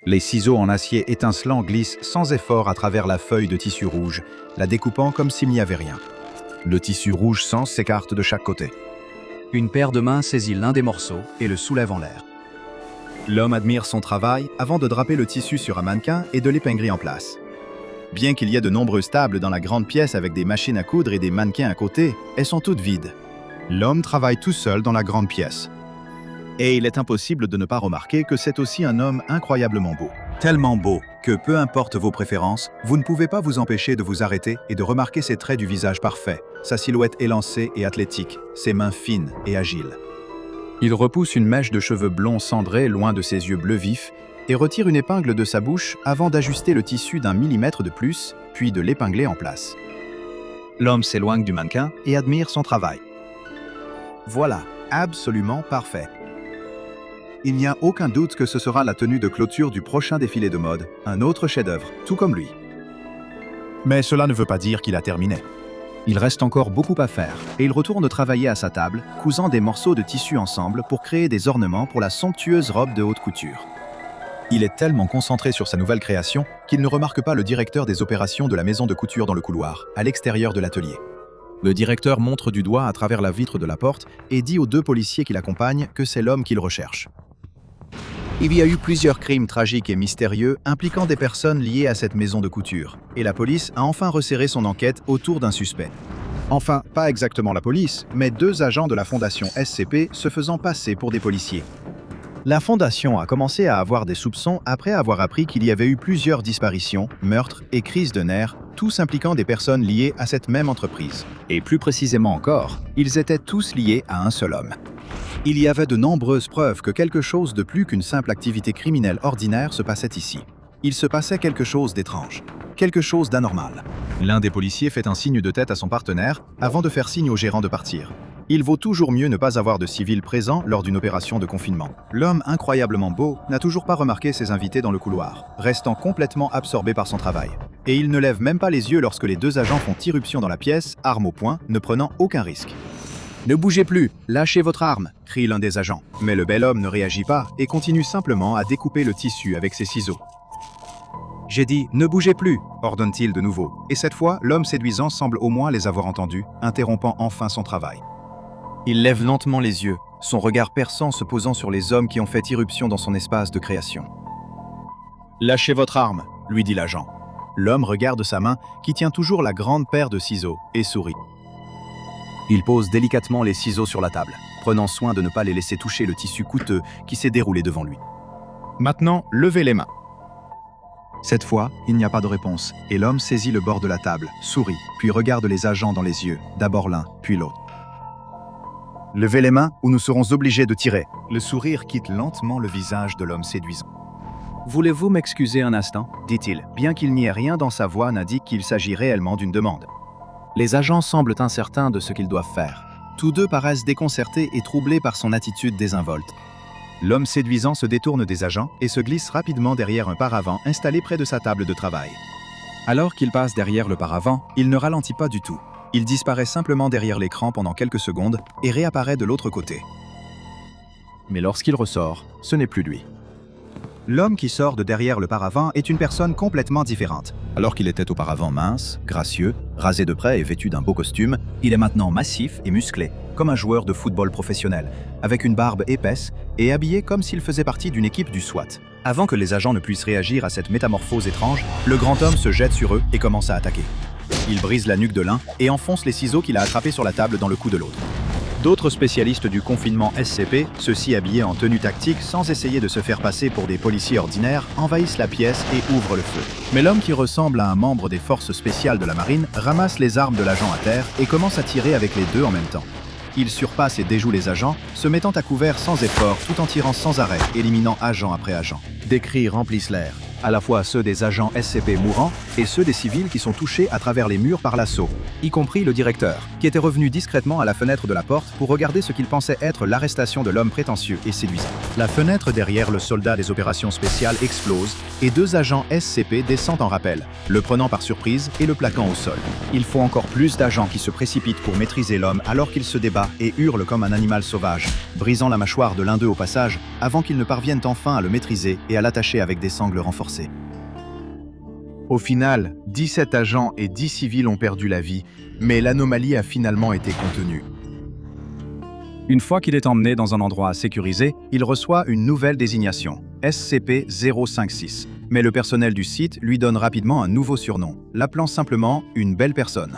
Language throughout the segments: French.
Les ciseaux en acier étincelant glissent sans effort à travers la feuille de tissu rouge, la découpant comme s'il n'y avait rien. Le tissu rouge sans s'écarte de chaque côté. Une paire de mains saisit l'un des morceaux et le soulève en l'air. L'homme admire son travail avant de draper le tissu sur un mannequin et de l'épingler en place. Bien qu'il y ait de nombreuses tables dans la grande pièce avec des machines à coudre et des mannequins à côté, elles sont toutes vides. L'homme travaille tout seul dans la grande pièce. Et il est impossible de ne pas remarquer que c'est aussi un homme incroyablement beau. Tellement beau que, peu importe vos préférences, vous ne pouvez pas vous empêcher de vous arrêter et de remarquer ses traits du visage parfait, sa silhouette élancée et athlétique, ses mains fines et agiles. Il repousse une mèche de cheveux blonds cendrés loin de ses yeux bleus vifs et retire une épingle de sa bouche avant d'ajuster le tissu d'1 millimètre de plus, puis de l'épingler en place. L'homme s'éloigne du mannequin et admire son travail. Voilà, absolument parfait. Il n'y a aucun doute que ce sera la tenue de clôture du prochain défilé de mode, un autre chef-d'œuvre, tout comme lui. Mais cela ne veut pas dire qu'il a terminé. Il reste encore beaucoup à faire, et il retourne travailler à sa table, cousant des morceaux de tissu ensemble pour créer des ornements pour la somptueuse robe de haute couture. Il est tellement concentré sur sa nouvelle création qu'il ne remarque pas le directeur des opérations de la maison de couture dans le couloir, à l'extérieur de l'atelier. Le directeur montre du doigt à travers la vitre de la porte et dit aux 2 policiers qui l'accompagnent que c'est l'homme qu'il recherche. Il y a eu plusieurs crimes tragiques et mystérieux impliquant des personnes liées à cette maison de couture, et la police a enfin resserré son enquête autour d'un suspect. Enfin, pas exactement la police, mais 2 agents de la fondation SCP se faisant passer pour des policiers. La fondation a commencé à avoir des soupçons après avoir appris qu'il y avait eu plusieurs disparitions, meurtres et crises de nerfs, tous impliquant des personnes liées à cette même entreprise. Et plus précisément encore, ils étaient tous liés à un seul homme. Il y avait de nombreuses preuves que quelque chose de plus qu'une simple activité criminelle ordinaire se passait ici. Il se passait quelque chose d'étrange, quelque chose d'anormal. L'un des policiers fait un signe de tête à son partenaire avant de faire signe au gérant de partir. Il vaut toujours mieux ne pas avoir de civils présents lors d'une opération de confinement. L'homme incroyablement beau n'a toujours pas remarqué ses invités dans le couloir, restant complètement absorbé par son travail. Et il ne lève même pas les yeux lorsque les 2 agents font irruption dans la pièce, arme au poing, ne prenant aucun risque. « Ne bougez plus, lâchez votre arme !» crie l'un des agents. Mais le bel homme ne réagit pas et continue simplement à découper le tissu avec ses ciseaux. « J'ai dit, ne bougez plus !» ordonne-t-il de nouveau. Et cette fois, l'homme séduisant semble au moins les avoir entendus, interrompant enfin son travail. Il lève lentement les yeux, son regard perçant se posant sur les hommes qui ont fait irruption dans son espace de création. « Lâchez votre arme !» lui dit l'agent. L'homme regarde sa main, qui tient toujours la grande paire de ciseaux, et sourit. Il pose délicatement les ciseaux sur la table, prenant soin de ne pas les laisser toucher le tissu coûteux qui s'est déroulé devant lui. Maintenant, levez les mains. Cette fois, il n'y a pas de réponse, et l'homme saisit le bord de la table, sourit, puis regarde les agents dans les yeux, d'abord l'un, puis l'autre. Levez les mains ou nous serons obligés de tirer. Le sourire quitte lentement le visage de l'homme séduisant. Voulez-vous m'excuser un instant, dit-il, bien qu'il n'y ait rien dans sa voix n'indique qu'il s'agit réellement d'une demande. Les agents semblent incertains de ce qu'ils doivent faire. Tous 2 paraissent déconcertés et troublés par son attitude désinvolte. L'homme séduisant se détourne des agents et se glisse rapidement derrière un paravent installé près de sa table de travail. Alors qu'il passe derrière le paravent, il ne ralentit pas du tout. Il disparaît simplement derrière l'écran pendant quelques secondes et réapparaît de l'autre côté. Mais lorsqu'il ressort, ce n'est plus lui. L'homme qui sort de derrière le paravent est une personne complètement différente. Alors qu'il était auparavant mince, gracieux, rasé de près et vêtu d'un beau costume, il est maintenant massif et musclé, comme un joueur de football professionnel, avec une barbe épaisse et habillé comme s'il faisait partie d'une équipe du SWAT. Avant que les agents ne puissent réagir à cette métamorphose étrange, le grand homme se jette sur eux et commence à attaquer. Il brise la nuque de l'un et enfonce les ciseaux qu'il a attrapés sur la table dans le cou de l'autre. D'autres spécialistes du confinement SCP, ceux-ci habillés en tenue tactique sans essayer de se faire passer pour des policiers ordinaires, envahissent la pièce et ouvrent le feu. Mais l'homme qui ressemble à un membre des forces spéciales de la marine ramasse les armes de l'agent à terre et commence à tirer avec les 2 en même temps. Il surpasse et déjoue les agents, se mettant à couvert sans effort tout en tirant sans arrêt, éliminant agent après agent. Des cris remplissent l'air, à la fois ceux des agents SCP mourants et ceux des civils qui sont touchés à travers les murs par l'assaut, y compris le directeur, qui était revenu discrètement à la fenêtre de la porte pour regarder ce qu'il pensait être l'arrestation de l'homme prétentieux et séduisant. La fenêtre derrière le soldat des opérations spéciales explose et 2 agents SCP descendent en rappel, le prenant par surprise et le plaquant au sol. Il faut encore plus d'agents qui se précipitent pour maîtriser l'homme alors qu'il se débat et hurle comme un animal sauvage, brisant la mâchoire de l'un d'eux au passage avant qu'ils ne parviennent enfin à le maîtriser et à l'attacher avec des sangles renforcées. Au final, 17 agents et 10 civils ont perdu la vie, mais l'anomalie a finalement été contenue. Une fois qu'il est emmené dans un endroit sécurisé, Il reçoit une nouvelle désignation, SCP-056. Mais le personnel du site lui donne rapidement un nouveau surnom, l'appelant simplement « une belle personne ».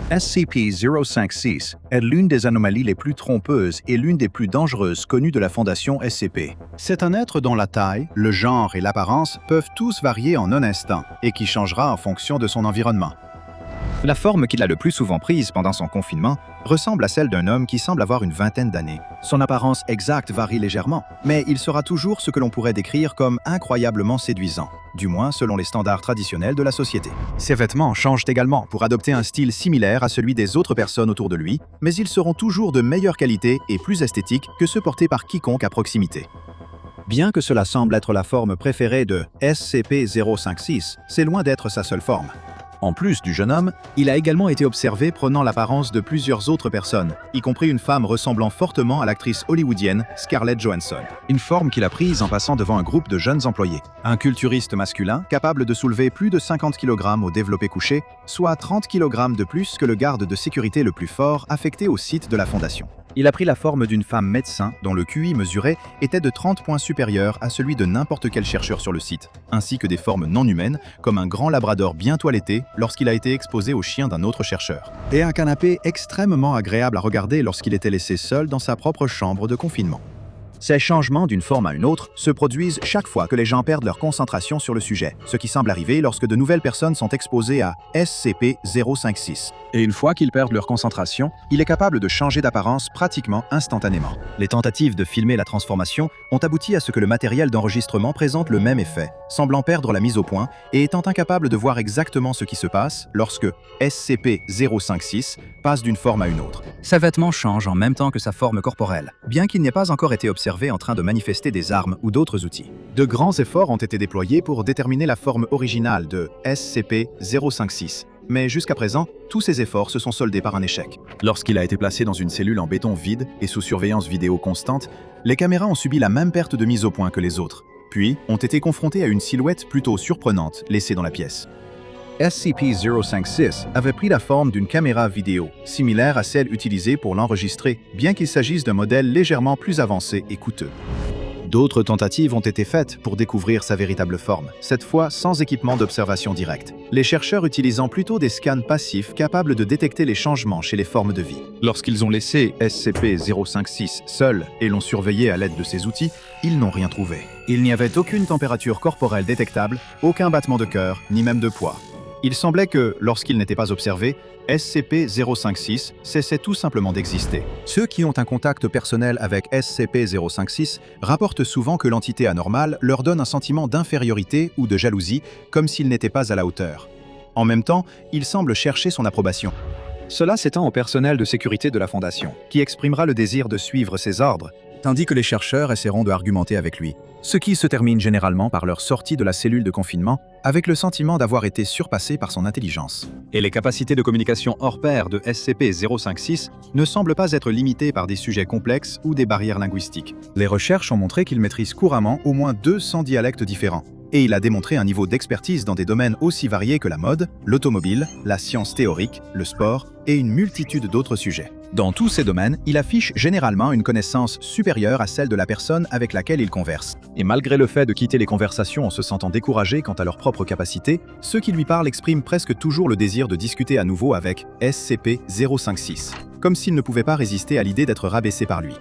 SCP-056 est l'une des anomalies les plus trompeuses et l'une des plus dangereuses connues de la Fondation SCP. C'est un être dont la taille, le genre et l'apparence peuvent tous varier en un instant et qui changera en fonction de son environnement. La forme qu'il a le plus souvent prise pendant son confinement ressemble à celle d'un homme qui semble avoir une vingtaine d'années. Son apparence exacte varie légèrement, mais il sera toujours ce que l'on pourrait décrire comme incroyablement séduisant, du moins selon les standards traditionnels de la société. Ses vêtements changent également pour adopter un style similaire à celui des autres personnes autour de lui, mais ils seront toujours de meilleure qualité et plus esthétiques que ceux portés par quiconque à proximité. Bien que cela semble être la forme préférée de SCP-056, c'est loin d'être sa seule forme. En plus du jeune homme, il a également été observé prenant l'apparence de plusieurs autres personnes, y compris une femme ressemblant fortement à l'actrice hollywoodienne Scarlett Johansson. Une forme qu'il a prise en passant devant un groupe de jeunes employés. Un culturiste masculin capable de soulever plus de 50 kg au développé couché, soit 30 kg de plus que le garde de sécurité le plus fort affecté au site de la Fondation. Il a pris la forme d'une femme médecin dont le QI mesuré était de 30 points supérieur à celui de n'importe quel chercheur sur le site, ainsi que des formes non humaines comme un grand labrador bien toiletté lorsqu'il a été exposé au chien d'un autre chercheur. Et un canapé extrêmement agréable à regarder lorsqu'il était laissé seul dans sa propre chambre de confinement. Ces changements d'une forme à une autre se produisent chaque fois que les gens perdent leur concentration sur le sujet, ce qui semble arriver lorsque de nouvelles personnes sont exposées à SCP-056. Et une fois qu'ils perdent leur concentration, il est capable de changer d'apparence pratiquement instantanément. Les tentatives de filmer la transformation ont abouti à ce que le matériel d'enregistrement présente le même effet, semblant perdre la mise au point et étant incapable de voir exactement ce qui se passe lorsque SCP-056 passe d'une forme à une autre. ses vêtements changent en même temps que sa forme corporelle, Bien qu'il n'ait pas encore été observé en train de manifester des armes ou d'autres outils. De grands efforts ont été déployés pour déterminer la forme originale de SCP-056. Mais jusqu'à présent, tous ces efforts se sont soldés par un échec. Lorsqu'il a été placé dans une cellule en béton vide et sous surveillance vidéo constante, les caméras ont subi la même perte de mise au point que les autres, puis ont été confrontées à une silhouette plutôt surprenante laissée dans la pièce. SCP-056 avait pris la forme d'une caméra vidéo, similaire à celle utilisée pour l'enregistrer, bien qu'il s'agisse d'un modèle légèrement plus avancé et coûteux. D'autres tentatives ont été faites pour découvrir sa véritable forme, cette fois sans équipement d'observation directe, les chercheurs utilisant plutôt des scans passifs capables de détecter les changements chez les formes de vie. Lorsqu'ils ont laissé SCP-056 seul et l'ont surveillé à l'aide de ces outils, ils n'ont rien trouvé. Il n'y avait aucune température corporelle détectable, aucun battement de cœur, ni même de poids. Il semblait que, lorsqu'il n'était pas observé, SCP-056 cessait tout simplement d'exister. Ceux qui ont un contact personnel avec SCP-056 rapportent souvent que l'entité anormale leur donne un sentiment d'infériorité ou de jalousie, comme s'il n'était pas à la hauteur. En même temps, il semble chercher son approbation. Cela s'étend au personnel de sécurité de la Fondation, qui exprimera le désir de suivre ses ordres, tandis que les chercheurs essaieront de argumenter avec lui, ce qui se termine généralement par leur sortie de la cellule de confinement avec le sentiment d'avoir été surpassés par son intelligence. Et les capacités de communication hors pair de SCP-056 ne semblent pas être limitées par des sujets complexes ou des barrières linguistiques. Les recherches ont montré qu'il maîtrise couramment au moins 200 dialectes différents, et il a démontré un niveau d'expertise dans des domaines aussi variés que la mode, l'automobile, la science théorique, le sport et une multitude d'autres sujets. Dans tous ces domaines, il affiche généralement une connaissance supérieure à celle de la personne avec laquelle il converse. Et malgré le fait de quitter les conversations en se sentant découragé quant à leurs propres capacités, ceux qui lui parlent expriment presque toujours le désir de discuter à nouveau avec SCP-056, comme s'ils ne pouvaient pas résister à l'idée d'être rabaissés par lui.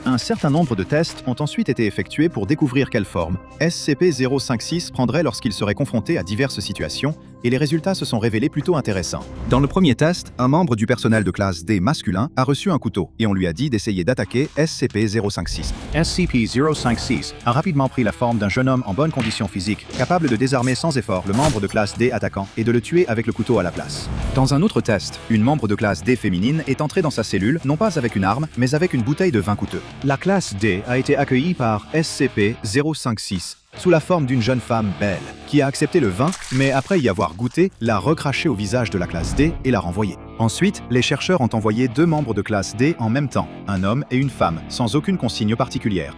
Un certain nombre de tests ont ensuite été effectués pour découvrir quelle forme SCP-056 prendrait lorsqu'il serait confronté à diverses situations, et les résultats se sont révélés plutôt intéressants. Dans le premier test, un membre du personnel de classe D masculin a reçu un couteau, et on lui a dit d'essayer d'attaquer SCP-056. SCP-056 a rapidement pris la forme d'un jeune homme en bonne condition physique, capable de désarmer sans effort le membre de classe D attaquant et de le tuer avec le couteau à la place. Dans un autre test, une membre de classe D féminine est entrée dans sa cellule, non pas avec une arme, mais avec une bouteille de vin coûteux. La classe D a été accueillie par SCP-056 sous la forme d'une jeune femme belle, qui a accepté le vin, mais après y avoir goûté, l'a recraché au visage de la classe D et l'a renvoyé. Ensuite, les chercheurs ont envoyé 2 membres de classe D en même temps, un homme et une femme, sans aucune consigne particulière.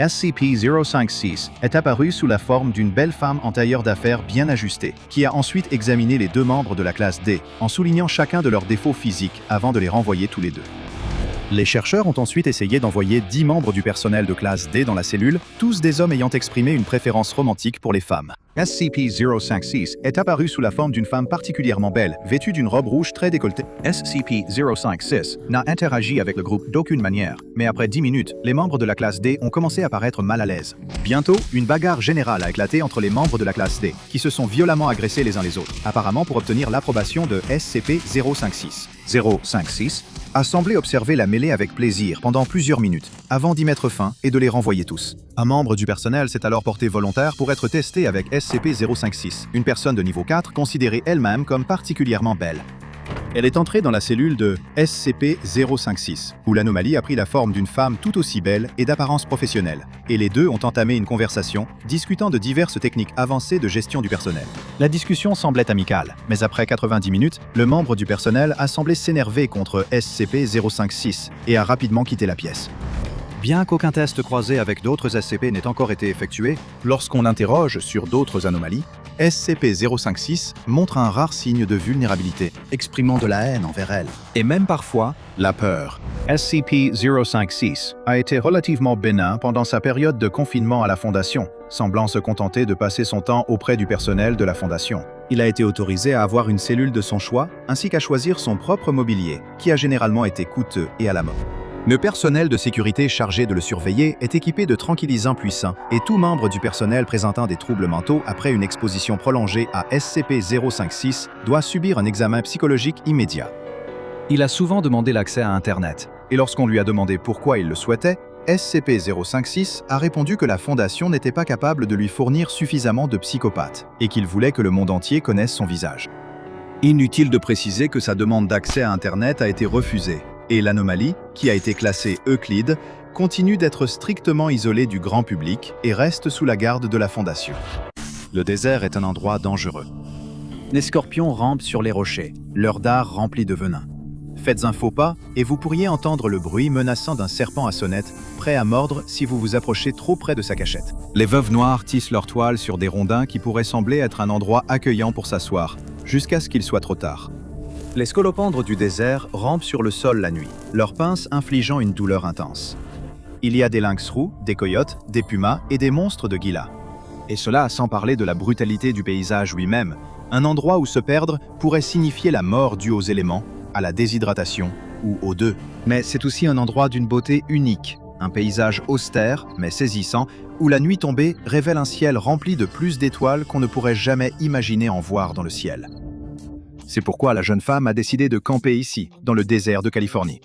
SCP-056 est apparu sous la forme d'une belle femme en tailleur d'affaires bien ajustée, qui a ensuite examiné les deux membres de la classe D, en soulignant chacun de leurs défauts physiques avant de les renvoyer tous les deux. Les chercheurs ont ensuite essayé d'envoyer 10 membres du personnel de classe D dans la cellule, tous des hommes ayant exprimé une préférence romantique pour les femmes. SCP-056 est apparu sous la forme d'une femme particulièrement belle, vêtue d'une robe rouge très décolletée. SCP-056 n'a interagi avec le groupe d'aucune manière, mais après 10 minutes, les membres de la classe D ont commencé à paraître mal à l'aise. Bientôt, une bagarre générale a éclaté entre les membres de la classe D, qui se sont violemment agressés les uns les autres, apparemment pour obtenir l'approbation de SCP-056. 056 a semblé observer la mêlée avec plaisir pendant plusieurs minutes, avant d'y mettre fin et de les renvoyer tous. Un membre du personnel s'est alors porté volontaire pour être testé avec SCP-056, une personne de niveau 4 considérée elle-même comme particulièrement belle. Elle est entrée dans la cellule de SCP-056, où l'anomalie a pris la forme d'une femme tout aussi belle et d'apparence professionnelle, et les deux ont entamé une conversation, discutant de diverses techniques avancées de gestion du personnel. La discussion semblait amicale, mais après 90 minutes, le membre du personnel a semblé s'énerver contre SCP-056 et a rapidement quitté la pièce. Bien qu'aucun test croisé avec d'autres SCP n'ait encore été effectué, lorsqu'on l'interroge sur d'autres anomalies, SCP-056 montre un rare signe de vulnérabilité, exprimant de la haine envers elle, et même parfois la peur. SCP-056 a été relativement bénin pendant sa période de confinement à la Fondation, semblant se contenter de passer son temps auprès du personnel de la Fondation. Il a été autorisé à avoir une cellule de son choix, ainsi qu'à choisir son propre mobilier, qui a généralement été coûteux et à la mode. Le personnel de sécurité chargé de le surveiller est équipé de tranquillisants puissants et tout membre du personnel présentant des troubles mentaux après une exposition prolongée à SCP-056 doit subir un examen psychologique immédiat. Il a souvent demandé l'accès à Internet, et lorsqu'on lui a demandé pourquoi il le souhaitait, SCP-056 a répondu que la Fondation n'était pas capable de lui fournir suffisamment de psychopathes et qu'il voulait que le monde entier connaisse son visage. Inutile de préciser que sa demande d'accès à Internet a été refusée. Et l'anomalie, qui a été classée Euclide, continue d'être strictement isolée du grand public et reste sous la garde de la Fondation. Le désert est un endroit dangereux. Les scorpions rampent sur les rochers, leur dard rempli de venin. Faites un faux pas et vous pourriez entendre le bruit menaçant d'un serpent à sonnette, prêt à mordre si vous vous approchez trop près de sa cachette. Les veuves noires tissent leur toile sur des rondins qui pourraient sembler être un endroit accueillant pour s'asseoir, jusqu'à ce qu'il soit trop tard. Les scolopendres du désert rampent sur le sol la nuit, leurs pinces infligeant une douleur intense. Il y a des lynx roux, des coyotes, des pumas et des monstres de Gila. Et cela sans parler de la brutalité du paysage lui-même, un endroit où se perdre pourrait signifier la mort due aux éléments, à la déshydratation ou aux deux. Mais c'est aussi un endroit d'une beauté unique, un paysage austère mais saisissant, où la nuit tombée révèle un ciel rempli de plus d'étoiles qu'on ne pourrait jamais imaginer en voir dans le ciel. C'est pourquoi la jeune femme a décidé de camper ici, dans le désert de Californie.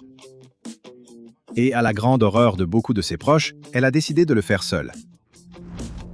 Et à la grande horreur de beaucoup de ses proches, elle a décidé de le faire seule.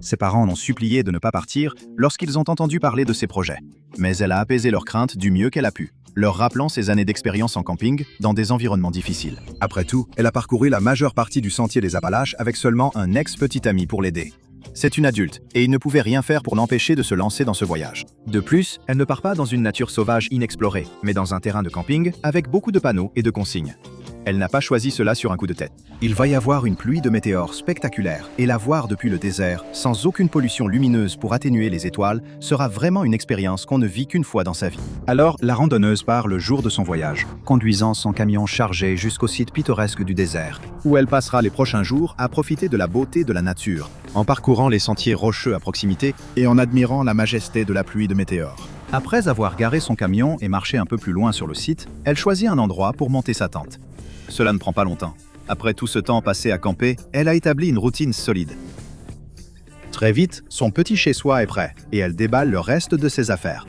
Ses parents l'ont supplié de ne pas partir lorsqu'ils ont entendu parler de ses projets. Mais elle a apaisé leurs craintes du mieux qu'elle a pu, leur rappelant ses années d'expérience en camping dans des environnements difficiles. Après tout, elle a parcouru la majeure partie du sentier des Appalaches avec seulement un ex-petit ami pour l'aider. C'est une adulte, et il ne pouvait rien faire pour l'empêcher de se lancer dans ce voyage. De plus, elle ne part pas dans une nature sauvage inexplorée, mais dans un terrain de camping avec beaucoup de panneaux et de consignes. Elle n'a pas choisi cela sur un coup de tête. Il va y avoir une pluie de météores spectaculaire, et la voir depuis le désert, sans aucune pollution lumineuse pour atténuer les étoiles, sera vraiment une expérience qu'on ne vit qu'une fois dans sa vie. Alors, la randonneuse part le jour de son voyage, conduisant son camion chargé jusqu'au site pittoresque du désert, où elle passera les prochains jours à profiter de la beauté de la nature, en parcourant les sentiers rocheux à proximité et en admirant la majesté de la pluie de météores. Après avoir garé son camion et marché un peu plus loin sur le site, elle choisit un endroit pour monter sa tente. Cela ne prend pas longtemps. Après tout ce temps passé à camper, elle a établi une routine solide. Très vite, son petit chez-soi est prêt, et elle déballe le reste de ses affaires.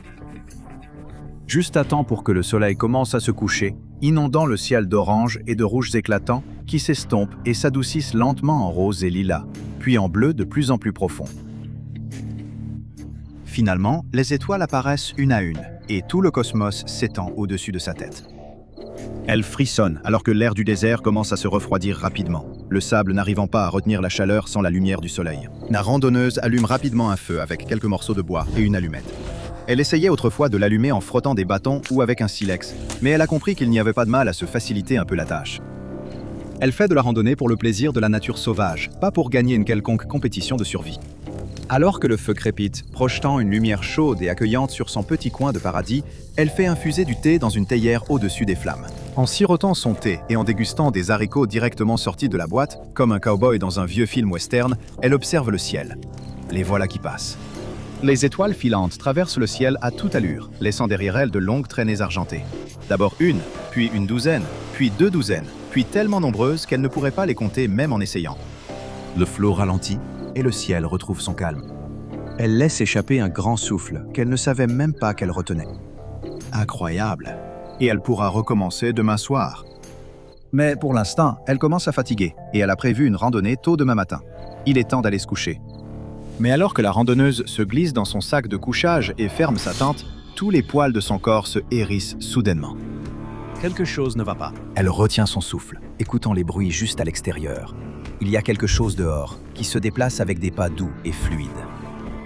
Juste à temps pour que le soleil commence à se coucher, inondant le ciel d'orange et de rouges éclatants qui s'estompent et s'adoucissent lentement en rose et lilas, puis en bleu de plus en plus profond. Finalement, les étoiles apparaissent une à une, et tout le cosmos s'étend au-dessus de sa tête. Elle frissonne alors que l'air du désert commence à se refroidir rapidement, le sable n'arrivant pas à retenir la chaleur sans la lumière du soleil. La randonneuse allume rapidement un feu avec quelques morceaux de bois et une allumette. Elle essayait autrefois de l'allumer en frottant des bâtons ou avec un silex, mais elle a compris qu'il n'y avait pas de mal à se faciliter un peu la tâche. Elle fait de la randonnée pour le plaisir de la nature sauvage, pas pour gagner une quelconque compétition de survie. Alors que le feu crépite, projetant une lumière chaude et accueillante sur son petit coin de paradis, elle fait infuser du thé dans une théière au-dessus des flammes. En sirotant son thé et en dégustant des haricots directement sortis de la boîte, comme un cow-boy dans un vieux film western, elle observe le ciel. Les voilà qui passent. Les étoiles filantes traversent le ciel à toute allure, laissant derrière elles de longues traînées argentées. D'abord une, puis une douzaine, puis 2 douzaines, puis tellement nombreuses qu'elle ne pourrait pas les compter même en essayant. Le flot ralentit et le ciel retrouve son calme. Elle laisse échapper un grand souffle qu'elle ne savait même pas qu'elle retenait. Incroyable! Et elle pourra recommencer demain soir. Mais pour l'instant, elle commence à fatiguer et elle a prévu une randonnée tôt demain matin. Il est temps d'aller se coucher. Mais alors que la randonneuse se glisse dans son sac de couchage et ferme sa tente, tous les poils de son corps se hérissent soudainement. Quelque chose ne va pas. Elle retient son souffle, écoutant les bruits juste à l'extérieur. Il y a quelque chose dehors qui se déplace avec des pas doux et fluides.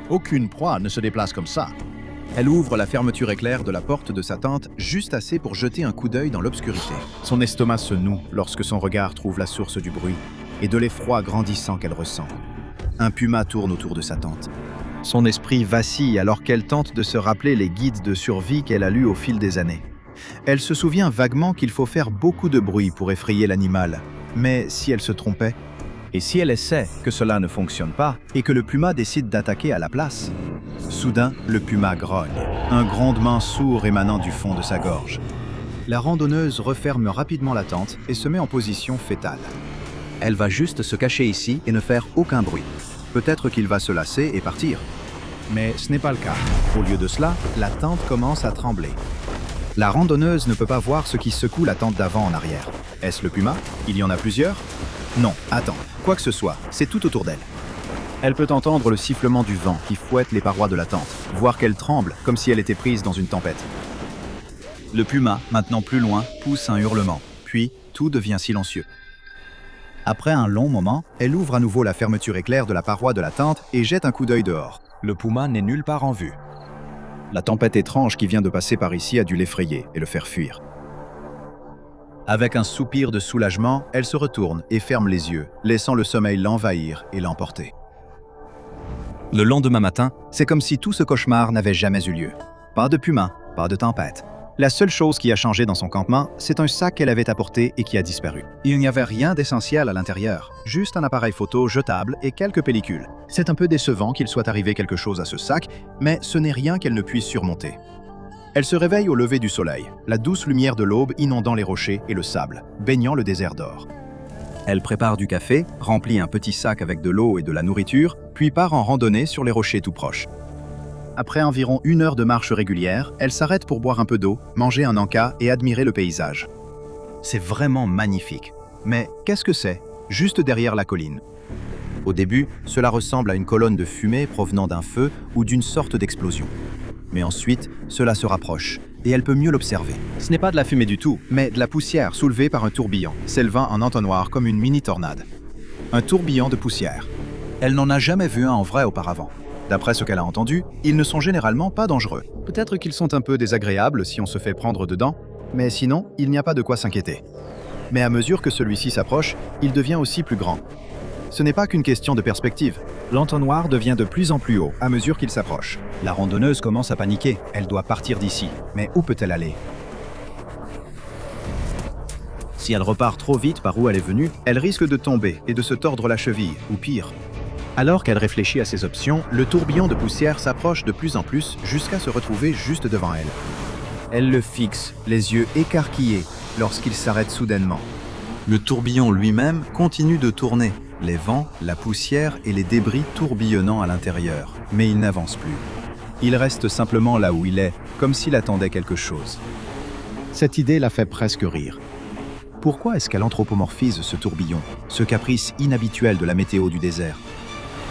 Aucune proie ne se déplace comme ça. Elle ouvre la fermeture éclair de la porte de sa tente juste assez pour jeter un coup d'œil dans l'obscurité. Son estomac se noue lorsque son regard trouve la source du bruit et de l'effroi grandissant qu'elle ressent. Un puma tourne autour de sa tente. Son esprit vacille alors qu'elle tente de se rappeler les guides de survie qu'elle a lus au fil des années. Elle se souvient vaguement qu'il faut faire beaucoup de bruit pour effrayer l'animal. Mais si elle se trompait, et si elle essaie que cela ne fonctionne pas et que le puma décide d'attaquer à la place? Soudain, le puma grogne, un grondement sourd émanant du fond de sa gorge. La randonneuse referme rapidement la tente et se met en position fétale. Elle va juste se cacher ici et ne faire aucun bruit. Peut-être qu'il va se lasser et partir. Mais ce n'est pas le cas. Au lieu de cela, la tente commence à trembler. La randonneuse ne peut pas voir ce qui secoue la tente d'avant en arrière. Est-ce le puma? Il y en a plusieurs? Non, attends, quoi que ce soit, c'est tout autour d'elle. Elle peut entendre le sifflement du vent qui fouette les parois de la tente, voir qu'elle tremble comme si elle était prise dans une tempête. Le puma, maintenant plus loin, pousse un hurlement, puis tout devient silencieux. Après un long moment, elle ouvre à nouveau la fermeture éclair de la paroi de la tente et jette un coup d'œil dehors. Le puma n'est nulle part en vue. La tempête étrange qui vient de passer par ici a dû l'effrayer et le faire fuir. Avec un soupir de soulagement, elle se retourne et ferme les yeux, laissant le sommeil l'envahir et l'emporter. Le lendemain matin, c'est comme si tout ce cauchemar n'avait jamais eu lieu. Pas de puma, pas de tempête. La seule chose qui a changé dans son campement, c'est un sac qu'elle avait apporté et qui a disparu. Il n'y avait rien d'essentiel à l'intérieur, juste un appareil photo jetable et quelques pellicules. C'est un peu décevant qu'il soit arrivé quelque chose à ce sac, mais ce n'est rien qu'elle ne puisse surmonter. Elle se réveille au lever du soleil, la douce lumière de l'aube inondant les rochers et le sable, baignant le désert d'or. Elle prépare du café, remplit un petit sac avec de l'eau et de la nourriture, puis part en randonnée sur les rochers tout proches. Après environ 1 heure de marche régulière, elle s'arrête pour boire un peu d'eau, manger un encas et admirer le paysage. C'est vraiment magnifique. Mais qu'est-ce que c'est, juste derrière la colline? Au début, cela ressemble à une colonne de fumée provenant d'un feu ou d'une sorte d'explosion. Mais ensuite, cela se rapproche, et elle peut mieux l'observer. Ce n'est pas de la fumée du tout, mais de la poussière soulevée par un tourbillon, s'élevant en entonnoir comme une mini-tornade. Un tourbillon de poussière. Elle n'en a jamais vu un en vrai auparavant. D'après ce qu'elle a entendu, ils ne sont généralement pas dangereux. Peut-être qu'ils sont un peu désagréables si on se fait prendre dedans, mais sinon, il n'y a pas de quoi s'inquiéter. Mais à mesure que celui-ci s'approche, il devient aussi plus grand. Ce n'est pas qu'une question de perspective. L'entonnoir devient de plus en plus haut à mesure qu'il s'approche. La randonneuse commence à paniquer. Elle doit partir d'ici. Mais où peut-elle aller? Si elle repart trop vite par où elle est venue, elle risque de tomber et de se tordre la cheville, ou pire. Alors qu'elle réfléchit à ses options, le tourbillon de poussière s'approche de plus en plus jusqu'à se retrouver juste devant elle. Elle le fixe, les yeux écarquillés, lorsqu'il s'arrête soudainement. Le tourbillon lui-même continue de tourner, les vents, la poussière et les débris tourbillonnant à l'intérieur, mais il n'avance plus. Il reste simplement là où il est, comme s'il attendait quelque chose. Cette idée la fait presque rire. Pourquoi est-ce qu'elle anthropomorphise ce tourbillon, ce caprice inhabituel de la météo du désert?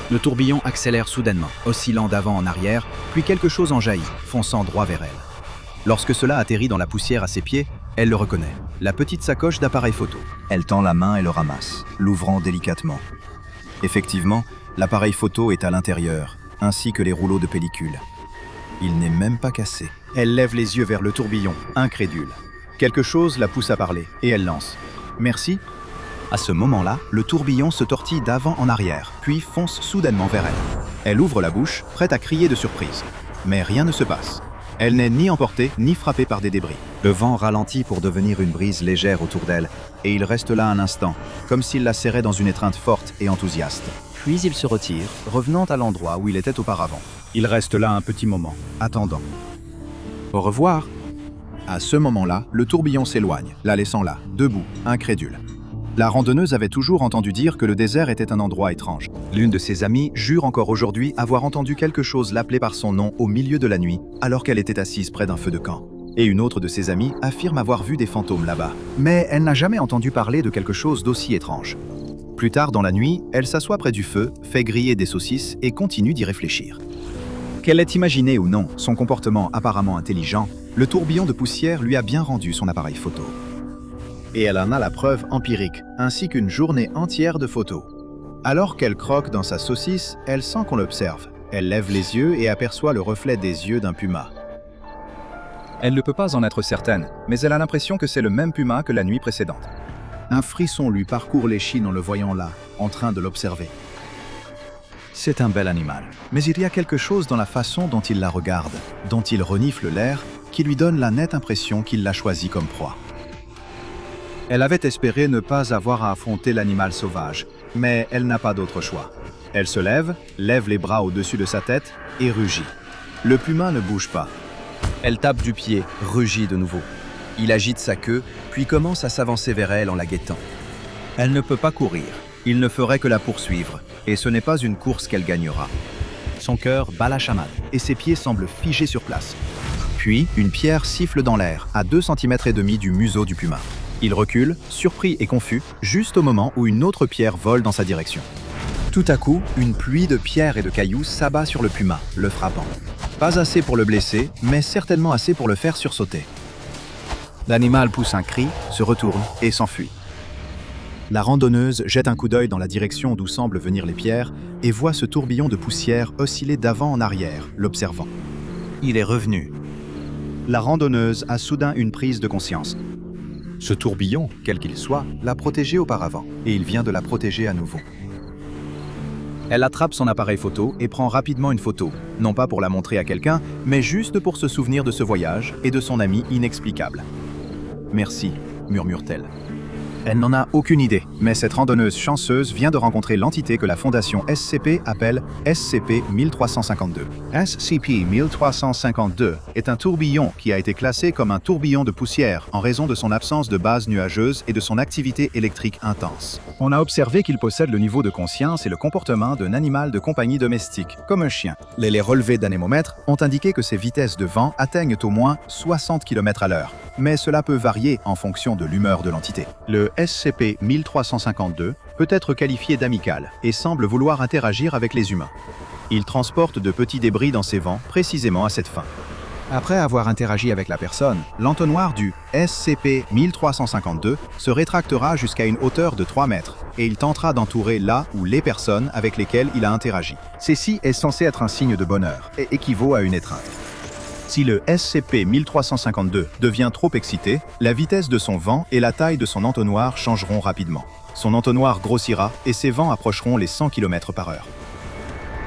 Le tourbillon accélère soudainement, oscillant d'avant en arrière, puis quelque chose en jaillit, fonçant droit vers elle. Lorsque cela atterrit dans la poussière à ses pieds, elle le reconnaît, la petite sacoche d'appareil photo. Elle tend la main et le ramasse, l'ouvrant délicatement. Effectivement, l'appareil photo est à l'intérieur, ainsi que les rouleaux de pellicule. Il n'est même pas cassé. Elle lève les yeux vers le tourbillon, incrédule. Quelque chose la pousse à parler, et elle lance. « Merci ?» À ce moment-là, le tourbillon se tortille d'avant en arrière, puis fonce soudainement vers elle. Elle ouvre la bouche, prête à crier de surprise. Mais rien ne se passe. Elle n'est ni emportée, ni frappée par des débris. Le vent ralentit pour devenir une brise légère autour d'elle, et il reste là un instant, comme s'il la serrait dans une étreinte forte et enthousiaste. Puis il se retire, revenant à l'endroit où il était auparavant. Il reste là un petit moment, attendant. Au revoir. À ce moment-là, le tourbillon s'éloigne, la laissant là, debout, incrédule. La randonneuse avait toujours entendu dire que le désert était un endroit étrange. L'une de ses amies jure encore aujourd'hui avoir entendu quelque chose l'appeler par son nom au milieu de la nuit, alors qu'elle était assise près d'un feu de camp. Et une autre de ses amies affirme avoir vu des fantômes là-bas. Mais elle n'a jamais entendu parler de quelque chose d'aussi étrange. Plus tard dans la nuit, elle s'assoit près du feu, fait griller des saucisses et continue d'y réfléchir. Qu'elle ait imaginé ou non son comportement apparemment intelligent, le tourbillon de poussière lui a bien rendu son appareil photo. Et elle en a la preuve empirique, ainsi qu'une journée entière de photos. Alors qu'elle croque dans sa saucisse, elle sent qu'on l'observe. Elle lève les yeux et aperçoit le reflet des yeux d'un puma. Elle ne peut pas en être certaine, mais elle a l'impression que c'est le même puma que la nuit précédente. Un frisson lui parcourt l'échine en le voyant là, en train de l'observer. C'est un bel animal, mais il y a quelque chose dans la façon dont il la regarde, dont il renifle l'air, qui lui donne la nette impression qu'il l'a choisi comme proie. Elle avait espéré ne pas avoir à affronter l'animal sauvage, mais elle n'a pas d'autre choix. Elle se lève les bras au-dessus de sa tête et rugit. Le puma ne bouge pas. Elle tape du pied, rugit de nouveau. Il agite sa queue, puis commence à s'avancer vers elle en la guettant. Elle ne peut pas courir. Il ne ferait que la poursuivre, et ce n'est pas une course qu'elle gagnera. Son cœur bat la chamade, et ses pieds semblent figés sur place. Puis, une pierre siffle dans l'air, à 2,5 cm du museau du puma. Il recule, surpris et confus, juste au moment où une autre pierre vole dans sa direction. Tout à coup, une pluie de pierres et de cailloux s'abat sur le puma, le frappant. Pas assez pour le blesser, mais certainement assez pour le faire sursauter. L'animal pousse un cri, se retourne et s'enfuit. La randonneuse jette un coup d'œil dans la direction d'où semblent venir les pierres et voit ce tourbillon de poussière osciller d'avant en arrière, l'observant. Il est revenu. La randonneuse a soudain une prise de conscience. Ce tourbillon, quel qu'il soit, l'a protégée auparavant, et il vient de la protéger à nouveau. Elle attrape son appareil photo et prend rapidement une photo, non pas pour la montrer à quelqu'un, mais juste pour se souvenir de ce voyage et de son ami inexplicable. « Merci », murmure-t-elle. Elle n'en a aucune idée, mais cette randonneuse chanceuse vient de rencontrer l'entité que la fondation SCP appelle SCP-1352. SCP-1352 est un tourbillon qui a été classé comme un tourbillon de poussière en raison de son absence de base nuageuse et de son activité électrique intense. On a observé qu'il possède le niveau de conscience et le comportement d'un animal de compagnie domestique, comme un chien. Les relevés d'anémomètre ont indiqué que ses vitesses de vent atteignent au moins 60 km/h, mais cela peut varier en fonction de l'humeur de l'entité. Le SCP-1352 peut être qualifié d'amical et semble vouloir interagir avec les humains. Il transporte de petits débris dans ses vents précisément à cette fin. Après avoir interagi avec la personne, l'entonnoir du SCP-1352 se rétractera jusqu'à une hauteur de 3 mètres et il tentera d'entourer là ou les personnes avec lesquelles il a interagi. Ceci est censé être un signe de bonheur et équivaut à une étreinte. Si le SCP-1352 devient trop excité, la vitesse de son vent et la taille de son entonnoir changeront rapidement. Son entonnoir grossira et ses vents approcheront les 100 km/h.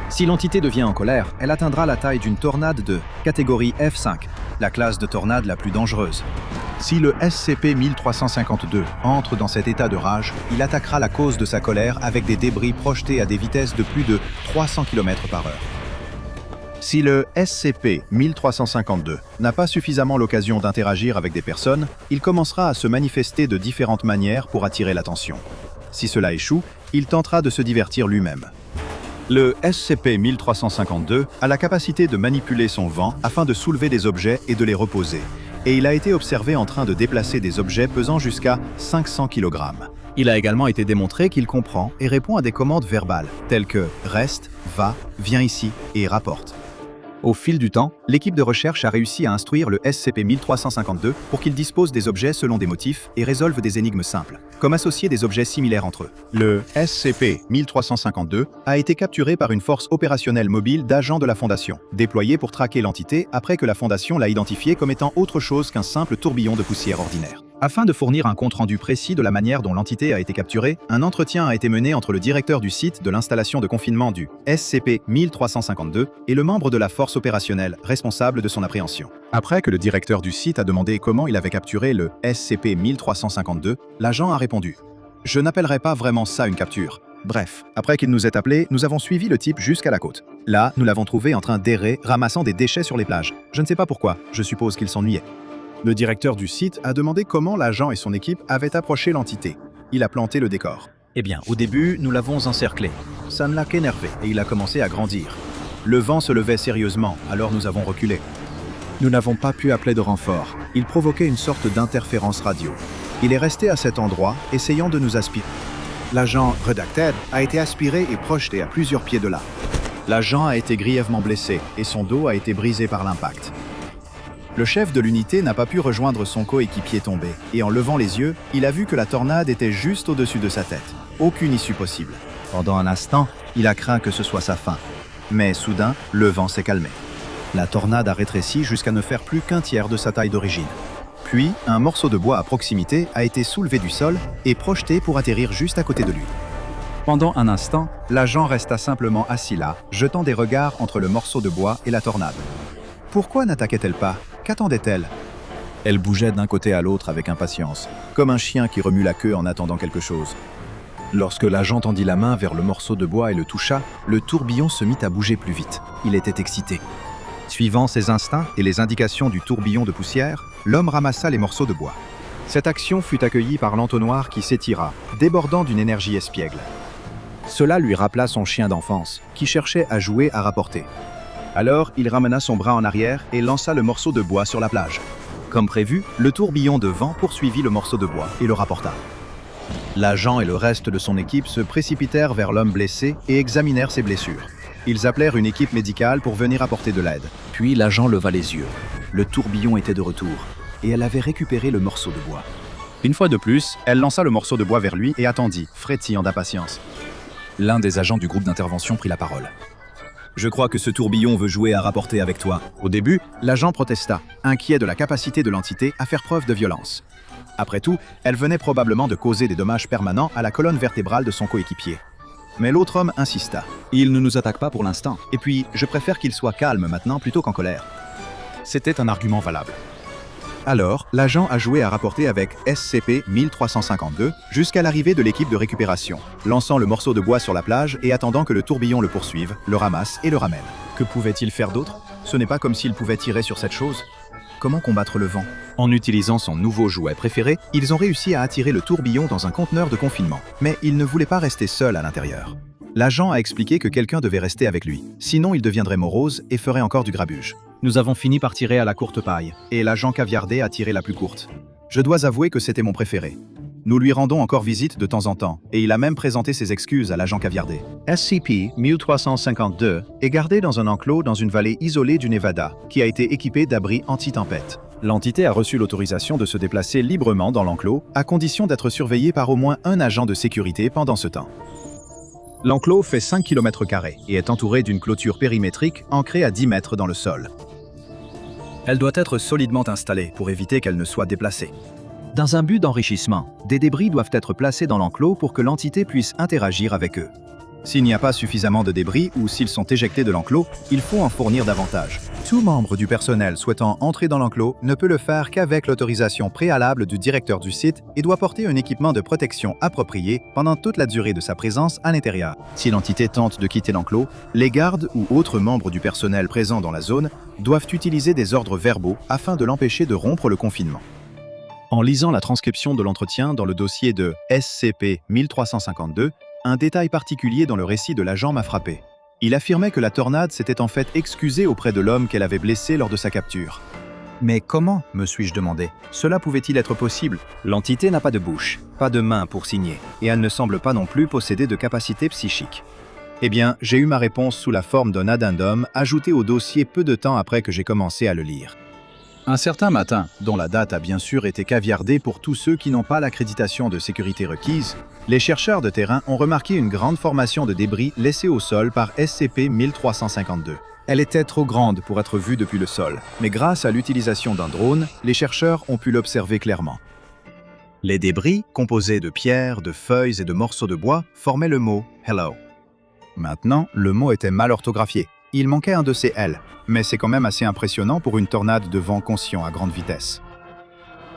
Si l'entité devient en colère, elle atteindra la taille d'une tornade de catégorie F5, la classe de tornade la plus dangereuse. Si le SCP-1352 entre dans cet état de rage, il attaquera la cause de sa colère avec des débris projetés à des vitesses de plus de 300 km/h. Si le SCP-1352 n'a pas suffisamment l'occasion d'interagir avec des personnes, il commencera à se manifester de différentes manières pour attirer l'attention. Si cela échoue, il tentera de se divertir lui-même. Le SCP-1352 a la capacité de manipuler son vent afin de soulever des objets et de les reposer, et il a été observé en train de déplacer des objets pesant jusqu'à 500 kg. Il a également été démontré qu'il comprend et répond à des commandes verbales, telles que « reste »,« va »,« viens ici » et « rapporte ». Au fil du temps, l'équipe de recherche a réussi à instruire le SCP-1352 pour qu'il dispose des objets selon des motifs et résolve des énigmes simples, comme associer des objets similaires entre eux. Le SCP-1352 a été capturé par une force opérationnelle mobile d'agents de la Fondation, déployée pour traquer l'entité après que la Fondation l'a identifié comme étant autre chose qu'un simple tourbillon de poussière ordinaire. Afin de fournir un compte-rendu précis de la manière dont l'entité a été capturée, un entretien a été mené entre le directeur du site de l'installation de confinement du SCP-1352 et le membre de la force opérationnelle responsable de son appréhension. Après que le directeur du site a demandé comment il avait capturé le SCP-1352, l'agent a répondu « Je n'appellerais pas vraiment ça une capture. » Bref, après qu'il nous ait appelés, nous avons suivi le type jusqu'à la côte. Là, nous l'avons trouvé en train d'errer, ramassant des déchets sur les plages. Je ne sais pas pourquoi, je suppose qu'il s'ennuyait. Le directeur du site a demandé comment l'agent et son équipe avaient approché l'entité. Il a planté le décor. Eh bien, au début, nous l'avons encerclé. Ça ne l'a qu'énervé et il a commencé à grandir. Le vent se levait sérieusement, alors nous avons reculé. Nous n'avons pas pu appeler de renfort. Il provoquait une sorte d'interférence radio. Il est resté à cet endroit, essayant de nous aspirer. L'agent Redacted a été aspiré et projeté à plusieurs pieds de là. L'agent a été grièvement blessé et son dos a été brisé par l'impact. Le chef de l'unité n'a pas pu rejoindre son coéquipier tombé, et en levant les yeux, il a vu que la tornade était juste au-dessus de sa tête. Aucune issue possible. Pendant un instant, il a craint que ce soit sa fin. Mais soudain, le vent s'est calmé. La tornade a rétréci jusqu'à ne faire plus qu'un tiers de sa taille d'origine. Puis, un morceau de bois à proximité a été soulevé du sol et projeté pour atterrir juste à côté de lui. Pendant un instant, l'agent resta simplement assis là, jetant des regards entre le morceau de bois et la tornade. Pourquoi n'attaquait-elle pas? Qu'attendait-elle? Elle bougeait d'un côté à l'autre avec impatience, comme un chien qui remue la queue en attendant quelque chose. Lorsque l'agent tendit la main vers le morceau de bois et le toucha, le tourbillon se mit à bouger plus vite. Il était excité. Suivant ses instincts et les indications du tourbillon de poussière, l'homme ramassa les morceaux de bois. Cette action fut accueillie par l'entonnoir qui s'étira, débordant d'une énergie espiègle. Cela lui rappela son chien d'enfance, qui cherchait à jouer à rapporter. Alors, il ramena son bras en arrière et lança le morceau de bois sur la plage. Comme prévu, le tourbillon de vent poursuivit le morceau de bois et le rapporta. L'agent et le reste de son équipe se précipitèrent vers l'homme blessé et examinèrent ses blessures. Ils appelèrent une équipe médicale pour venir apporter de l'aide. Puis l'agent leva les yeux. Le tourbillon était de retour, et elle avait récupéré le morceau de bois. Une fois de plus, elle lança le morceau de bois vers lui et attendit, frétillant d'impatience. L'un des agents du groupe d'intervention prit la parole. Je crois que ce tourbillon veut jouer à rapporter avec toi. Au début, l'agent protesta, inquiet de la capacité de l'entité à faire preuve de violence. Après tout, elle venait probablement de causer des dommages permanents à la colonne vertébrale de son coéquipier. Mais l'autre homme insista. Il ne nous attaque pas pour l'instant. Et puis, je préfère qu'il soit calme maintenant plutôt qu'en colère. C'était un argument valable. Alors, l'agent a joué à rapporter avec SCP-1352 jusqu'à l'arrivée de l'équipe de récupération, lançant le morceau de bois sur la plage et attendant que le tourbillon le poursuive, le ramasse et le ramène. Que pouvait-il faire d'autre? Ce n'est pas comme s'il pouvait tirer sur cette chose. Comment combattre le vent? En utilisant son nouveau jouet préféré, ils ont réussi à attirer le tourbillon dans un conteneur de confinement. Mais il ne voulait pas rester seul à l'intérieur. L'agent a expliqué que quelqu'un devait rester avec lui, sinon il deviendrait morose et ferait encore du grabuge. Nous avons fini par tirer à la courte paille, et l'agent caviardé a tiré la plus courte. Je dois avouer que c'était mon préféré. Nous lui rendons encore visite de temps en temps, et il a même présenté ses excuses à l'agent caviardé. SCP-1352 est gardé dans un enclos dans une vallée isolée du Nevada, qui a été équipé d'abris anti-tempête. L'entité a reçu l'autorisation de se déplacer librement dans l'enclos, à condition d'être surveillée par au moins un agent de sécurité pendant ce temps. L'enclos fait 5 km² et est entouré d'une clôture périmétrique ancrée à 10 mètres dans le sol. Elle doit être solidement installée pour éviter qu'elle ne soit déplacée. Dans un but d'enrichissement, des débris doivent être placés dans l'enclos pour que l'entité puisse interagir avec eux. S'il n'y a pas suffisamment de débris ou s'ils sont éjectés de l'enclos, il faut en fournir davantage. Tout membre du personnel souhaitant entrer dans l'enclos ne peut le faire qu'avec l'autorisation préalable du directeur du site et doit porter un équipement de protection approprié pendant toute la durée de sa présence à l'intérieur. Si l'entité tente de quitter l'enclos, les gardes ou autres membres du personnel présents dans la zone doivent utiliser des ordres verbaux afin de l'empêcher de rompre le confinement. En lisant la transcription de l'entretien dans le dossier de SCP-1352, un détail particulier dans le récit de l'agent m'a frappé. Il affirmait que la tornade s'était en fait excusée auprès de l'homme qu'elle avait blessé lors de sa capture. Mais comment, me suis-je demandé, cela pouvait-il être possible? L'entité n'a pas de bouche, pas de main pour signer, et elle ne semble pas non plus posséder de capacité psychique. Eh bien, j'ai eu ma réponse sous la forme d'un addendum ajouté au dossier peu de temps après que j'ai commencé à le lire. Un certain matin, dont la date a bien sûr été caviardée pour tous ceux qui n'ont pas l'accréditation de sécurité requise, les chercheurs de terrain ont remarqué une grande formation de débris laissée au sol par SCP-1352. Elle était trop grande pour être vue depuis le sol, mais grâce à l'utilisation d'un drone, les chercheurs ont pu l'observer clairement. Les débris, composés de pierres, de feuilles et de morceaux de bois, formaient le mot « hello ». Maintenant, le mot était mal orthographié. Il manquait un de ces L, mais c'est quand même assez impressionnant pour une tornade de vent conscient à grande vitesse.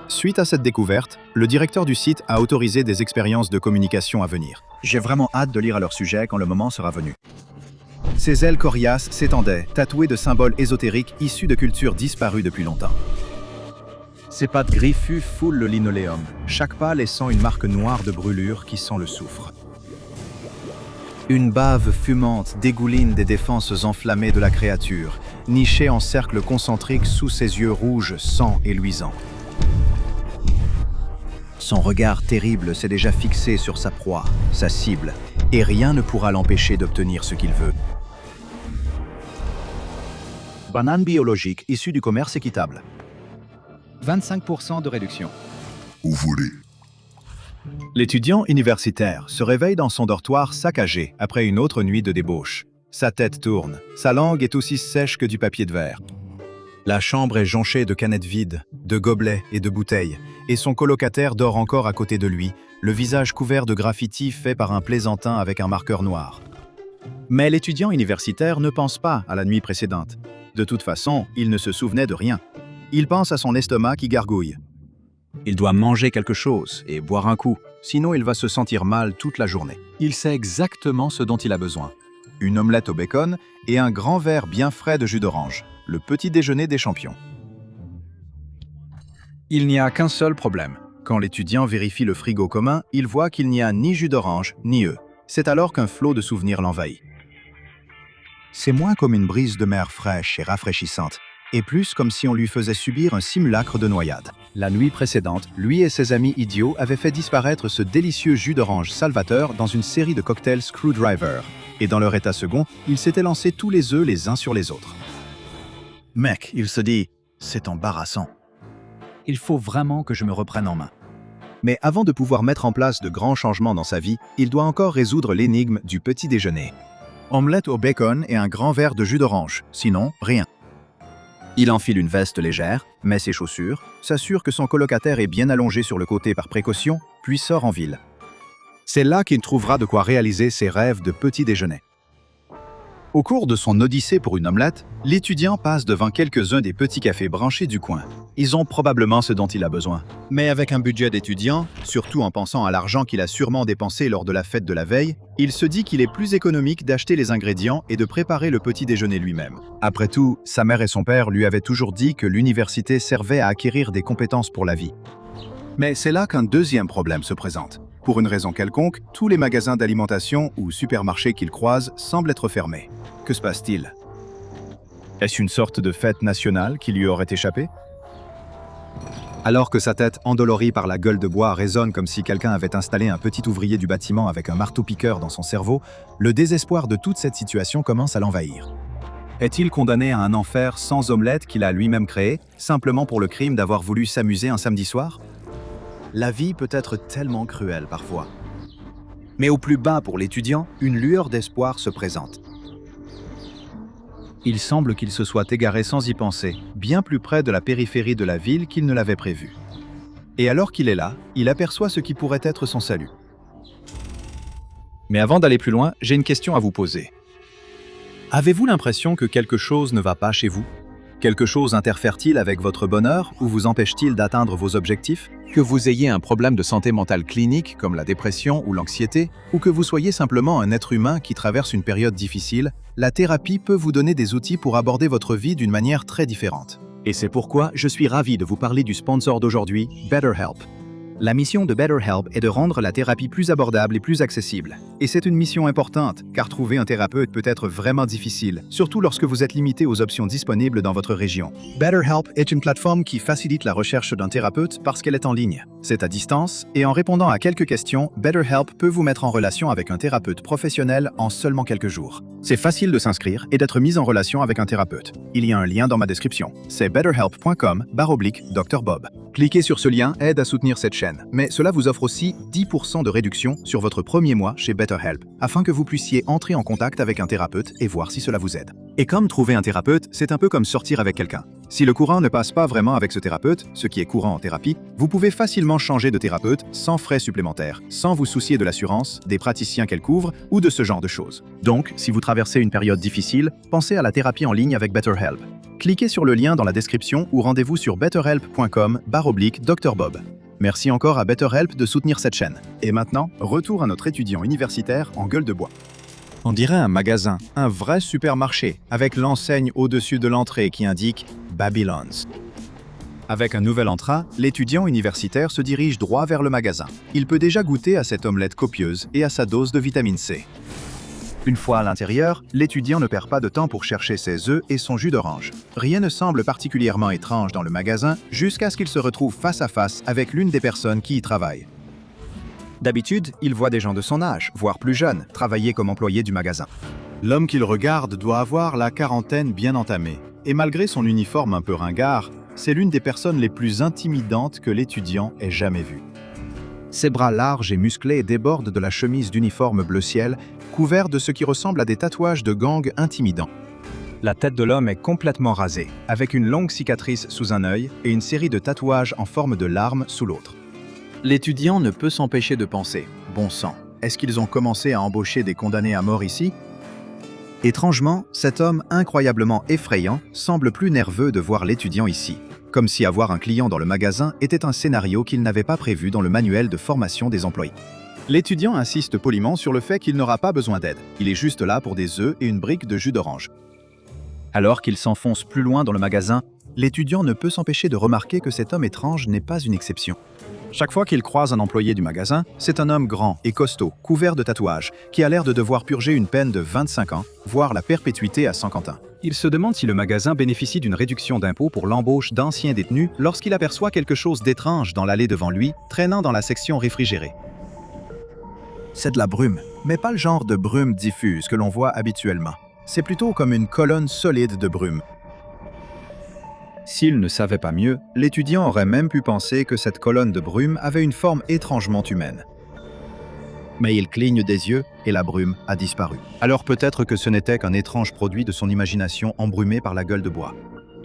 Suite à cette découverte, le directeur du site a autorisé des expériences de communication à venir. J'ai vraiment hâte de lire à leur sujet quand le moment sera venu. Ces ailes coriaces s'étendaient, tatouées de symboles ésotériques issus de cultures disparues depuis longtemps. Ces pattes griffues foulent le linoléum, chaque pas laissant une marque noire de brûlure qui sent le soufre. Une bave fumante dégouline des défenses enflammées de la créature, nichée en cercle concentrique sous ses yeux rouges, sang et luisants. Son regard terrible s'est déjà fixé sur sa proie, sa cible, et rien ne pourra l'empêcher d'obtenir ce qu'il veut. Banane biologique issue du commerce équitable. 25% de réduction. Où voulez. L'étudiant universitaire se réveille dans son dortoir saccagé après une autre nuit de débauche. Sa tête tourne, sa langue est aussi sèche que du papier de verre. La chambre est jonchée de canettes vides, de gobelets et de bouteilles, et son colocataire dort encore à côté de lui, le visage couvert de graffitis faits par un plaisantin avec un marqueur noir. Mais l'étudiant universitaire ne pense pas à la nuit précédente. De toute façon, il ne se souvenait de rien. Il pense à son estomac qui gargouille. Il doit manger quelque chose et boire un coup, sinon il va se sentir mal toute la journée. Il sait exactement ce dont il a besoin. Une omelette au bacon et un grand verre bien frais de jus d'orange, le petit déjeuner des champions. Il n'y a qu'un seul problème. Quand l'étudiant vérifie le frigo commun, il voit qu'il n'y a ni jus d'orange, ni œufs. C'est alors qu'un flot de souvenirs l'envahit. C'est moins comme une brise de mer fraîche et rafraîchissante, et plus comme si on lui faisait subir un simulacre de noyade. La nuit précédente, lui et ses amis idiots avaient fait disparaître ce délicieux jus d'orange salvateur dans une série de cocktails Screwdriver, et dans leur état second, ils s'étaient lancés tous les œufs les uns sur les autres. Mec, il se dit, c'est embarrassant. Il faut vraiment que je me reprenne en main. Mais avant de pouvoir mettre en place de grands changements dans sa vie, il doit encore résoudre l'énigme du petit déjeuner. Omelette au bacon et un grand verre de jus d'orange, sinon rien. Il enfile une veste légère, met ses chaussures, s'assure que son colocataire est bien allongé sur le côté par précaution, puis sort en ville. C'est là qu'il trouvera de quoi réaliser ses rêves de petit déjeuner. Au cours de son odyssée pour une omelette, l'étudiant passe devant quelques-uns des petits cafés branchés du coin. Ils ont probablement ce dont il a besoin. Mais avec un budget d'étudiant, surtout en pensant à l'argent qu'il a sûrement dépensé lors de la fête de la veille, il se dit qu'il est plus économique d'acheter les ingrédients et de préparer le petit déjeuner lui-même. Après tout, sa mère et son père lui avaient toujours dit que l'université servait à acquérir des compétences pour la vie. Mais c'est là qu'un deuxième problème se présente. Pour une raison quelconque, tous les magasins d'alimentation ou supermarchés qu'il croise semblent être fermés. Que se passe-t-il? Est-ce une sorte de fête nationale qui lui aurait échappé? Alors que sa tête endolorie par la gueule de bois résonne comme si quelqu'un avait installé un petit ouvrier du bâtiment avec un marteau-piqueur dans son cerveau, le désespoir de toute cette situation commence à l'envahir. Est-il condamné à un enfer sans omelette qu'il a lui-même créé, simplement pour le crime d'avoir voulu s'amuser un samedi soir? La vie peut être tellement cruelle parfois. Mais au plus bas pour l'étudiant, une lueur d'espoir se présente. Il semble qu'il se soit égaré sans y penser, bien plus près de la périphérie de la ville qu'il ne l'avait prévu. Et alors qu'il est là, il aperçoit ce qui pourrait être son salut. Mais avant d'aller plus loin, j'ai une question à vous poser. Avez-vous l'impression que quelque chose ne va pas chez vous? Quelque chose interfère-t-il avec votre bonheur ou vous empêche-t-il d'atteindre vos objectifs? Que vous ayez un problème de santé mentale clinique comme la dépression ou l'anxiété, ou que vous soyez simplement un être humain qui traverse une période difficile, la thérapie peut vous donner des outils pour aborder votre vie d'une manière très différente. Et c'est pourquoi je suis ravi de vous parler du sponsor d'aujourd'hui, BetterHelp. La mission de BetterHelp est de rendre la thérapie plus abordable et plus accessible. Et c'est une mission importante, car trouver un thérapeute peut être vraiment difficile, surtout lorsque vous êtes limité aux options disponibles dans votre région. BetterHelp est une plateforme qui facilite la recherche d'un thérapeute parce qu'elle est en ligne. C'est à distance, et en répondant à quelques questions, BetterHelp peut vous mettre en relation avec un thérapeute professionnel en seulement quelques jours. C'est facile de s'inscrire et d'être mis en relation avec un thérapeute. Il y a un lien dans ma description. C'est betterhelp.com/Dr Bob. Cliquez sur ce lien aide à soutenir cette chaîne, mais cela vous offre aussi 10% de réduction sur votre premier mois chez BetterHelp, afin que vous puissiez entrer en contact avec un thérapeute et voir si cela vous aide. Et comme trouver un thérapeute, c'est un peu comme sortir avec quelqu'un. Si le courant ne passe pas vraiment avec ce thérapeute, ce qui est courant en thérapie, vous pouvez facilement changer de thérapeute sans frais supplémentaires, sans vous soucier de l'assurance, des praticiens qu'elle couvre ou de ce genre de choses. Donc, si vous traversez une période difficile, pensez à la thérapie en ligne avec BetterHelp. Cliquez sur le lien dans la description ou rendez-vous sur betterhelp.com/Dr Bob. Merci encore à BetterHelp de soutenir cette chaîne. Et maintenant, retour à notre étudiant universitaire en gueule de bois. On dirait un magasin, un vrai supermarché, avec l'enseigne au-dessus de l'entrée qui indique « Babylon's ». Avec un nouvel entrant, l'étudiant universitaire se dirige droit vers le magasin. Il peut déjà goûter à cette omelette copieuse et à sa dose de vitamine C. Une fois à l'intérieur, l'étudiant ne perd pas de temps pour chercher ses œufs et son jus d'orange. Rien ne semble particulièrement étrange dans le magasin jusqu'à ce qu'il se retrouve face à face avec l'une des personnes qui y travaillent. D'habitude, il voit des gens de son âge, voire plus jeunes, travailler comme employés du magasin. L'homme qu'il regarde doit avoir la quarantaine bien entamée. Et malgré son uniforme un peu ringard, c'est l'une des personnes les plus intimidantes que l'étudiant ait jamais vues. Ses bras larges et musclés débordent de la chemise d'uniforme bleu ciel, couvert de ce qui ressemble à des tatouages de gang intimidants. La tête de l'homme est complètement rasée, avec une longue cicatrice sous un œil et une série de tatouages en forme de larmes sous l'autre. L'étudiant ne peut s'empêcher de penser « Bon sang, est-ce qu'ils ont commencé à embaucher des condamnés à mort ici ?» Étrangement, cet homme incroyablement effrayant semble plus nerveux de voir l'étudiant ici, comme si avoir un client dans le magasin était un scénario qu'il n'avait pas prévu dans le manuel de formation des employés. L'étudiant insiste poliment sur le fait qu'il n'aura pas besoin d'aide. Il est juste là pour des œufs et une brique de jus d'orange. Alors qu'il s'enfonce plus loin dans le magasin, l'étudiant ne peut s'empêcher de remarquer que cet homme étrange n'est pas une exception. Chaque fois qu'il croise un employé du magasin, c'est un homme grand et costaud, couvert de tatouages, qui a l'air de devoir purger une peine de 25 ans, voire la perpétuité à Saint-Quentin. Il se demande si le magasin bénéficie d'une réduction d'impôt pour l'embauche d'anciens détenus lorsqu'il aperçoit quelque chose d'étrange dans l'allée devant lui, traînant dans la section réfrigérée. C'est de la brume, mais pas le genre de brume diffuse que l'on voit habituellement. C'est plutôt comme une colonne solide de brume. S'il ne savait pas mieux, l'étudiant aurait même pu penser que cette colonne de brume avait une forme étrangement humaine. Mais il cligne des yeux et la brume a disparu. Alors peut-être que ce n'était qu'un étrange produit de son imagination embrumée par la gueule de bois.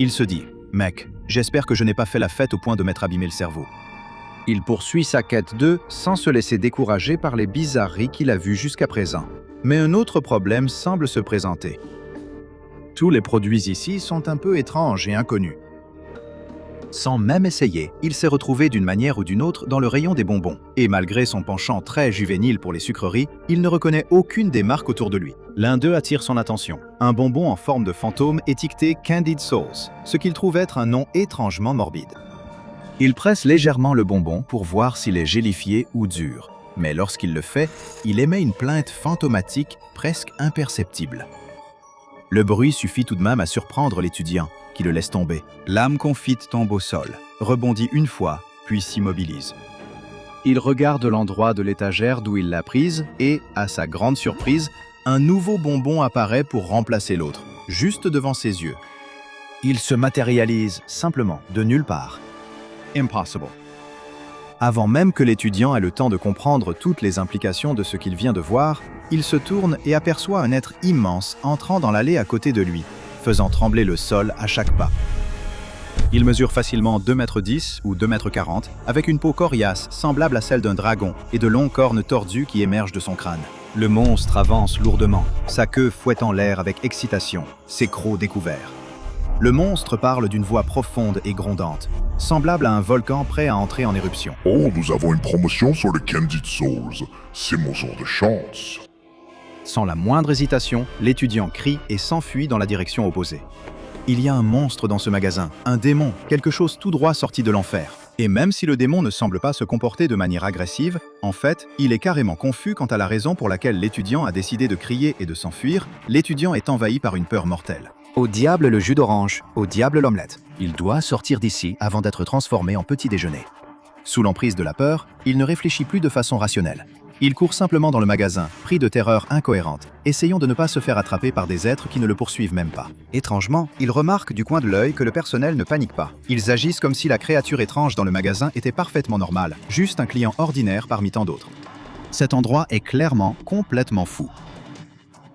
Il se dit « Mec, j'espère que je n'ai pas fait la fête au point de m'être abîmé le cerveau. » Il poursuit sa quête d'œufs sans se laisser décourager par les bizarreries qu'il a vues jusqu'à présent. Mais un autre problème semble se présenter. Tous les produits ici sont un peu étranges et inconnus. Sans même essayer, il s'est retrouvé d'une manière ou d'une autre dans le rayon des bonbons. Et malgré son penchant très juvénile pour les sucreries, il ne reconnaît aucune des marques autour de lui. L'un d'eux attire son attention. Un bonbon en forme de fantôme étiqueté Candied Souls, ce qu'il trouve être un nom étrangement morbide. Il presse légèrement le bonbon pour voir s'il est gélifié ou dur. Mais lorsqu'il le fait, il émet une plainte fantomatique presque imperceptible. Le bruit suffit tout de même à surprendre l'étudiant, qui le laisse tomber. L'âme confite tombe au sol, rebondit une fois, puis s'immobilise. Il regarde l'endroit de l'étagère d'où il l'a prise et, à sa grande surprise, un nouveau bonbon apparaît pour remplacer l'autre, juste devant ses yeux. Il se matérialise simplement, de nulle part. Impossible. Avant même que l'étudiant ait le temps de comprendre toutes les implications de ce qu'il vient de voir, il se tourne et aperçoit un être immense entrant dans l'allée à côté de lui, faisant trembler le sol à chaque pas. Il mesure facilement 2,10 m ou 2,40 m, avec une peau coriace semblable à celle d'un dragon et de longues cornes tordues qui émergent de son crâne. Le monstre avance lourdement, sa queue fouettant l'air avec excitation, ses crocs découverts. Le monstre parle d'une voix profonde et grondante, semblable à un volcan prêt à entrer en éruption. « Oh, nous avons une promotion sur le Candied Souls. C'est mon jour de chance. » Sans la moindre hésitation, l'étudiant crie et s'enfuit dans la direction opposée. Il y a un monstre dans ce magasin, un démon, quelque chose tout droit sorti de l'enfer. Et même si le démon ne semble pas se comporter de manière agressive, en fait, il est carrément confus quant à la raison pour laquelle l'étudiant a décidé de crier et de s'enfuir. L'étudiant est envahi par une peur mortelle. Au diable le jus d'orange, au diable l'omelette. Il doit sortir d'ici avant d'être transformé en petit déjeuner. Sous l'emprise de la peur, il ne réfléchit plus de façon rationnelle. Il court simplement dans le magasin, pris de terreur incohérente, essayant de ne pas se faire attraper par des êtres qui ne le poursuivent même pas. Étrangement, il remarque du coin de l'œil que le personnel ne panique pas. Ils agissent comme si la créature étrange dans le magasin était parfaitement normale, juste un client ordinaire parmi tant d'autres. Cet endroit est clairement complètement fou.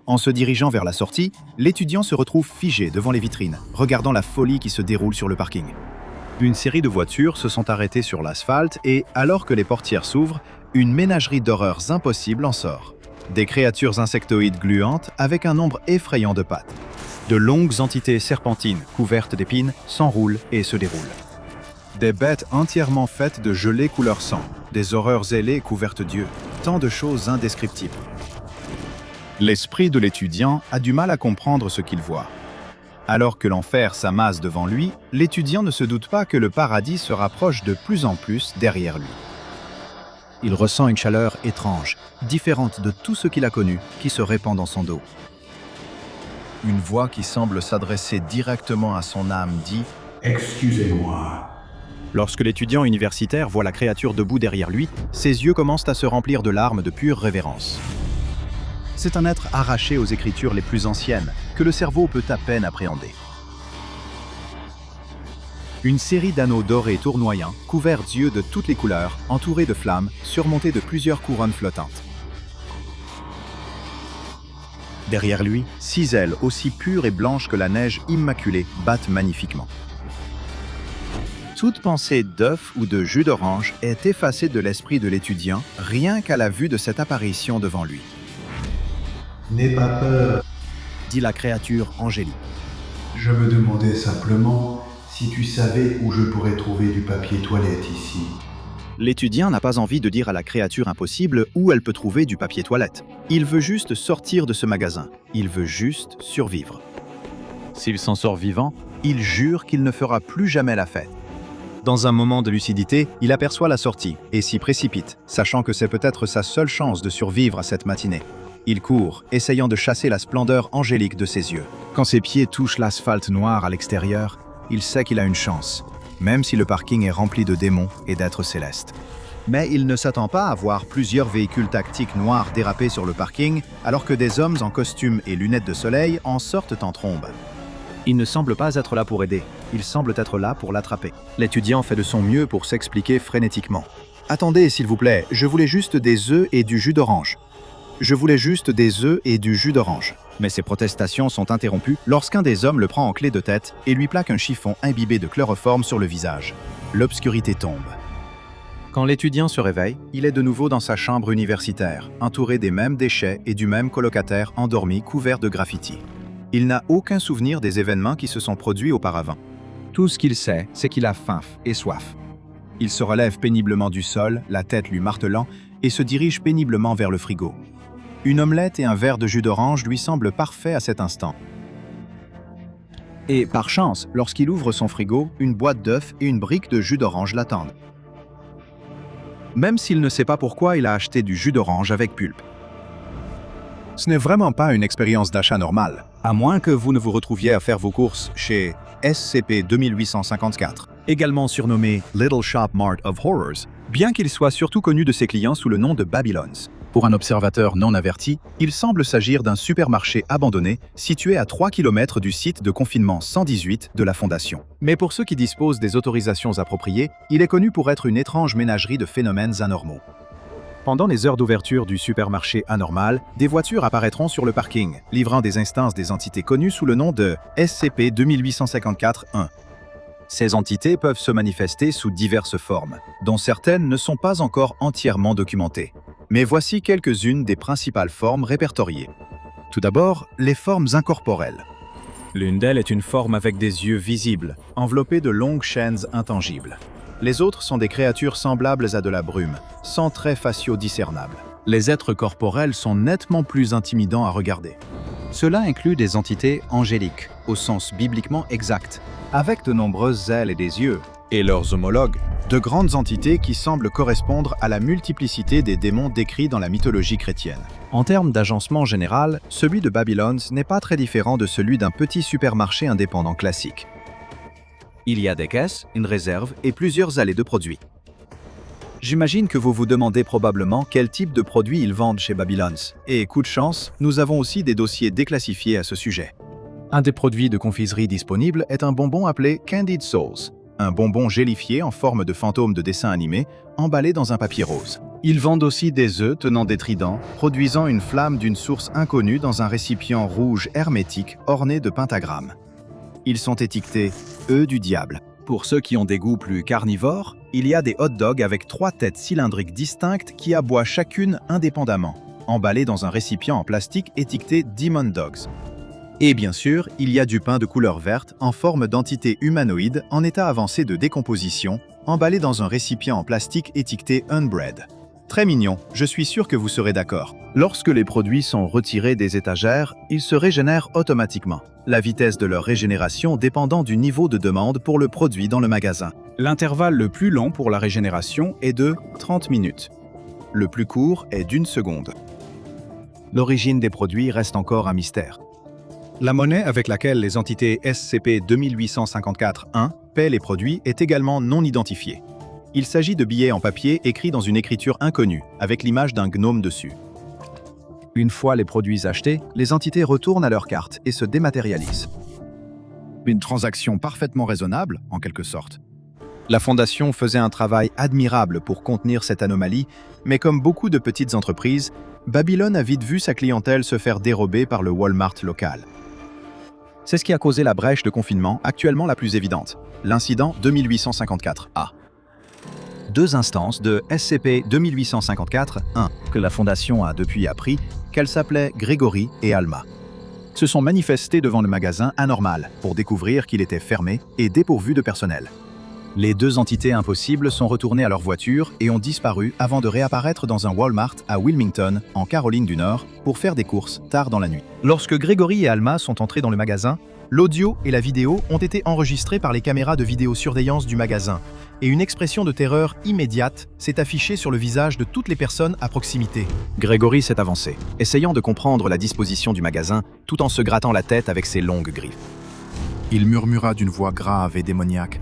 En se dirigeant vers la sortie, l'étudiant se retrouve figé devant les vitrines, regardant la folie qui se déroule sur le parking. Une série de voitures se sont arrêtées sur l'asphalte et, alors que les portières s'ouvrent, une ménagerie d'horreurs impossibles en sort. Des créatures insectoïdes gluantes avec un nombre effrayant de pattes. De longues entités serpentines couvertes d'épines s'enroulent et se déroulent. Des bêtes entièrement faites de gelée couleur sang, des horreurs ailées couvertes d'yeux, tant de choses indescriptibles. L'esprit de l'étudiant a du mal à comprendre ce qu'il voit. Alors que l'enfer s'amasse devant lui, l'étudiant ne se doute pas que le paradis se rapproche de plus en plus derrière lui. Il ressent une chaleur étrange, différente de tout ce qu'il a connu, qui se répand dans son dos. Une voix qui semble s'adresser directement à son âme dit « Excusez-moi. » Lorsque l'étudiant universitaire voit la créature debout derrière lui, ses yeux commencent à se remplir de larmes de pure révérence. C'est un être arraché aux écritures les plus anciennes, que le cerveau peut à peine appréhender. Une série d'anneaux dorés tournoyants, couverts d'yeux de toutes les couleurs, entourés de flammes, surmontés de plusieurs couronnes flottantes. Derrière lui, 6 ailes aussi pures et blanches que la neige immaculée battent magnifiquement. Toute pensée d'œuf ou de jus d'orange est effacée de l'esprit de l'étudiant, rien qu'à la vue de cette apparition devant lui. « N'aie pas peur, » dit la créature angélique. je me demandais simplement si tu savais où je pourrais trouver du papier toilette ici. L'étudiant n'a pas envie de dire à la créature impossible où elle peut trouver du papier toilette. Il veut juste sortir de ce magasin. Il veut juste survivre. S'il s'en sort vivant, il jure qu'il ne fera plus jamais la fête. Dans un moment de lucidité, il aperçoit la sortie et s'y précipite, sachant que c'est peut-être sa seule chance de survivre à cette matinée. Il court, essayant de chasser la splendeur angélique de ses yeux. Quand ses pieds touchent l'asphalte noir à l'extérieur, il sait qu'il a une chance, même si le parking est rempli de démons et d'êtres célestes. Mais il ne s'attend pas à voir plusieurs véhicules tactiques noirs déraper sur le parking, alors que des hommes en costume et lunettes de soleil en sortent en trombe. Ils ne semblent pas être là pour aider, ils semblent être là pour l'attraper. L'étudiant fait de son mieux pour s'expliquer frénétiquement. « Attendez, s'il vous plaît, je voulais juste des œufs et du jus d'orange. Je voulais juste des œufs et du jus d'orange. » Mais ses protestations sont interrompues lorsqu'un des hommes le prend en clé de tête et lui plaque un chiffon imbibé de chloroforme sur le visage. L'obscurité tombe. Quand l'étudiant se réveille, il est de nouveau dans sa chambre universitaire, entouré des mêmes déchets et du même colocataire endormi couvert de graffitis. Il n'a aucun souvenir des événements qui se sont produits auparavant. Tout ce qu'il sait, c'est qu'il a faim et soif. Il se relève péniblement du sol, la tête lui martelant, et se dirige péniblement vers le frigo. Une omelette et un verre de jus d'orange lui semblent parfaits à cet instant. Et par chance, lorsqu'il ouvre son frigo, une boîte d'œufs et une brique de jus d'orange l'attendent. Même s'il ne sait pas pourquoi il a acheté du jus d'orange avec pulpe. Ce n'est vraiment pas une expérience d'achat normale, à moins que vous ne vous retrouviez à faire vos courses chez SCP-2854, également surnommé Little Shop Mart of Horrors, bien qu'il soit surtout connu de ses clients sous le nom de Babylons. Pour un observateur non averti, il semble s'agir d'un supermarché abandonné situé à 3 km du site de confinement 118 de la Fondation. Mais pour ceux qui disposent des autorisations appropriées, il est connu pour être une étrange ménagerie de phénomènes anormaux. Pendant les heures d'ouverture du supermarché anormal, des voitures apparaîtront sur le parking, livrant des instances des entités connues sous le nom de SCP-2854-1. Ces entités peuvent se manifester sous diverses formes, dont certaines ne sont pas encore entièrement documentées. Mais voici quelques-unes des principales formes répertoriées. Tout d'abord, les formes incorporelles. L'une d'elles est une forme avec des yeux visibles, enveloppés de longues chaînes intangibles. Les autres sont des créatures semblables à de la brume, sans traits faciaux discernables. Les êtres corporels sont nettement plus intimidants à regarder. Cela inclut des entités angéliques, au sens bibliquement exact, avec de nombreuses ailes et des yeux, et leurs homologues, de grandes entités qui semblent correspondre à la multiplicité des démons décrits dans la mythologie chrétienne. En termes d'agencement général, celui de Babylons n'est pas très différent de celui d'un petit supermarché indépendant classique. Il y a des caisses, une réserve et plusieurs allées de produits. J'imagine que vous vous demandez probablement quel type de produits ils vendent chez Babylons. Et coup de chance, nous avons aussi des dossiers déclassifiés à ce sujet. Un des produits de confiserie disponibles est un bonbon appelé Candied Souls, un bonbon gélifié en forme de fantôme de dessin animé, emballé dans un papier rose. Ils vendent aussi des œufs tenant des tridents, produisant une flamme d'une source inconnue dans un récipient rouge hermétique orné de pentagrammes. Ils sont étiquetés « œufs du diable ». Pour ceux qui ont des goûts plus carnivores, il y a des hot dogs avec 3 têtes cylindriques distinctes qui aboient chacune indépendamment, emballées dans un récipient en plastique étiqueté « Demon Dogs ». Et bien sûr, il y a du pain de couleur verte en forme d'entité humanoïde en état avancé de décomposition, emballé dans un récipient en plastique étiqueté « Unbread ». Très mignon, je suis sûr que vous serez d'accord. Lorsque les produits sont retirés des étagères, ils se régénèrent automatiquement, la vitesse de leur régénération dépendant du niveau de demande pour le produit dans le magasin. L'intervalle le plus long pour la régénération est de 30 minutes. Le plus court est d'1 seconde. L'origine des produits reste encore un mystère. La monnaie avec laquelle les entités SCP-2854-1 paient les produits est également non identifiée. Il s'agit de billets en papier écrits dans une écriture inconnue, avec l'image d'un gnome dessus. Une fois les produits achetés, les entités retournent à leur carte et se dématérialisent. Une transaction parfaitement raisonnable, en quelque sorte. La Fondation faisait un travail admirable pour contenir cette anomalie, mais comme beaucoup de petites entreprises, Babylone a vite vu sa clientèle se faire dérober par le Walmart local. C'est ce qui a causé la brèche de confinement actuellement la plus évidente, l'incident 2854-A. 2 instances de SCP-2854-1 que la Fondation a depuis appris qu'elles s'appelaient Grégory et Alma. Se sont manifestées devant le magasin anormal pour découvrir qu'il était fermé et dépourvu de personnel. Les 2 entités impossibles sont retournées à leur voiture et ont disparu avant de réapparaître dans un Walmart à Wilmington, en Caroline du Nord, pour faire des courses tard dans la nuit. Lorsque Grégory et Alma sont entrés dans le magasin, l'audio et la vidéo ont été enregistrés par les caméras de vidéosurveillance du magasin, et une expression de terreur immédiate s'est affichée sur le visage de toutes les personnes à proximité. Grégory s'est avancé, essayant de comprendre la disposition du magasin, tout en se grattant la tête avec ses longues griffes. Il murmura d'une voix grave et démoniaque.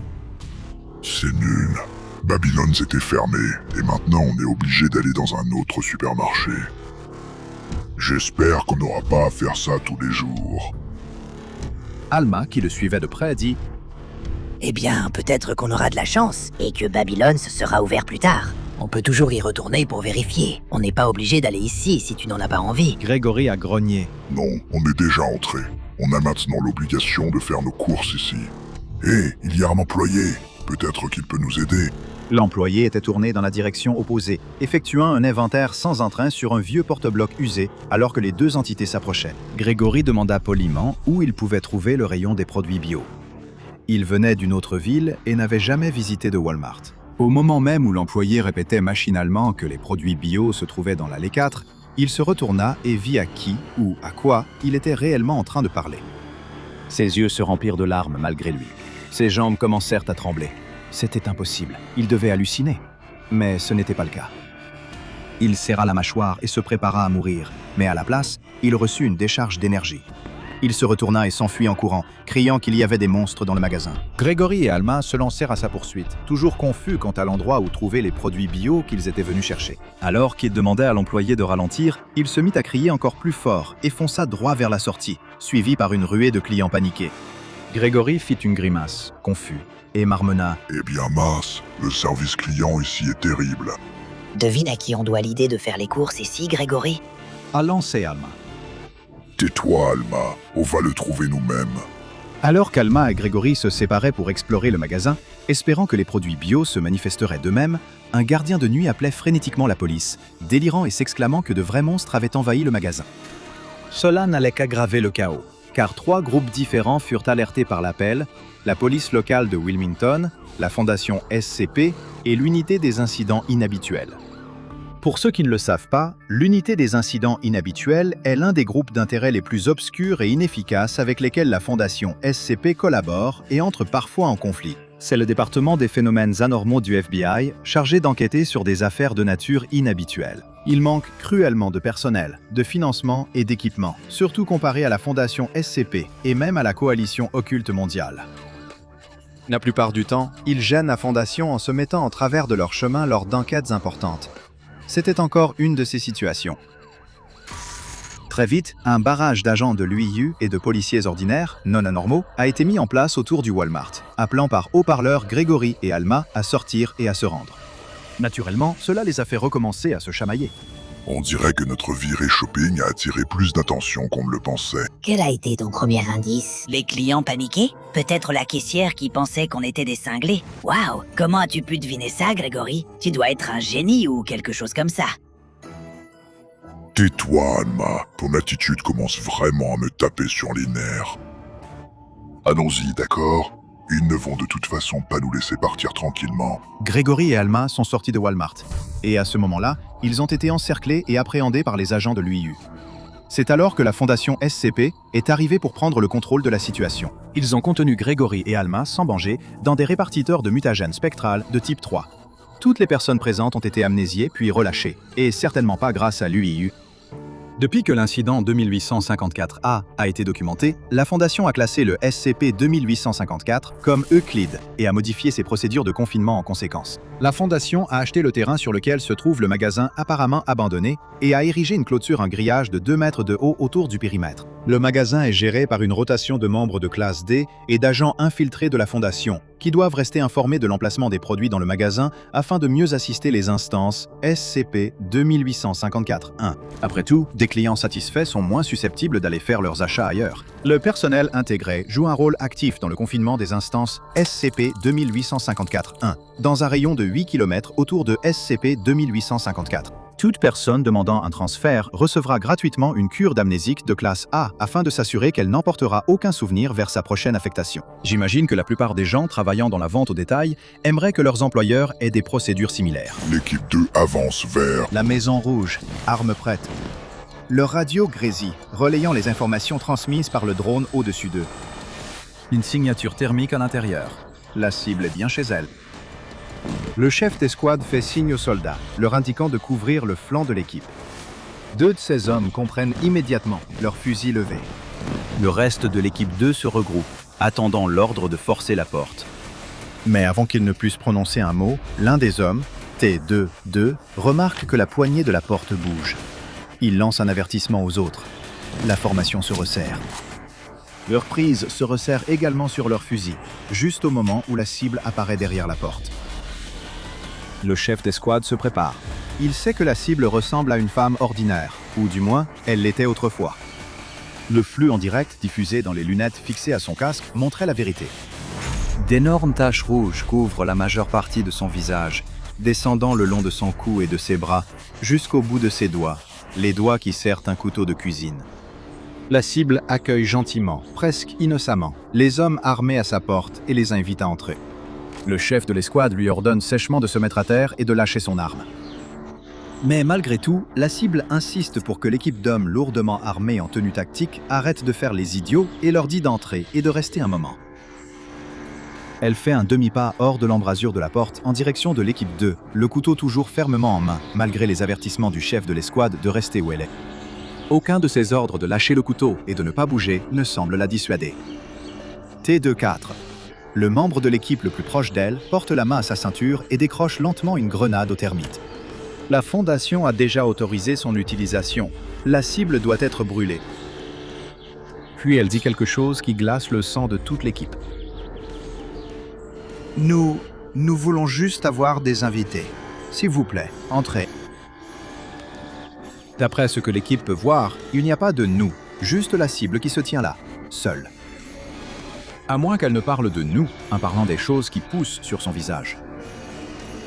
« C'est nul. Babylone s'était fermée, et maintenant on est obligé d'aller dans un autre supermarché. J'espère qu'on n'aura pas à faire ça tous les jours. » Alma, qui le suivait de près, dit « Eh bien, peut-être qu'on aura de la chance, et que Babylone se sera ouvert plus tard. On peut toujours y retourner pour vérifier. On n'est pas obligé d'aller ici si tu n'en as pas envie. » Grégory a grogné. « Non, on est déjà entré. On a maintenant l'obligation de faire nos courses ici. Hé, il y a un employé. Peut-être qu'il peut nous aider. » L'employé était tourné dans la direction opposée, effectuant un inventaire sans entrain sur un vieux porte-bloc usé, alors que les 2 entités s'approchaient. Grégory demanda poliment où il pouvait trouver le rayon des produits bio. Il venait d'une autre ville et n'avait jamais visité de Walmart. Au moment même où l'employé répétait machinalement que les produits bio se trouvaient dans l'allée 4, il se retourna et vit à qui ou à quoi il était réellement en train de parler. Ses yeux se remplirent de larmes malgré lui. Ses jambes commencèrent à trembler. C'était impossible. Il devait halluciner. Mais ce n'était pas le cas. Il serra la mâchoire et se prépara à mourir, mais à la place, il reçut une décharge d'énergie. Il se retourna et s'enfuit en courant, criant qu'il y avait des monstres dans le magasin. Grégory et Alma se lancèrent à sa poursuite, toujours confus quant à l'endroit où trouver les produits bio qu'ils étaient venus chercher. Alors qu'il demandait à l'employé de ralentir, il se mit à crier encore plus fort et fonça droit vers la sortie, suivi par une ruée de clients paniqués. Grégory fit une grimace, confus, et marmonna « Eh bien mince, le service client ici est terrible. » Devine à qui on doit l'idée de faire les courses ici, Grégory? A lancé Alma. « Tais-toi, Alma, on va le trouver nous-mêmes. » Alors qu'Alma et Grégory se séparaient pour explorer le magasin, espérant que les produits bio se manifesteraient d'eux-mêmes, un gardien de nuit appelait frénétiquement la police, délirant et s'exclamant que de vrais monstres avaient envahi le magasin. Cela n'allait qu'aggraver le chaos, car 3 groupes différents furent alertés par l'appel, la police locale de Wilmington, la fondation SCP et l'unité des incidents inhabituels. Pour ceux qui ne le savent pas, l'unité des incidents inhabituels est l'un des groupes d'intérêt les plus obscurs et inefficaces avec lesquels la fondation SCP collabore et entre parfois en conflit. C'est le département des phénomènes anormaux du FBI, chargé d'enquêter sur des affaires de nature inhabituelle. Il manque cruellement de personnel, de financement et d'équipement, surtout comparé à la fondation SCP et même à la coalition occulte mondiale. La plupart du temps, ils gênent la fondation en se mettant en travers de leur chemin lors d'enquêtes importantes. C'était encore une de ces situations. Très vite, un barrage d'agents de l'UIU et de policiers ordinaires, non anormaux, a été mis en place autour du Walmart, appelant par haut-parleur Grégory et Alma à sortir et à se rendre. Naturellement, cela les a fait recommencer à se chamailler. On dirait que notre virée shopping a attiré plus d'attention qu'on ne le pensait. Quel a été ton premier indice? Les clients paniqués? Peut-être la caissière qui pensait qu'on était des cinglés? Waouh! Comment as-tu pu deviner ça, Grégory? Tu dois être un génie ou quelque chose comme ça. Tais-toi, Alma. Ton attitude commence vraiment à me taper sur les nerfs. Allons-y, d'accord? Ils ne vont de toute façon pas nous laisser partir tranquillement. Grégory et Alma sont sortis de Walmart. Et à ce moment-là, ils ont été encerclés et appréhendés par les agents de l'UIU. C'est alors que la fondation SCP est arrivée pour prendre le contrôle de la situation. Ils ont contenu Grégory et Alma sans danger dans des répartiteurs de mutagènes spectrales de type 3. Toutes les personnes présentes ont été amnésiées puis relâchées, et certainement pas grâce à l'UIU. Depuis que l'incident 2854A a été documenté, la Fondation a classé le SCP-2854 comme Euclide et a modifié ses procédures de confinement en conséquence. La Fondation a acheté le terrain sur lequel se trouve le magasin apparemment abandonné et a érigé une clôture en grillage de 2 mètres de haut autour du périmètre. Le magasin est géré par une rotation de membres de classe D et d'agents infiltrés de la Fondation, qui doivent rester informés de l'emplacement des produits dans le magasin afin de mieux assister les instances SCP-2854-1. Après tout, des clients satisfaits sont moins susceptibles d'aller faire leurs achats ailleurs. Le personnel intégré joue un rôle actif dans le confinement des instances SCP-2854-1, dans un rayon de 8 km autour de SCP-2854. Toute personne demandant un transfert recevra gratuitement une cure d'amnésique de classe A afin de s'assurer qu'elle n'emportera aucun souvenir vers sa prochaine affectation. J'imagine que la plupart des gens travaillant dans la vente au détail aimeraient que leurs employeurs aient des procédures similaires. L'équipe 2 avance vers... La Maison Rouge, armes prêtes. Le radio grésille, relayant les informations transmises par le drone au-dessus d'eux. Une signature thermique à l'intérieur. La cible est bien chez elle. Le chef d'escouade fait signe aux soldats, leur indiquant de couvrir le flanc de l'équipe. 2 de ces hommes comprennent immédiatement, leurs fusils levés. Le reste de l'équipe 2 se regroupe, attendant l'ordre de forcer la porte. Mais avant qu'ils ne puissent prononcer un mot, l'un des hommes, T2-2, remarque que la poignée de la porte bouge. Il lance un avertissement aux autres. La formation se resserre. Leur prise se resserre également sur leur fusil, juste au moment où la cible apparaît derrière la porte. Le chef d'escouade se prépare. Il sait que la cible ressemble à une femme ordinaire, ou du moins, elle l'était autrefois. Le flux en direct diffusé dans les lunettes fixées à son casque montrait la vérité. D'énormes taches rouges couvrent la majeure partie de son visage, descendant le long de son cou et de ses bras, jusqu'au bout de ses doigts, les doigts qui serrent un couteau de cuisine. La cible accueille gentiment, presque innocemment, les hommes armés à sa porte et les invite à entrer. Le chef de l'escouade lui ordonne sèchement de se mettre à terre et de lâcher son arme. Mais malgré tout, la cible insiste pour que l'équipe d'hommes lourdement armés en tenue tactique arrête de faire les idiots et leur dit d'entrer et de rester un moment. Elle fait un demi-pas hors de l'embrasure de la porte en direction de l'équipe 2, le couteau toujours fermement en main, malgré les avertissements du chef de l'escouade de rester où elle est. Aucun de ses ordres de lâcher le couteau et de ne pas bouger ne semble la dissuader. T24. Le membre de l'équipe le plus proche d'elle porte la main à sa ceinture et décroche lentement une grenade aux termites. La Fondation a déjà autorisé son utilisation. La cible doit être brûlée. Puis elle dit quelque chose qui glace le sang de toute l'équipe. Nous voulons juste avoir des invités. S'il vous plaît, entrez. D'après ce que l'équipe peut voir, il n'y a pas de « nous », juste la cible qui se tient là, seule. À moins qu'elle ne parle de « nous » en parlant des choses qui poussent sur son visage.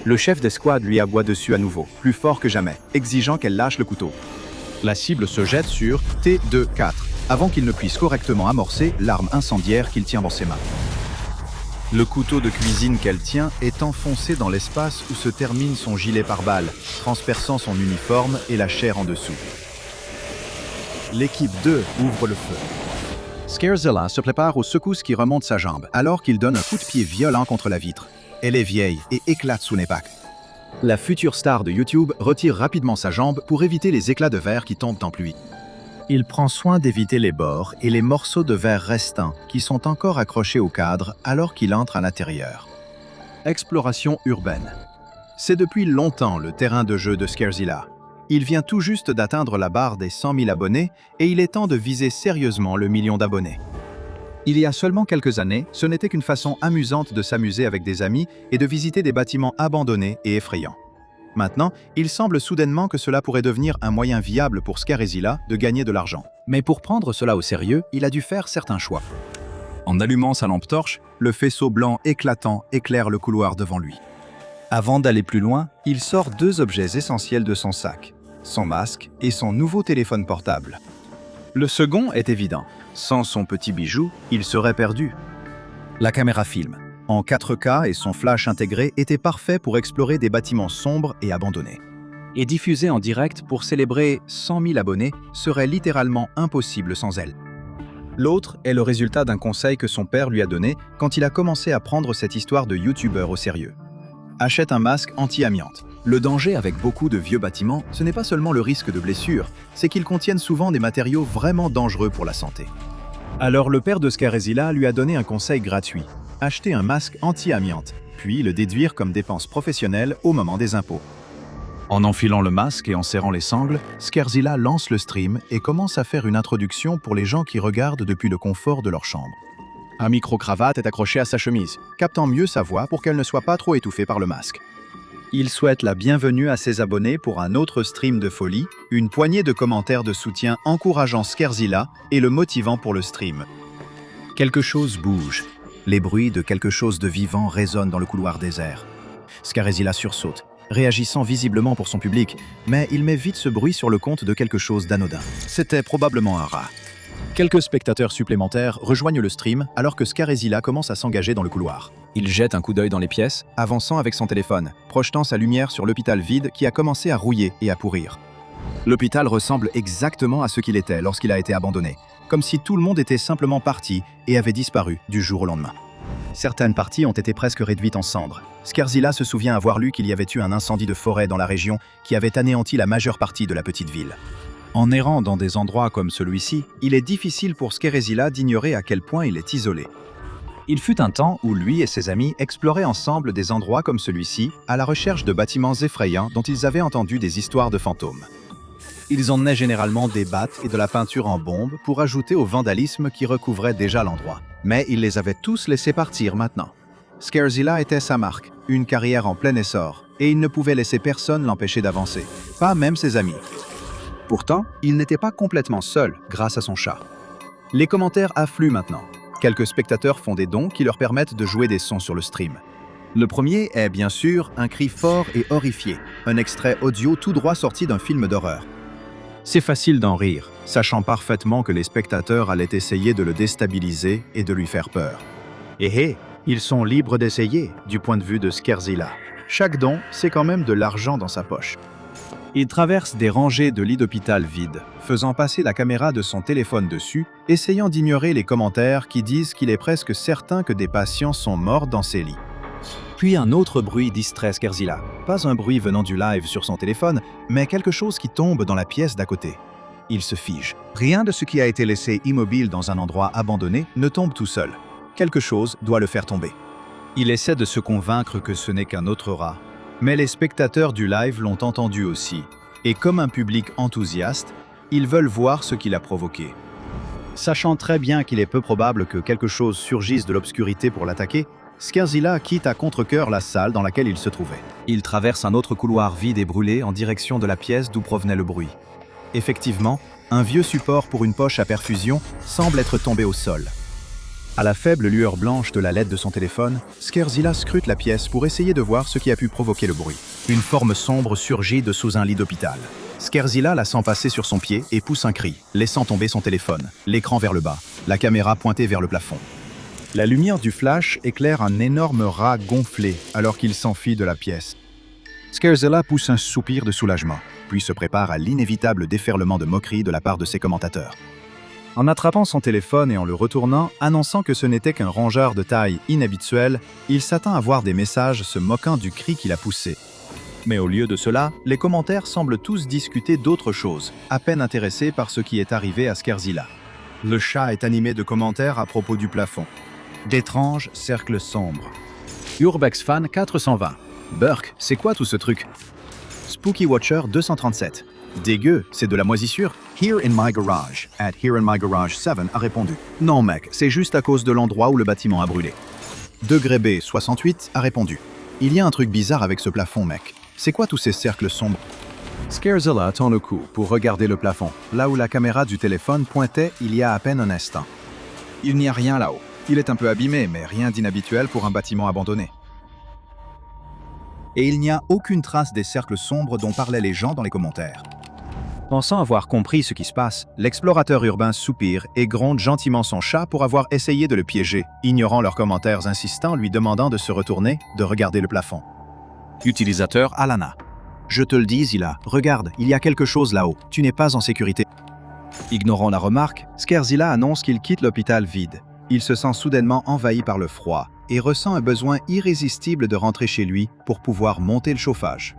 Le chef d'escouade lui aboie dessus à nouveau, plus fort que jamais, exigeant qu'elle lâche le couteau. La cible se jette sur T24, avant qu'il ne puisse correctement amorcer l'arme incendiaire qu'il tient dans ses mains. Le couteau de cuisine qu'elle tient est enfoncé dans l'espace où se termine son gilet pare-balles, transperçant son uniforme et la chair en dessous. L'équipe 2 ouvre le feu. Scarezilla se prépare aux secousses qui remontent sa jambe, alors qu'il donne un coup de pied violent contre la vitre. Elle est vieille et éclate sous l'impact. La future star de YouTube retire rapidement sa jambe pour éviter les éclats de verre qui tombent en pluie. Il prend soin d'éviter les bords et les morceaux de verre restants qui sont encore accrochés au cadre alors qu'il entre à l'intérieur. Exploration urbaine. C'est depuis longtemps le terrain de jeu de Scarezilla. Il vient tout juste d'atteindre la barre des 100 000 abonnés et il est temps de viser sérieusement le million d'abonnés. Il y a seulement quelques années, ce n'était qu'une façon amusante de s'amuser avec des amis et de visiter des bâtiments abandonnés et effrayants. Maintenant, il semble soudainement que cela pourrait devenir un moyen viable pour Scarézilla de gagner de l'argent. Mais pour prendre cela au sérieux, il a dû faire certains choix. En allumant sa lampe torche, le faisceau blanc éclatant éclaire le couloir devant lui. Avant d'aller plus loin, il sort 2 objets essentiels de son sac, son masque et son nouveau téléphone portable. Le second est évident. Sans son petit bijou, il serait perdu. La caméra film, en 4K et son flash intégré étaient parfaits pour explorer des bâtiments sombres et abandonnés. Et diffuser en direct pour célébrer 100 000 abonnés serait littéralement impossible sans elle. L'autre est le résultat d'un conseil que son père lui a donné quand il a commencé à prendre cette histoire de youtubeur au sérieux. Achète un masque anti-amiante. Le danger avec beaucoup de vieux bâtiments, ce n'est pas seulement le risque de blessure, c'est qu'ils contiennent souvent des matériaux vraiment dangereux pour la santé. Alors le père de Scarézilla lui a donné un conseil gratuit. Acheter un masque anti-amiante, puis le déduire comme dépense professionnelle au moment des impôts. En enfilant le masque et en serrant les sangles, Scarézilla lance le stream et commence à faire une introduction pour les gens qui regardent depuis le confort de leur chambre. Un micro-cravate est accroché à sa chemise, captant mieux sa voix pour qu'elle ne soit pas trop étouffée par le masque. Il souhaite la bienvenue à ses abonnés pour un autre stream de folie, une poignée de commentaires de soutien encourageant Scarézilla et le motivant pour le stream. Quelque chose bouge. Les bruits de quelque chose de vivant résonnent dans le couloir désert. Scarézilla sursaute, réagissant visiblement pour son public, mais il met vite ce bruit sur le compte de quelque chose d'anodin. C'était probablement un rat. Quelques spectateurs supplémentaires rejoignent le stream alors que Scarézilla commence à s'engager dans le couloir. Il jette un coup d'œil dans les pièces, avançant avec son téléphone, projetant sa lumière sur l'hôpital vide qui a commencé à rouiller et à pourrir. L'hôpital ressemble exactement à ce qu'il était lorsqu'il a été abandonné, comme si tout le monde était simplement parti et avait disparu du jour au lendemain. Certaines parties ont été presque réduites en cendres. Scarézilla se souvient avoir lu qu'il y avait eu un incendie de forêt dans la région qui avait anéanti la majeure partie de la petite ville. En errant dans des endroits comme celui-ci, il est difficile pour Scarézilla d'ignorer à quel point il est isolé. Il fut un temps où lui et ses amis exploraient ensemble des endroits comme celui-ci, à la recherche de bâtiments effrayants dont ils avaient entendu des histoires de fantômes. Ils emmenaient généralement des battes et de la peinture en bombe pour ajouter au vandalisme qui recouvrait déjà l'endroit. Mais ils les avaient tous laissés partir maintenant. Scarézilla était sa marque, une carrière en plein essor, et il ne pouvait laisser personne l'empêcher d'avancer, pas même ses amis. Pourtant, il n'était pas complètement seul grâce à son chat. Les commentaires affluent maintenant. Quelques spectateurs font des dons qui leur permettent de jouer des sons sur le stream. Le premier est bien sûr un cri fort et horrifié, un extrait audio tout droit sorti d'un film d'horreur. C'est facile d'en rire, sachant parfaitement que les spectateurs allaient essayer de le déstabiliser et de lui faire peur. Et ils sont libres d'essayer, du point de vue de Scarézilla. Chaque don, c'est quand même de l'argent dans sa poche. Il traverse des rangées de lits d'hôpital vides, faisant passer la caméra de son téléphone dessus, essayant d'ignorer les commentaires qui disent qu'il est presque certain que des patients sont morts dans ces lits. Puis un autre bruit distrait Scarézilla. Pas un bruit venant du live sur son téléphone, mais quelque chose qui tombe dans la pièce d'à côté. Il se fige. Rien de ce qui a été laissé immobile dans un endroit abandonné ne tombe tout seul. Quelque chose doit le faire tomber. Il essaie de se convaincre que ce n'est qu'un autre rat. Mais les spectateurs du live l'ont entendu aussi, et comme un public enthousiaste, ils veulent voir ce qu'il a provoqué. Sachant très bien qu'il est peu probable que quelque chose surgisse de l'obscurité pour l'attaquer, Scarézilla quitte à contre-cœur la salle dans laquelle il se trouvait. Il traverse un autre couloir vide et brûlé en direction de la pièce d'où provenait le bruit. Effectivement, un vieux support pour une poche à perfusion semble être tombé au sol. À la faible lueur blanche de la LED de son téléphone, Scarézilla scrute la pièce pour essayer de voir ce qui a pu provoquer le bruit. Une forme sombre surgit de sous un lit d'hôpital. Scarézilla la sent passer sur son pied et pousse un cri, laissant tomber son téléphone, l'écran vers le bas, la caméra pointée vers le plafond. La lumière du flash éclaire un énorme rat gonflé alors qu'il s'enfuit de la pièce. Scarézilla pousse un soupir de soulagement, puis se prépare à l'inévitable déferlement de moquerie de la part de ses commentateurs. En attrapant son téléphone et en le retournant, annonçant que ce n'était qu'un rongeur de taille inhabituelle, il s'attend à voir des messages se moquant du cri qu'il a poussé. Mais au lieu de cela, les commentaires semblent tous discuter d'autre chose, à peine intéressés par ce qui est arrivé à Scarézilla. Le chat est animé de commentaires à propos du plafond. D'étranges cercles sombres. Urbex Fan 420. Burk, c'est quoi tout ce truc? Spooky Watcher 237. Dégueu, c'est de la moisissure? Here in my garage, at Here in my garage 7 a répondu. Non mec, c'est juste à cause de l'endroit où le bâtiment a brûlé. Degré B 68 a répondu. Il y a un truc bizarre avec ce plafond mec. C'est quoi tous ces cercles sombres? Scarezilla tend le cou pour regarder le plafond, là où la caméra du téléphone pointait il y a à peine un instant. Il n'y a rien là-haut. Il est un peu abîmé, mais rien d'inhabituel pour un bâtiment abandonné. Et il n'y a aucune trace des cercles sombres dont parlaient les gens dans les commentaires. Pensant avoir compris ce qui se passe, l'explorateur urbain soupire et gronde gentiment son chat pour avoir essayé de le piéger, ignorant leurs commentaires insistants lui demandant de se retourner, de regarder le plafond. Utilisateur Alana. Je te le dis, Zilla, regarde, il y a quelque chose là-haut, tu n'es pas en sécurité. Ignorant la remarque, Scarezilla annonce qu'il quitte l'hôpital vide. Il se sent soudainement envahi par le froid et ressent un besoin irrésistible de rentrer chez lui pour pouvoir monter le chauffage.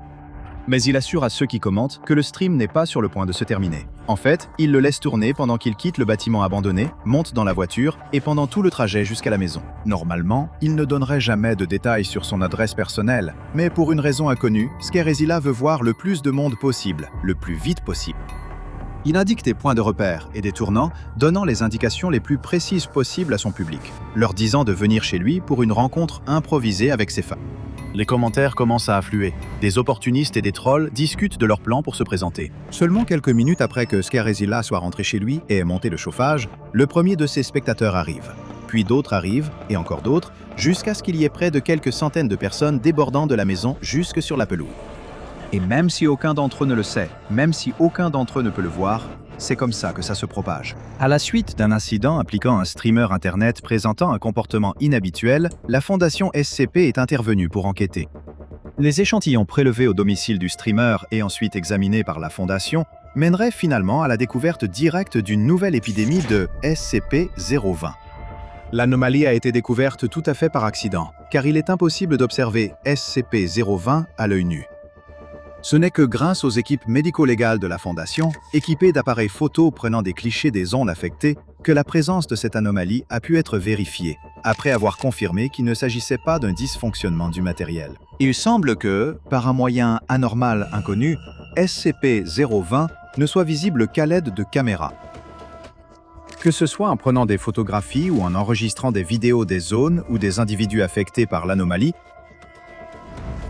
Mais il assure à ceux qui commentent que le stream n'est pas sur le point de se terminer. En fait, il le laisse tourner pendant qu'il quitte le bâtiment abandonné, monte dans la voiture et pendant tout le trajet jusqu'à la maison. Normalement, il ne donnerait jamais de détails sur son adresse personnelle, mais pour une raison inconnue, Scarezilla veut voir le plus de monde possible, le plus vite possible. Il indique des points de repère et des tournants, donnant les indications les plus précises possibles à son public, leur disant de venir chez lui pour une rencontre improvisée avec ses fans. Les commentaires commencent à affluer. Des opportunistes et des trolls discutent de leur plan pour se présenter. Seulement quelques minutes après que Scarezilla soit rentré chez lui et ait monté le chauffage, le premier de ses spectateurs arrive. Puis d'autres arrivent, et encore d'autres, jusqu'à ce qu'il y ait près de quelques centaines de personnes débordant de la maison jusque sur la pelouse. Et même si aucun d'entre eux ne le sait, même si aucun d'entre eux ne peut le voir, c'est comme ça que ça se propage. À la suite d'un incident impliquant un streamer internet présentant un comportement inhabituel, la fondation SCP est intervenue pour enquêter. Les échantillons prélevés au domicile du streamer et ensuite examinés par la fondation mèneraient finalement à la découverte directe d'une nouvelle épidémie de SCP-020. L'anomalie a été découverte tout à fait par accident, car il est impossible d'observer SCP-020 à l'œil nu. Ce n'est que grâce aux équipes médico-légales de la Fondation, équipées d'appareils photo prenant des clichés des ondes affectées, que la présence de cette anomalie a pu être vérifiée, après avoir confirmé qu'il ne s'agissait pas d'un dysfonctionnement du matériel. Il semble que, par un moyen anormal inconnu, SCP-020 ne soit visible qu'à l'aide de caméras. Que ce soit en prenant des photographies ou en enregistrant des vidéos des zones ou des individus affectés par l'anomalie,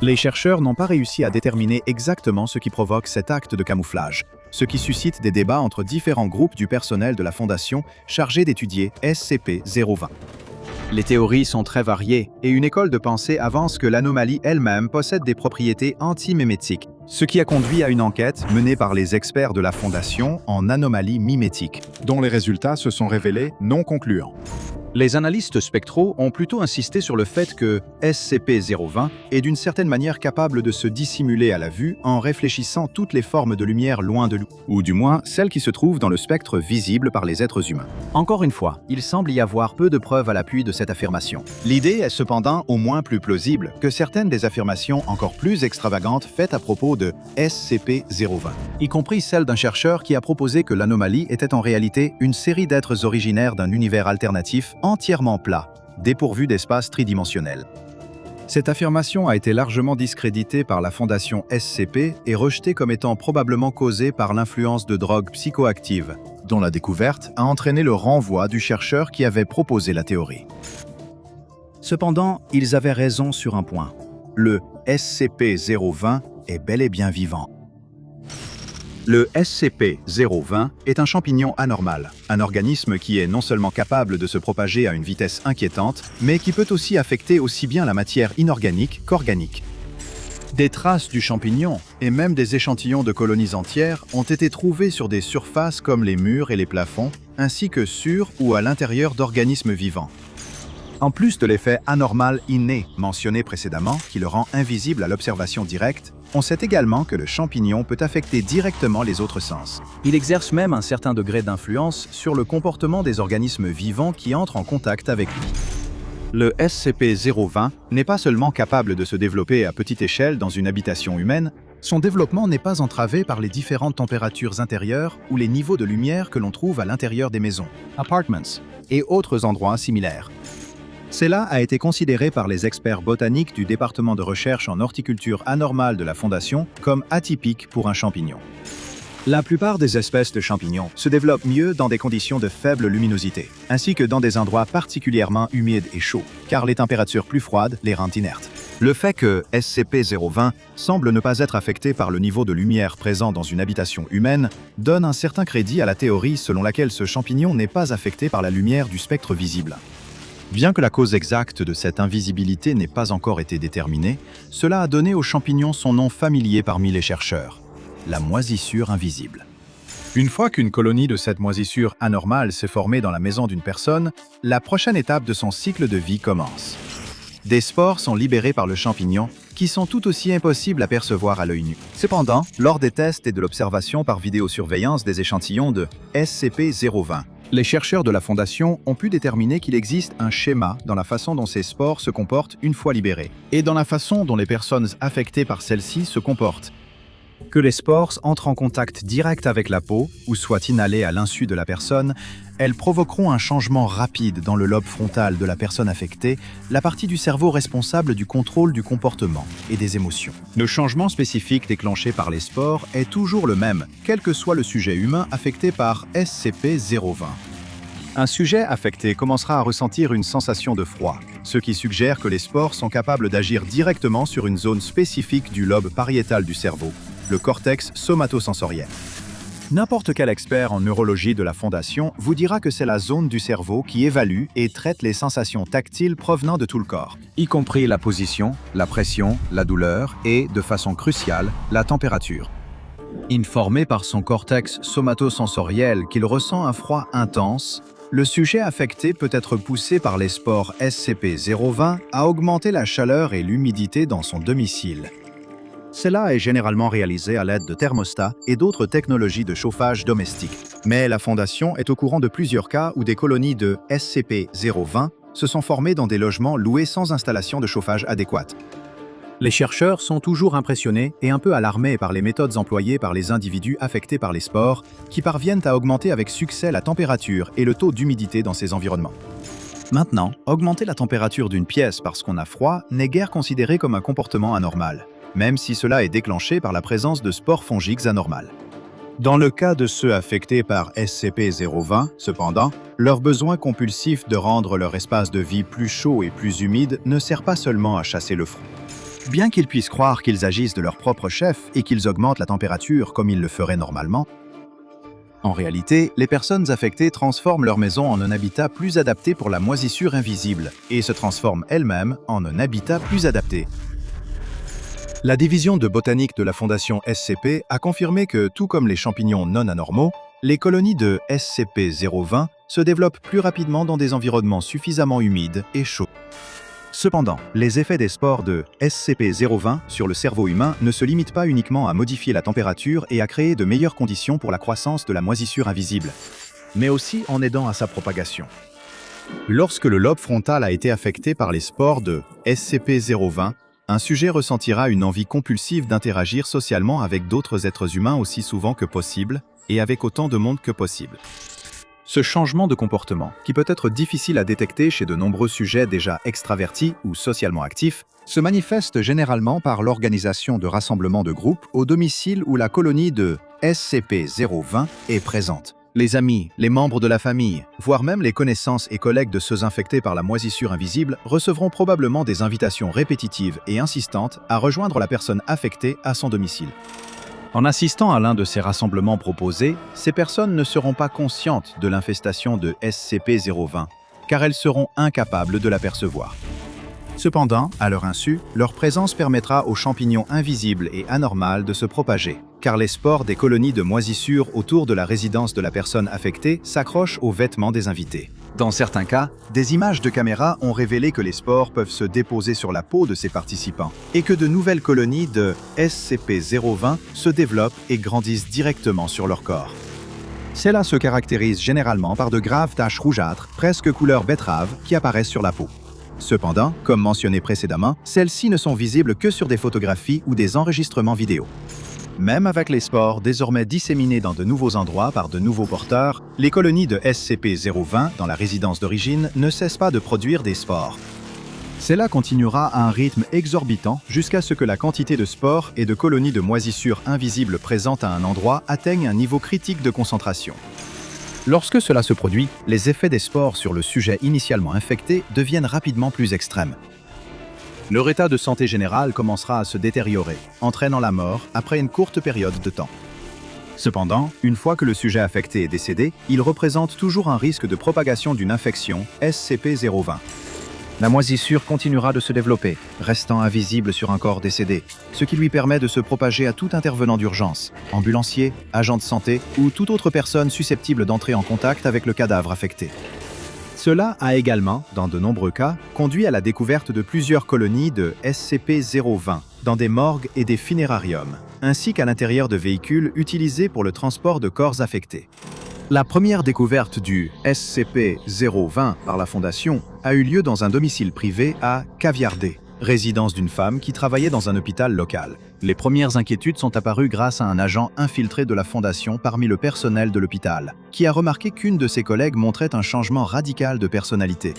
les chercheurs n'ont pas réussi à déterminer exactement ce qui provoque cet acte de camouflage, ce qui suscite des débats entre différents groupes du personnel de la Fondation chargés d'étudier SCP-020. Les théories sont très variées et une école de pensée avance que l'anomalie elle-même possède des propriétés antimémétiques, ce qui a conduit à une enquête menée par les experts de la Fondation en anomalies mimétiques, dont les résultats se sont révélés non concluants. Les analystes spectraux ont plutôt insisté sur le fait que SCP-020 est d'une certaine manière capable de se dissimuler à la vue en réfléchissant toutes les formes de lumière loin de nous, ou du moins celles qui se trouvent dans le spectre visible par les êtres humains. Encore une fois, il semble y avoir peu de preuves à l'appui de cette affirmation. L'idée est cependant au moins plus plausible que certaines des affirmations encore plus extravagantes faites à propos de SCP-020, y compris celle d'un chercheur qui a proposé que l'anomalie était en réalité une série d'êtres originaires d'un univers alternatif entièrement plat, dépourvu d'espace tridimensionnel. Cette affirmation a été largement discréditée par la fondation SCP et rejetée comme étant probablement causée par l'influence de drogues psychoactives, dont la découverte a entraîné le renvoi du chercheur qui avait proposé la théorie. Cependant, ils avaient raison sur un point. Le SCP-020 est bel et bien vivant. Le SCP-020 est un champignon anormal, un organisme qui est non seulement capable de se propager à une vitesse inquiétante, mais qui peut aussi affecter aussi bien la matière inorganique qu'organique. Des traces du champignon, et même des échantillons de colonies entières, ont été trouvés sur des surfaces comme les murs et les plafonds, ainsi que sur ou à l'intérieur d'organismes vivants. En plus de l'effet anormal inné mentionné précédemment, qui le rend invisible à l'observation directe, on sait également que le champignon peut affecter directement les autres sens. Il exerce même un certain degré d'influence sur le comportement des organismes vivants qui entrent en contact avec lui. Le SCP-020 n'est pas seulement capable de se développer à petite échelle dans une habitation humaine, son développement n'est pas entravé par les différentes températures intérieures ou les niveaux de lumière que l'on trouve à l'intérieur des maisons, apartments et autres endroits similaires. Cela a été considéré par les experts botaniques du département de recherche en horticulture anormale de la Fondation comme atypique pour un champignon. La plupart des espèces de champignons se développent mieux dans des conditions de faible luminosité, ainsi que dans des endroits particulièrement humides et chauds, car les températures plus froides les rendent inertes. Le fait que SCP-020 semble ne pas être affecté par le niveau de lumière présent dans une habitation humaine donne un certain crédit à la théorie selon laquelle ce champignon n'est pas affecté par la lumière du spectre visible. Bien que la cause exacte de cette invisibilité n'ait pas encore été déterminée, cela a donné au champignon son nom familier parmi les chercheurs, la moisissure invisible. Une fois qu'une colonie de cette moisissure anormale s'est formée dans la maison d'une personne, la prochaine étape de son cycle de vie commence. Des spores sont libérés par le champignon, qui sont tout aussi impossibles à percevoir à l'œil nu. Cependant, lors des tests et de l'observation par vidéosurveillance des échantillons de SCP-020, les chercheurs de la Fondation ont pu déterminer qu'il existe un schéma dans la façon dont ces spores se comportent une fois libérés, et dans la façon dont les personnes affectées par celles-ci se comportent. Que les spores entrent en contact direct avec la peau, ou soient inhalées à l'insu de la personne, elles provoqueront un changement rapide dans le lobe frontal de la personne affectée, la partie du cerveau responsable du contrôle du comportement et des émotions. Le changement spécifique déclenché par les spores est toujours le même, quel que soit le sujet humain affecté par SCP-020. Un sujet affecté commencera à ressentir une sensation de froid, ce qui suggère que les spores sont capables d'agir directement sur une zone spécifique du lobe pariétal du cerveau, le cortex somatosensoriel. N'importe quel expert en neurologie de la Fondation vous dira que c'est la zone du cerveau qui évalue et traite les sensations tactiles provenant de tout le corps, y compris la position, la pression, la douleur et, de façon cruciale, la température. Informé par son cortex somatosensoriel qu'il ressent un froid intense, le sujet affecté peut être poussé par les spores SCP-020 à augmenter la chaleur et l'humidité dans son domicile. Cela est généralement réalisé à l'aide de thermostats et d'autres technologies de chauffage domestique. Mais la Fondation est au courant de plusieurs cas où des colonies de SCP-020 se sont formées dans des logements loués sans installation de chauffage adéquate. Les chercheurs sont toujours impressionnés et un peu alarmés par les méthodes employées par les individus affectés par les spores, qui parviennent à augmenter avec succès la température et le taux d'humidité dans ces environnements. Maintenant, augmenter la température d'une pièce parce qu'on a froid n'est guère considéré comme un comportement anormal, même si cela est déclenché par la présence de spores fongiques anormales. Dans le cas de ceux affectés par SCP-020, cependant, leur besoin compulsif de rendre leur espace de vie plus chaud et plus humide ne sert pas seulement à chasser le froid. Bien qu'ils puissent croire qu'ils agissent de leur propre chef et qu'ils augmentent la température comme ils le feraient normalement, en réalité, les personnes affectées transforment leur maison en un habitat plus adapté pour la moisissure invisible et se transforment elles-mêmes en un habitat plus adapté. La division de botanique de la Fondation SCP a confirmé que, tout comme les champignons non anormaux, les colonies de SCP-020 se développent plus rapidement dans des environnements suffisamment humides et chauds. Cependant, les effets des spores de SCP-020 sur le cerveau humain ne se limitent pas uniquement à modifier la température et à créer de meilleures conditions pour la croissance de la moisissure invisible, mais aussi en aidant à sa propagation. Lorsque le lobe frontal a été affecté par les spores de SCP-020, un sujet ressentira une envie compulsive d'interagir socialement avec d'autres êtres humains aussi souvent que possible et avec autant de monde que possible. Ce changement de comportement, qui peut être difficile à détecter chez de nombreux sujets déjà extravertis ou socialement actifs, se manifeste généralement par l'organisation de rassemblements de groupes au domicile où la colonie de SCP-020 est présente. Les amis, les membres de la famille, voire même les connaissances et collègues de ceux infectés par la moisissure invisible recevront probablement des invitations répétitives et insistantes à rejoindre la personne affectée à son domicile. En assistant à l'un de ces rassemblements proposés, ces personnes ne seront pas conscientes de l'infestation de SCP-020, car elles seront incapables de l'apercevoir. Cependant, à leur insu, leur présence permettra aux champignons invisibles et anormales de se propager, car les spores des colonies de moisissure autour de la résidence de la personne affectée s'accrochent aux vêtements des invités. Dans certains cas, des images de caméra ont révélé que les spores peuvent se déposer sur la peau de ces participants et que de nouvelles colonies de SCP-020 se développent et grandissent directement sur leur corps. Cela se caractérise généralement par de graves taches rougeâtres, presque couleur betterave, qui apparaissent sur la peau. Cependant, comme mentionné précédemment, celles-ci ne sont visibles que sur des photographies ou des enregistrements vidéo. Même avec les spores désormais disséminés dans de nouveaux endroits par de nouveaux porteurs, les colonies de SCP-020 dans la résidence d'origine ne cessent pas de produire des spores. Cela continuera à un rythme exorbitant jusqu'à ce que la quantité de spores et de colonies de moisissure invisibles présentes à un endroit atteigne un niveau critique de concentration. Lorsque cela se produit, les effets des spores sur le sujet initialement infecté deviennent rapidement plus extrêmes. Leur état de santé général commencera à se détériorer, entraînant la mort après une courte période de temps. Cependant, une fois que le sujet affecté est décédé, il représente toujours un risque de propagation d'une infection SCP-020. La moisissure continuera de se développer, restant invisible sur un corps décédé, ce qui lui permet de se propager à tout intervenant d'urgence, ambulancier, agent de santé ou toute autre personne susceptible d'entrer en contact avec le cadavre affecté. Cela a également, dans de nombreux cas, conduit à la découverte de plusieurs colonies de SCP-020 dans des morgues et des funérariums, ainsi qu'à l'intérieur de véhicules utilisés pour le transport de corps affectés. La première découverte du SCP-020 par la Fondation a eu lieu dans un domicile privé à Caviardé, résidence d'une femme qui travaillait dans un hôpital local. Les premières inquiétudes sont apparues grâce à un agent infiltré de la Fondation parmi le personnel de l'hôpital, qui a remarqué qu'une de ses collègues montrait un changement radical de personnalité.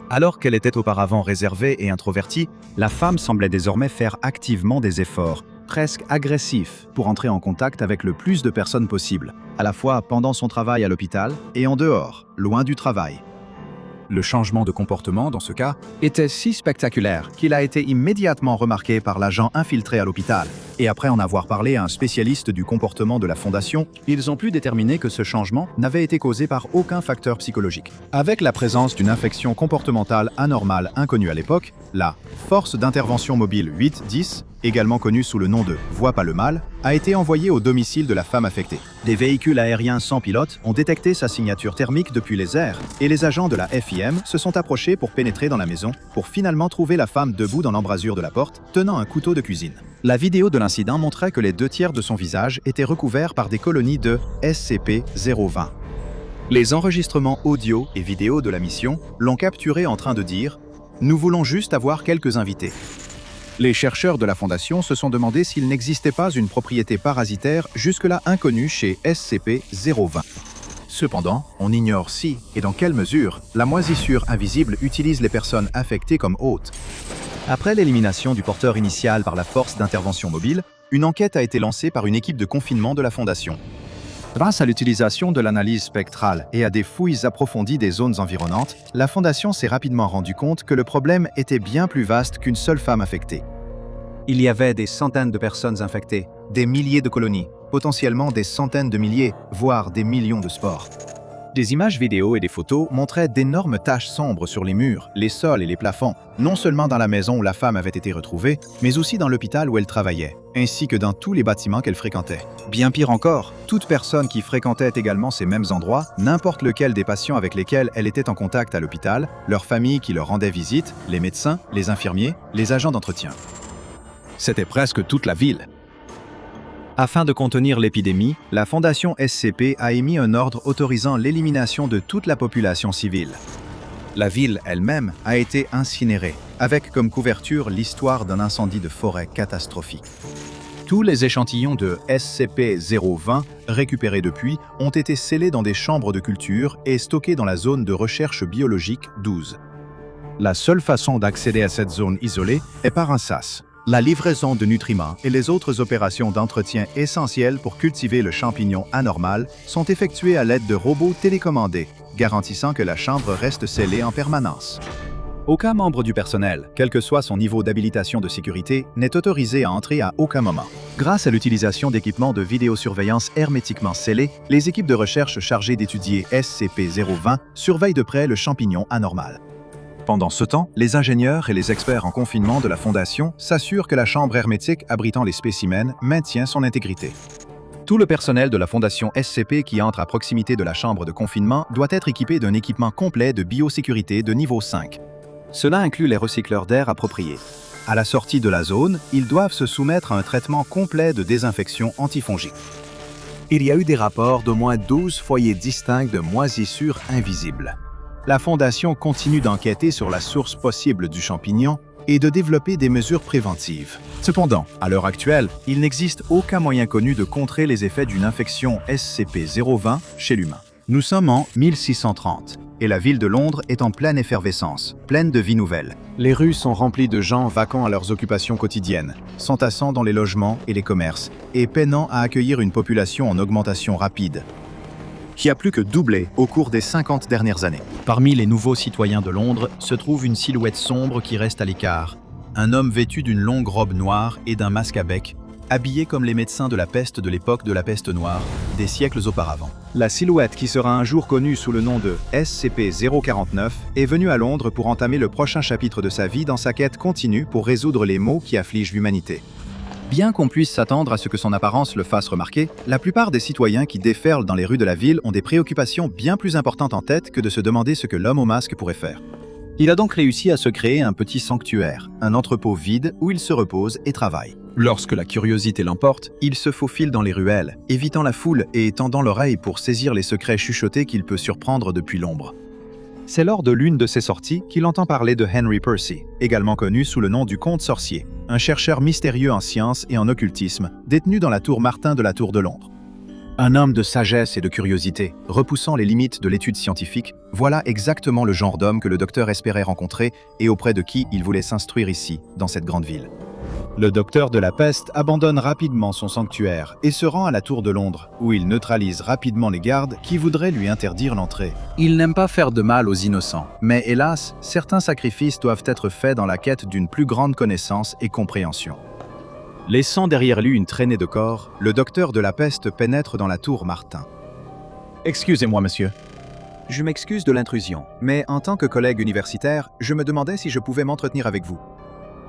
Alors qu'elle était auparavant réservée et introvertie, la femme semblait désormais faire activement des efforts, presque agressifs, pour entrer en contact avec le plus de personnes possible, à la fois pendant son travail à l'hôpital et en dehors, loin du travail. Le changement de comportement, dans ce cas, était si spectaculaire qu'il a été immédiatement remarqué par l'agent infiltré à l'hôpital. Et après en avoir parlé à un spécialiste du comportement de la Fondation, ils ont pu déterminer que ce changement n'avait été causé par aucun facteur psychologique. Avec la présence d'une infection comportementale anormale inconnue à l'époque, la Force d'intervention mobile 8-10, également connue sous le nom de « Vois pas le mal », a été envoyée au domicile de la femme affectée. Des véhicules aériens sans pilote ont détecté sa signature thermique depuis les airs, et les agents de la FIM se sont approchés pour pénétrer dans la maison, pour finalement trouver la femme debout dans l'embrasure de la porte, tenant un couteau de cuisine. La vidéo de l'incident montrait que les 2/3 de son visage étaient recouverts par des colonies de SCP-020. Les enregistrements audio et vidéo de la mission l'ont capturé en train de dire « Nous voulons juste avoir quelques invités ». Les chercheurs de la Fondation se sont demandé s'il n'existait pas une propriété parasitaire jusque-là inconnue chez SCP-020. Cependant, on ignore si, et dans quelle mesure, la moisissure invisible utilise les personnes affectées comme hôtes. Après l'élimination du porteur initial par la Force d'intervention mobile, une enquête a été lancée par une équipe de confinement de la Fondation. Grâce à l'utilisation de l'analyse spectrale et à des fouilles approfondies des zones environnantes, la Fondation s'est rapidement rendu compte que le problème était bien plus vaste qu'une seule femme affectée. Il y avait des centaines de personnes infectées, des milliers de colonies, potentiellement des centaines de milliers, voire des millions de spores. Des images vidéo et des photos montraient d'énormes taches sombres sur les murs, les sols et les plafonds, non seulement dans la maison où la femme avait été retrouvée, mais aussi dans l'hôpital où elle travaillait, ainsi que dans tous les bâtiments qu'elle fréquentait. Bien pire encore, toute personne qui fréquentait également ces mêmes endroits, n'importe lequel des patients avec lesquels elle était en contact à l'hôpital, leur famille qui leur rendait visite, les médecins, les infirmiers, les agents d'entretien. C'était presque toute la ville. Afin de contenir l'épidémie, la Fondation SCP a émis un ordre autorisant l'élimination de toute la population civile. La ville elle-même a été incinérée, avec comme couverture l'histoire d'un incendie de forêt catastrophique. Tous les échantillons de SCP-020 récupérés depuis ont été scellés dans des chambres de culture et stockés dans la zone de recherche biologique 12. La seule façon d'accéder à cette zone isolée est par un sas. La livraison de nutriments et les autres opérations d'entretien essentielles pour cultiver le champignon anormal sont effectuées à l'aide de robots télécommandés, garantissant que la chambre reste scellée en permanence. Aucun membre du personnel, quel que soit son niveau d'habilitation de sécurité, n'est autorisé à entrer à aucun moment. Grâce à l'utilisation d'équipements de vidéosurveillance hermétiquement scellés, les équipes de recherche chargées d'étudier SCP-020 surveillent de près le champignon anormal. Pendant ce temps, les ingénieurs et les experts en confinement de la Fondation s'assurent que la chambre hermétique abritant les spécimens maintient son intégrité. Tout le personnel de la Fondation SCP qui entre à proximité de la chambre de confinement doit être équipé d'un équipement complet de biosécurité de niveau 5. Cela inclut les recycleurs d'air appropriés. À la sortie de la zone, ils doivent se soumettre à un traitement complet de désinfection antifongique. Il y a eu des rapports d'au moins 12 foyers distincts de moisissures invisibles. La Fondation continue d'enquêter sur la source possible du champignon et de développer des mesures préventives. Cependant, à l'heure actuelle, il n'existe aucun moyen connu de contrer les effets d'une infection SCP-020 chez l'humain. Nous sommes en 1630 et la ville de Londres est en pleine effervescence, pleine de vie nouvelle. Les rues sont remplies de gens vaquant à leurs occupations quotidiennes, s'entassant dans les logements et les commerces et peinant à accueillir une population en augmentation rapide, qui a plus que doublé au cours des 50 dernières années. Parmi les nouveaux citoyens de Londres se trouve une silhouette sombre qui reste à l'écart, Un homme vêtu d'une longue robe noire et d'un masque à bec, habillé comme les médecins de la peste de l'époque de la peste noire, des siècles auparavant. La silhouette qui sera un jour connue sous le nom de SCP-049 est venue à Londres pour entamer le prochain chapitre de sa vie dans sa quête continue pour résoudre les maux qui affligent l'humanité. Bien qu'on puisse s'attendre à ce que son apparence le fasse remarquer, la plupart des citoyens qui déferlent dans les rues de la ville ont des préoccupations bien plus importantes en tête que de se demander ce que l'homme au masque pourrait faire. Il a donc réussi à se créer un petit sanctuaire, un entrepôt vide où il se repose et travaille. Lorsque la curiosité l'emporte, il se faufile dans les ruelles, évitant la foule et tendant l'oreille pour saisir les secrets chuchotés qu'il peut surprendre depuis l'ombre. C'est lors de l'une de ses sorties qu'il entend parler de Henry Percy, également connu sous le nom du Comte Sorcier, un chercheur mystérieux en sciences et en occultisme, détenu dans la tour Martin de la Tour de Londres. Un homme de sagesse et de curiosité, repoussant les limites de l'étude scientifique, voilà exactement le genre d'homme que le docteur espérait rencontrer et auprès de qui il voulait s'instruire ici, dans cette grande ville. Le docteur de la peste abandonne rapidement son sanctuaire et se rend à la Tour de Londres, où il neutralise rapidement les gardes qui voudraient lui interdire l'entrée. Il n'aime pas faire de mal aux innocents, mais hélas, certains sacrifices doivent être faits dans la quête d'une plus grande connaissance et compréhension. Laissant derrière lui une traînée de corps, le docteur de la peste pénètre dans la tour Martin. « Excusez-moi, monsieur. Je m'excuse de l'intrusion, mais en tant que collègue universitaire, je me demandais si je pouvais m'entretenir avec vous. »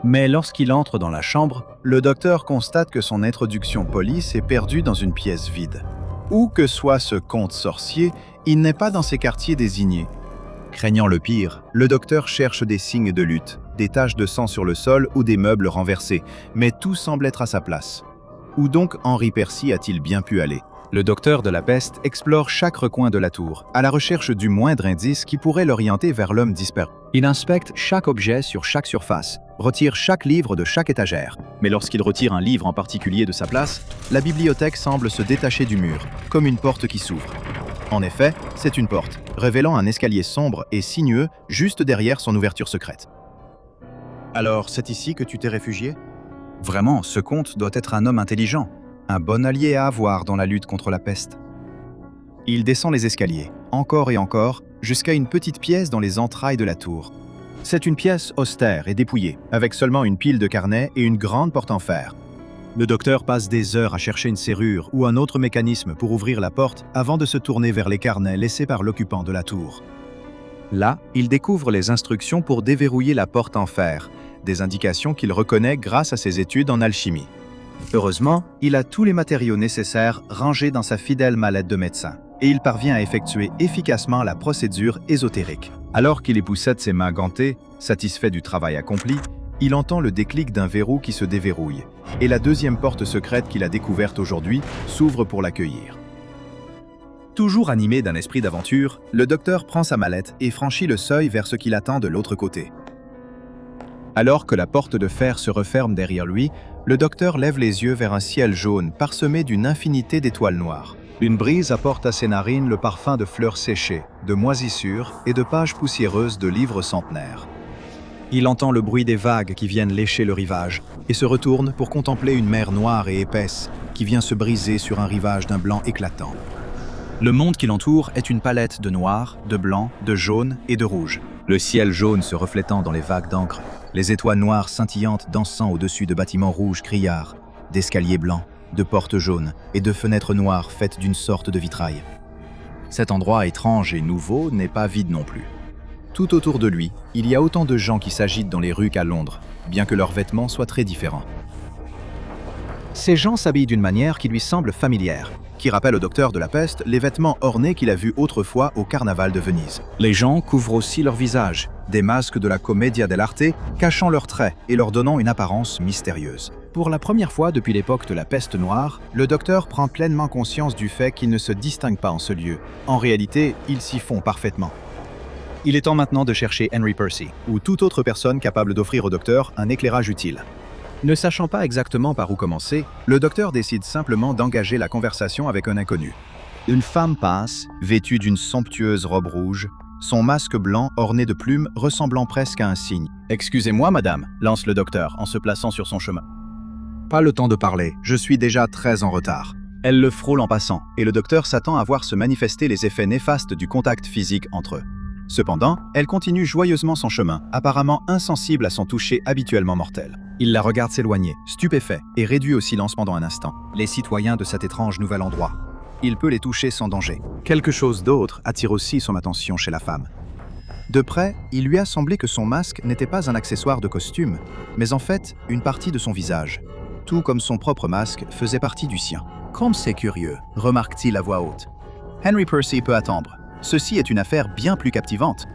Mais lorsqu'il entre dans la chambre, le docteur constate que son introduction polie s'est perdue dans une pièce vide. Où que soit ce comte sorcier, il n'est pas dans ces quartiers désignés. Craignant le pire, le docteur cherche des signes de lutte, des taches de sang sur le sol ou des meubles renversés, mais tout semble être à sa place. Où donc Henry Percy a-t-il bien pu aller? Le docteur de la peste explore chaque recoin de la tour, à la recherche du moindre indice qui pourrait l'orienter vers l'homme disparu. Il inspecte chaque objet sur chaque surface, retire chaque livre de chaque étagère. Mais lorsqu'il retire un livre en particulier de sa place, la bibliothèque semble se détacher du mur, comme une porte qui s'ouvre. En effet, c'est une porte, révélant un escalier sombre et sinueux juste derrière son ouverture secrète. Alors, c'est ici que tu t'es réfugié? Vraiment, ce comte doit être un homme intelligent, un bon allié à avoir dans la lutte contre la peste. Il descend les escaliers, encore et encore, jusqu'à une petite pièce dans les entrailles de la tour. C'est une pièce austère et dépouillée, avec seulement une pile de carnets et une grande porte en fer. Le docteur passe des heures à chercher une serrure ou un autre mécanisme pour ouvrir la porte avant de se tourner vers les carnets laissés par l'occupant de la tour. Là, il découvre les instructions pour déverrouiller la porte en fer, des indications qu'il reconnaît grâce à ses études en alchimie. Heureusement, il a tous les matériaux nécessaires rangés dans sa fidèle mallette de médecin, et il parvient à effectuer efficacement la procédure ésotérique. Alors qu'il époussette ses mains gantées, satisfait du travail accompli, il entend le déclic d'un verrou qui se déverrouille, et la deuxième porte secrète qu'il a découverte aujourd'hui s'ouvre pour l'accueillir. Toujours animé d'un esprit d'aventure, le docteur prend sa mallette et franchit le seuil vers ce qu'il attend de l'autre côté. Alors que la porte de fer se referme derrière lui, le docteur lève les yeux vers un ciel jaune parsemé d'une infinité d'étoiles noires. Une brise apporte à ses narines le parfum de fleurs séchées, de moisissures et de pages poussiéreuses de livres centenaires. Il entend le bruit des vagues qui viennent lécher le rivage et se retourne pour contempler une mer noire et épaisse qui vient se briser sur un rivage d'un blanc éclatant. Le monde qui l'entoure est une palette de noir, de blanc, de jaune et de rouge. Le ciel jaune se reflétant dans les vagues d'encre, les étoiles noires scintillantes dansant au-dessus de bâtiments rouges criards, d'escaliers blancs, de portes jaunes et de fenêtres noires faites d'une sorte de vitrail. Cet endroit étrange et nouveau n'est pas vide non plus. Tout autour de lui, il y a autant de gens qui s'agitent dans les rues qu'à Londres, bien que leurs vêtements soient très différents. Ces gens s'habillent d'une manière qui lui semble familière, qui rappelle au docteur de la peste les vêtements ornés qu'il a vus autrefois au carnaval de Venise. Les gens couvrent aussi leur visage, des masques de la commedia dell'arte cachant leurs traits et leur donnant une apparence mystérieuse. Pour la première fois depuis l'époque de la peste noire, le docteur prend pleinement conscience du fait qu'il ne se distingue pas en ce lieu. En réalité, ils s'y font parfaitement. Il est temps maintenant de chercher Henry Percy, ou toute autre personne capable d'offrir au docteur un éclairage utile. Ne sachant pas exactement par où commencer, le docteur décide simplement d'engager la conversation avec un inconnu. Une femme passe, vêtue d'une somptueuse robe rouge, son masque blanc orné de plumes ressemblant presque à un cygne. « Excusez-moi, madame », lance le docteur en se plaçant sur son chemin. Pas le temps de parler, je suis déjà très en retard. Elle le frôle en passant, et le docteur s'attend à voir se manifester les effets néfastes du contact physique entre eux. Cependant, elle continue joyeusement son chemin, apparemment insensible à son toucher habituellement mortel. Il la regarde s'éloigner, stupéfait, et réduit au silence pendant un instant. Les citoyens de cet étrange nouvel endroit. Il peut les toucher sans danger. Quelque chose d'autre attire aussi son attention chez la femme. De près, il lui a semblé que son masque n'était pas un accessoire de costume, mais en fait une partie de son visage. Tout comme son propre masque faisait partie du sien. Comme c'est curieux, remarque-t-il à voix haute. Henry Percy peut attendre. Ceci est une affaire bien plus captivante.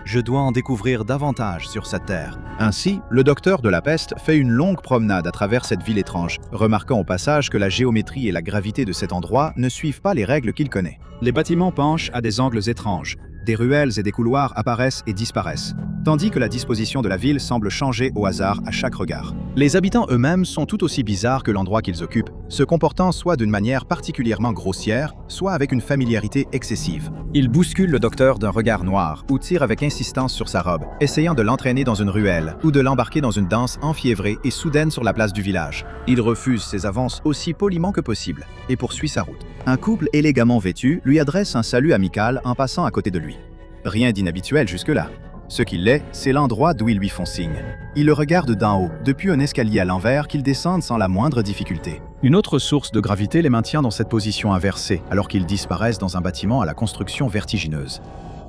Je dois en découvrir davantage sur cette terre. Ainsi, le docteur de la peste fait une longue promenade à travers cette ville étrange, remarquant au passage que la géométrie et la gravité de cet endroit ne suivent pas les règles qu'il connaît. Les bâtiments penchent à des angles étranges. Des ruelles et des couloirs apparaissent et disparaissent, tandis que la disposition de la ville semble changer au hasard à chaque regard. Les habitants eux-mêmes sont tout aussi bizarres que l'endroit qu'ils occupent, se comportant soit d'une manière particulièrement grossière, soit avec une familiarité excessive. Ils bousculent le docteur d'un regard noir ou tirent avec insistance sur sa robe, essayant de l'entraîner dans une ruelle ou de l'embarquer dans une danse enfiévrée et soudaine sur la place du village. Il refuse ses avances aussi poliment que possible et poursuit sa route. Un couple élégamment vêtu lui adresse un salut amical en passant à côté de lui. Rien d'inhabituel jusque-là. Ce qu'il est, c'est l'endroit d'où ils lui font signe. Ils le regardent d'en haut, depuis un escalier à l'envers qu'ils descendent sans la moindre difficulté. Une autre source de gravité les maintient dans cette position inversée, alors qu'ils disparaissent dans un bâtiment à la construction vertigineuse.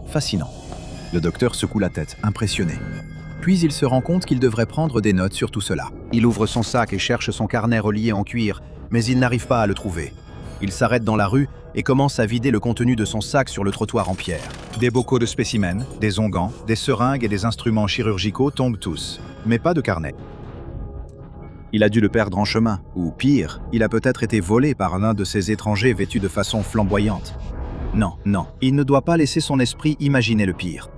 Fascinant. Le docteur secoue la tête, impressionné. Puis il se rend compte qu'il devrait prendre des notes sur tout cela. Il ouvre son sac et cherche son carnet relié en cuir, mais il n'arrive pas à le trouver. Il s'arrête dans la rue et commence à vider le contenu de son sac sur le trottoir en pierre. Des bocaux de spécimens, des onguents, des seringues et des instruments chirurgicaux tombent tous, mais pas de carnet. Il a dû le perdre en chemin, ou pire, il a peut-être été volé par l'un de ces étrangers vêtus de façon flamboyante. Non, il ne doit pas laisser son esprit imaginer le pire.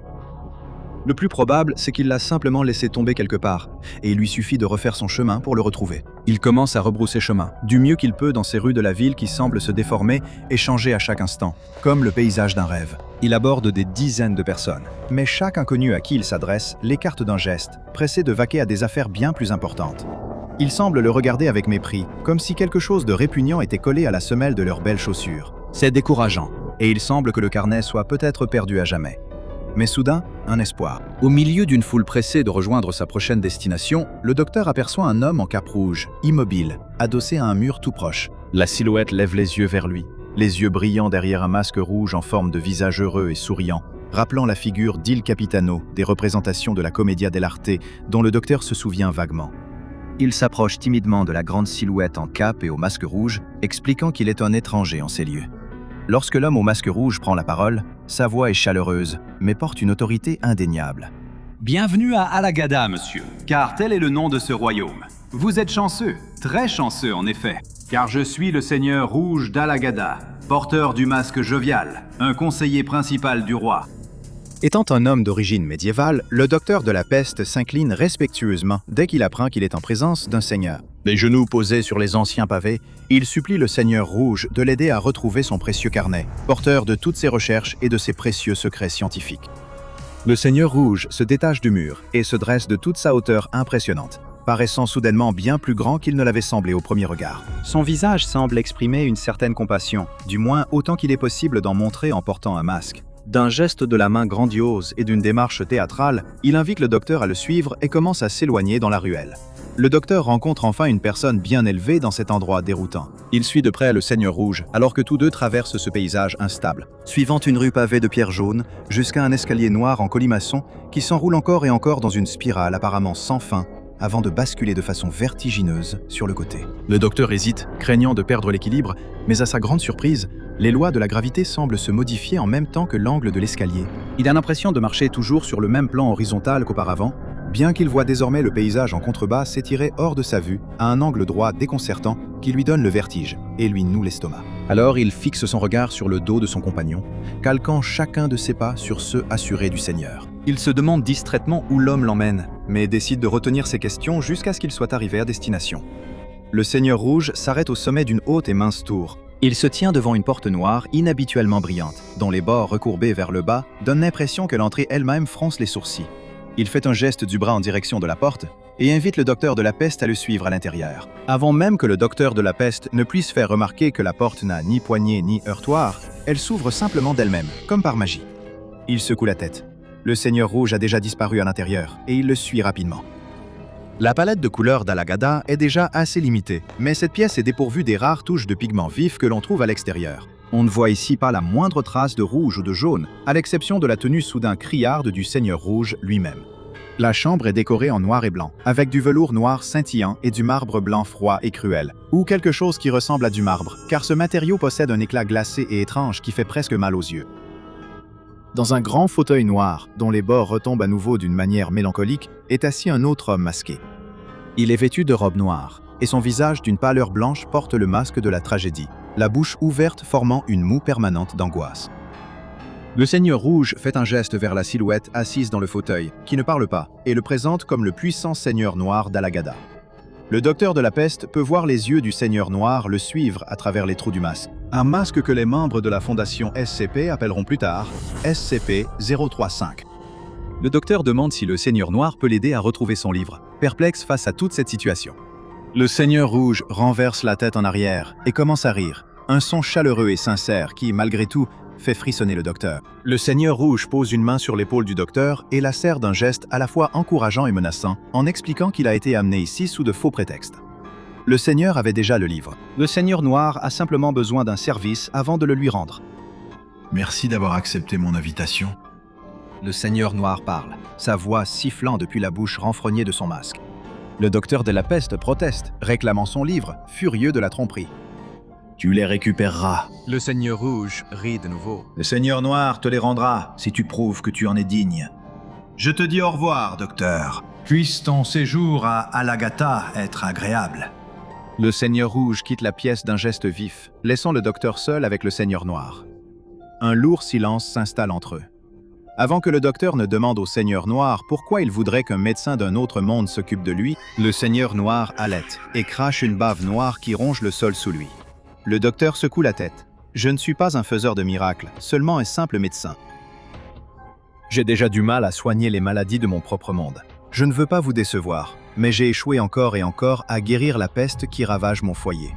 Le plus probable, c'est qu'il l'a simplement laissé tomber quelque part, et il lui suffit de refaire son chemin pour le retrouver. Il commence à rebrousser chemin, du mieux qu'il peut dans ces rues de la ville qui semblent se déformer et changer à chaque instant, comme le paysage d'un rêve. Il aborde des dizaines de personnes, mais chaque inconnu à qui il s'adresse l'écarte d'un geste, pressé de vaquer à des affaires bien plus importantes. Il semble le regarder avec mépris, comme si quelque chose de répugnant était collé à la semelle de leurs belles chaussures. C'est décourageant, et il semble que le carnet soit peut-être perdu à jamais. Mais soudain, un espoir. Au milieu d'une foule pressée de rejoindre sa prochaine destination, le docteur aperçoit un homme en cape rouge, immobile, adossé à un mur tout proche. La silhouette lève les yeux vers lui, les yeux brillants derrière un masque rouge en forme de visage heureux et souriant, rappelant la figure d'Il Capitano des représentations de la Commedia dell'arte dont le docteur se souvient vaguement. Il s'approche timidement de la grande silhouette en cape et au masque rouge, expliquant qu'il est un étranger en ces lieux. Lorsque l'homme au masque rouge prend la parole, sa voix est chaleureuse, mais porte une autorité indéniable. Bienvenue à Alagada, monsieur, car tel est le nom de ce royaume. Vous êtes chanceux, très chanceux en effet, car je suis le seigneur rouge d'Alagada, porteur du masque jovial, un conseiller principal du roi. Étant un homme d'origine médiévale, le docteur de la peste s'incline respectueusement dès qu'il apprend qu'il est en présence d'un seigneur. Les genoux posés sur les anciens pavés, il supplie le seigneur rouge de l'aider à retrouver son précieux carnet, porteur de toutes ses recherches et de ses précieux secrets scientifiques. Le seigneur rouge se détache du mur et se dresse de toute sa hauteur impressionnante, paraissant soudainement bien plus grand qu'il ne l'avait semblé au premier regard. Son visage semble exprimer une certaine compassion, du moins autant qu'il est possible d'en montrer en portant un masque. D'un geste de la main grandiose et d'une démarche théâtrale, il invite le docteur à le suivre et commence à s'éloigner dans la ruelle. Le docteur rencontre enfin une personne bien élevée dans cet endroit déroutant. Il suit de près le seigneur rouge, alors que tous deux traversent ce paysage instable, suivant une rue pavée de pierres jaunes jusqu'à un escalier noir en colimaçon qui s'enroule encore et encore dans une spirale apparemment sans fin, avant de basculer de façon vertigineuse sur le côté. Le docteur hésite, craignant de perdre l'équilibre, mais à sa grande surprise, les lois de la gravité semblent se modifier en même temps que l'angle de l'escalier. Il a l'impression de marcher toujours sur le même plan horizontal qu'auparavant, bien qu'il voit désormais le paysage en contrebas s'étirer hors de sa vue à un angle droit déconcertant qui lui donne le vertige et lui noue l'estomac. Alors il fixe son regard sur le dos de son compagnon, calquant chacun de ses pas sur ceux assurés du Seigneur. Il se demande distraitement où l'homme l'emmène, mais décide de retenir ses questions jusqu'à ce qu'il soit arrivé à destination. Le Seigneur rouge s'arrête au sommet d'une haute et mince tour. Il se tient devant une porte noire inhabituellement brillante, dont les bords recourbés vers le bas donnent l'impression que l'entrée elle-même fronce les sourcils. Il fait un geste du bras en direction de la porte et invite le docteur de la peste à le suivre à l'intérieur. Avant même que le docteur de la peste ne puisse faire remarquer que la porte n'a ni poignée ni heurtoir, elle s'ouvre simplement d'elle-même, comme par magie. Il secoue la tête. Le Seigneur Rouge a déjà disparu à l'intérieur, et il le suit rapidement. La palette de couleurs d'Alagada est déjà assez limitée, mais cette pièce est dépourvue des rares touches de pigments vifs que l'on trouve à l'extérieur. On ne voit ici pas la moindre trace de rouge ou de jaune, à l'exception de la tenue soudain criarde du Seigneur Rouge lui-même. La chambre est décorée en noir et blanc, avec du velours noir scintillant et du marbre blanc froid et cruel, ou quelque chose qui ressemble à du marbre, car ce matériau possède un éclat glacé et étrange qui fait presque mal aux yeux. Dans un grand fauteuil noir, dont les bords retombent à nouveau d'une manière mélancolique, est assis un autre homme masqué. Il est vêtu de robe noire, et son visage d'une pâleur blanche porte le masque de la tragédie, la bouche ouverte formant une moue permanente d'angoisse. Le Seigneur Rouge fait un geste vers la silhouette assise dans le fauteuil, qui ne parle pas, et le présente comme le puissant Seigneur Noir d'Alagada. Le docteur de la peste peut voir les yeux du Seigneur Noir le suivre à travers les trous du masque. Un masque que les membres de la fondation SCP appelleront plus tard SCP-035. Le docteur demande si le Seigneur Noir peut l'aider à retrouver son livre, perplexe face à toute cette situation. Le Seigneur Rouge renverse la tête en arrière et commence à rire, un son chaleureux et sincère qui, malgré tout, fait frissonner le docteur. Le Seigneur Rouge pose une main sur l'épaule du docteur et la serre d'un geste à la fois encourageant et menaçant, en expliquant qu'il a été amené ici sous de faux prétextes. Le Seigneur avait déjà le livre. Le Seigneur Noir a simplement besoin d'un service avant de le lui rendre. Merci d'avoir accepté mon invitation. Le Seigneur Noir parle, sa voix sifflant depuis la bouche renfrognée de son masque. Le docteur de la peste proteste, réclamant son livre, furieux de la tromperie. Tu les récupéreras. Le Seigneur Rouge rit de nouveau. Le Seigneur Noir te les rendra si tu prouves que tu en es digne. Je te dis au revoir, docteur. Puisse ton séjour à Alagata être agréable. Le Seigneur Rouge quitte la pièce d'un geste vif, laissant le docteur seul avec le Seigneur Noir. Un lourd silence s'installe entre eux. Avant que le docteur ne demande au Seigneur Noir pourquoi il voudrait qu'un médecin d'un autre monde s'occupe de lui, le Seigneur Noir halète et crache une bave noire qui ronge le sol sous lui. Le docteur secoue la tête. Je ne suis pas un faiseur de miracles, seulement un simple médecin. J'ai déjà du mal à soigner les maladies de mon propre monde. Je ne veux pas vous décevoir, mais j'ai échoué encore et encore à guérir la peste qui ravage mon foyer.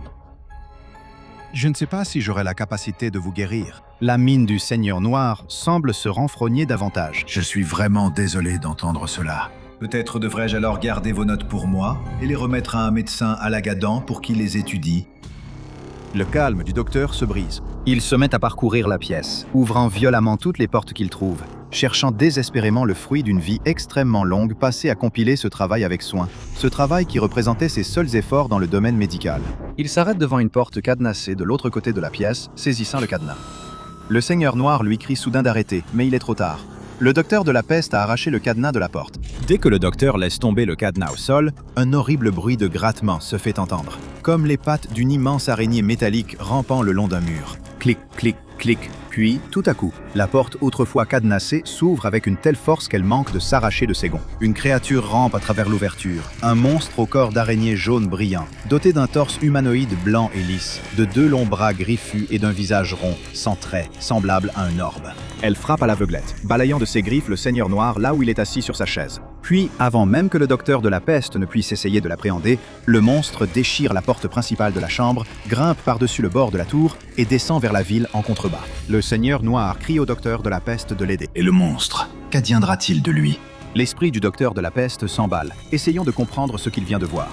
Je ne sais pas si j'aurai la capacité de vous guérir. La mine du Seigneur Noir semble se renfrogner davantage. Je suis vraiment désolé d'entendre cela. Peut-être devrais-je alors garder vos notes pour moi et les remettre à un médecin à Alagadan pour qu'il les étudie. Le calme du docteur se brise. Il se met à parcourir la pièce, ouvrant violemment toutes les portes qu'il trouve, cherchant désespérément le fruit d'une vie extrêmement longue passée à compiler ce travail avec soin, ce travail qui représentait ses seuls efforts dans le domaine médical. Il s'arrête devant une porte cadenassée de l'autre côté de la pièce, saisissant le cadenas. Le Seigneur Noir lui crie soudain d'arrêter, mais il est trop tard. Le docteur de la peste a arraché le cadenas de la porte. Dès que le docteur laisse tomber le cadenas au sol, un horrible bruit de grattement se fait entendre, comme les pattes d'une immense araignée métallique rampant le long d'un mur. Clic, clic, clic. Puis, tout à coup, la porte autrefois cadenassée s'ouvre avec une telle force qu'elle manque de s'arracher de ses gonds. Une créature rampe à travers l'ouverture, un monstre au corps d'araignée jaune brillant, doté d'un torse humanoïde blanc et lisse, de 2 longs bras griffus et d'un visage rond, sans traits, semblable à un orbe. Elle frappe à l'aveuglette, balayant de ses griffes le Seigneur Noir là où il est assis sur sa chaise. Puis, avant même que le docteur de la peste ne puisse essayer de l'appréhender, le monstre déchire la porte principale de la chambre, grimpe par-dessus le bord de la tour et descend vers la ville en contrebas. Le Seigneur Noir crie au docteur de la peste de l'aider. Et le monstre, qu'adviendra-t-il de lui? L'esprit du docteur de la peste s'emballe, essayant de comprendre ce qu'il vient de voir.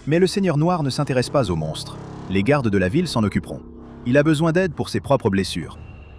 Mais le Seigneur Noir ne s'intéresse pas au monstre. Les gardes de la ville s'en occuperont. Il a besoin d'aide pour ses propres blessures.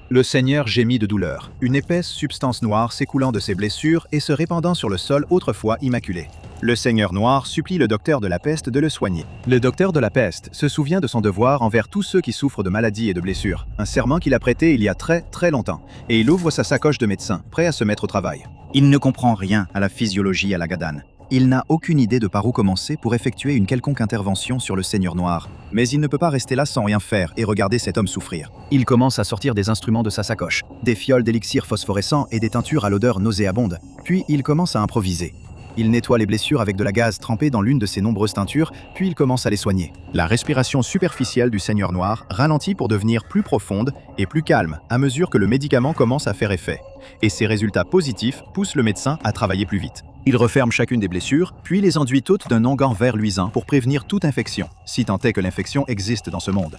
Le Seigneur gémit de douleur, une épaisse substance noire s'écoulant de ses blessures et se répandant sur le sol autrefois immaculé. Le Seigneur Noir supplie le docteur de la peste de le soigner. Le docteur de la peste se souvient de son devoir envers tous ceux qui souffrent de maladies et de blessures, un serment qu'il a prêté il y a très longtemps, et il ouvre sa sacoche de médecin, prêt à se mettre au travail. Il ne comprend rien à la physiologie Alagadan. Il n'a aucune idée de par où commencer pour effectuer une quelconque intervention sur le Seigneur Noir. Mais il ne peut pas rester là sans rien faire et regarder cet homme souffrir. Il commence à sortir des instruments de sa sacoche, des fioles d'élixir phosphorescents et des teintures à l'odeur nauséabonde. Puis il commence à improviser. Il nettoie les blessures avec de la gaze trempée dans l'une de ses nombreuses teintures, puis il commence à les soigner. La respiration superficielle du Seigneur Noir ralentit pour devenir plus profonde et plus calme à mesure que le médicament commence à faire effet. Et ces résultats positifs poussent le médecin à travailler plus vite. Il referme chacune des blessures, puis les enduit toutes d'un onguent vert luisant pour prévenir toute infection, si tant est que l'infection existe dans ce monde.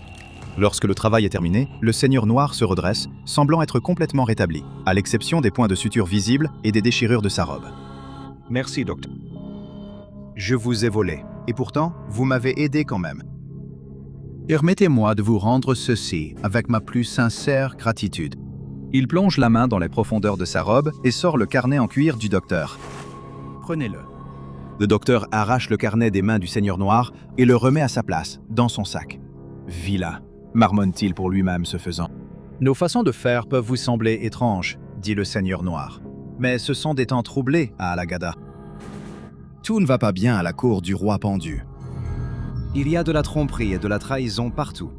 Lorsque le travail est terminé, le Seigneur Noir se redresse, semblant être complètement rétabli, à l'exception des points de suture visibles et des déchirures de sa robe. Merci, docteur. Je vous ai volé, et pourtant, vous m'avez aidé quand même. Permettez-moi de vous rendre ceci avec ma plus sincère gratitude. Il plonge la main dans les profondeurs de sa robe et sort le carnet en cuir du docteur. Prenez-le. Le docteur arrache le carnet des mains du Seigneur Noir et le remet à sa place, dans son sac. « Vilain », marmonne-t-il pour lui-même ce faisant. « Nos façons de faire peuvent vous sembler étranges, dit le Seigneur Noir. Mais ce sont des temps troublés à Alagada. Tout ne va pas bien à la cour du roi pendu. Il y a de la tromperie et de la trahison partout.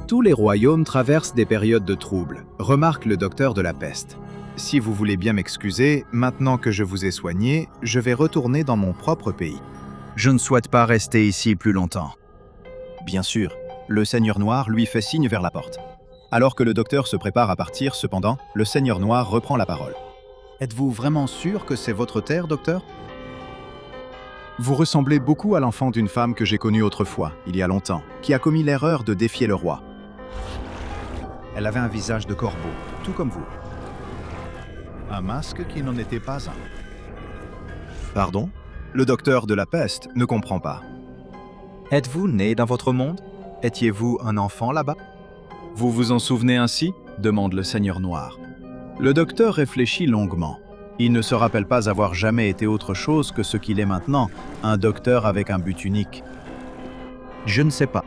Tous les royaumes traversent des périodes de troubles, remarque le docteur de la peste. Si vous voulez bien m'excuser, maintenant que je vous ai soigné, je vais retourner dans mon propre pays. Je ne souhaite pas rester ici plus longtemps. » Bien sûr, le Seigneur Noir lui fait signe vers la porte. Alors que le docteur se prépare à partir, cependant, le Seigneur Noir reprend la parole. « Êtes-vous vraiment sûr que c'est votre terre, docteur ? Vous ressemblez beaucoup à l'enfant d'une femme que j'ai connue autrefois, il y a longtemps, qui a commis l'erreur de défier le roi. Elle avait un visage de corbeau, tout comme vous. Un masque qui n'en était pas un. Pardon ? Le docteur de la peste ne comprend pas. Êtes-vous né dans votre monde ? Étiez-vous un enfant là-bas ? Vous vous en souvenez ainsi ? Demande le Seigneur Noir. Le docteur réfléchit longuement. Il ne se rappelle pas avoir jamais été autre chose que ce qu'il est maintenant, un docteur avec un but unique. Je ne sais pas.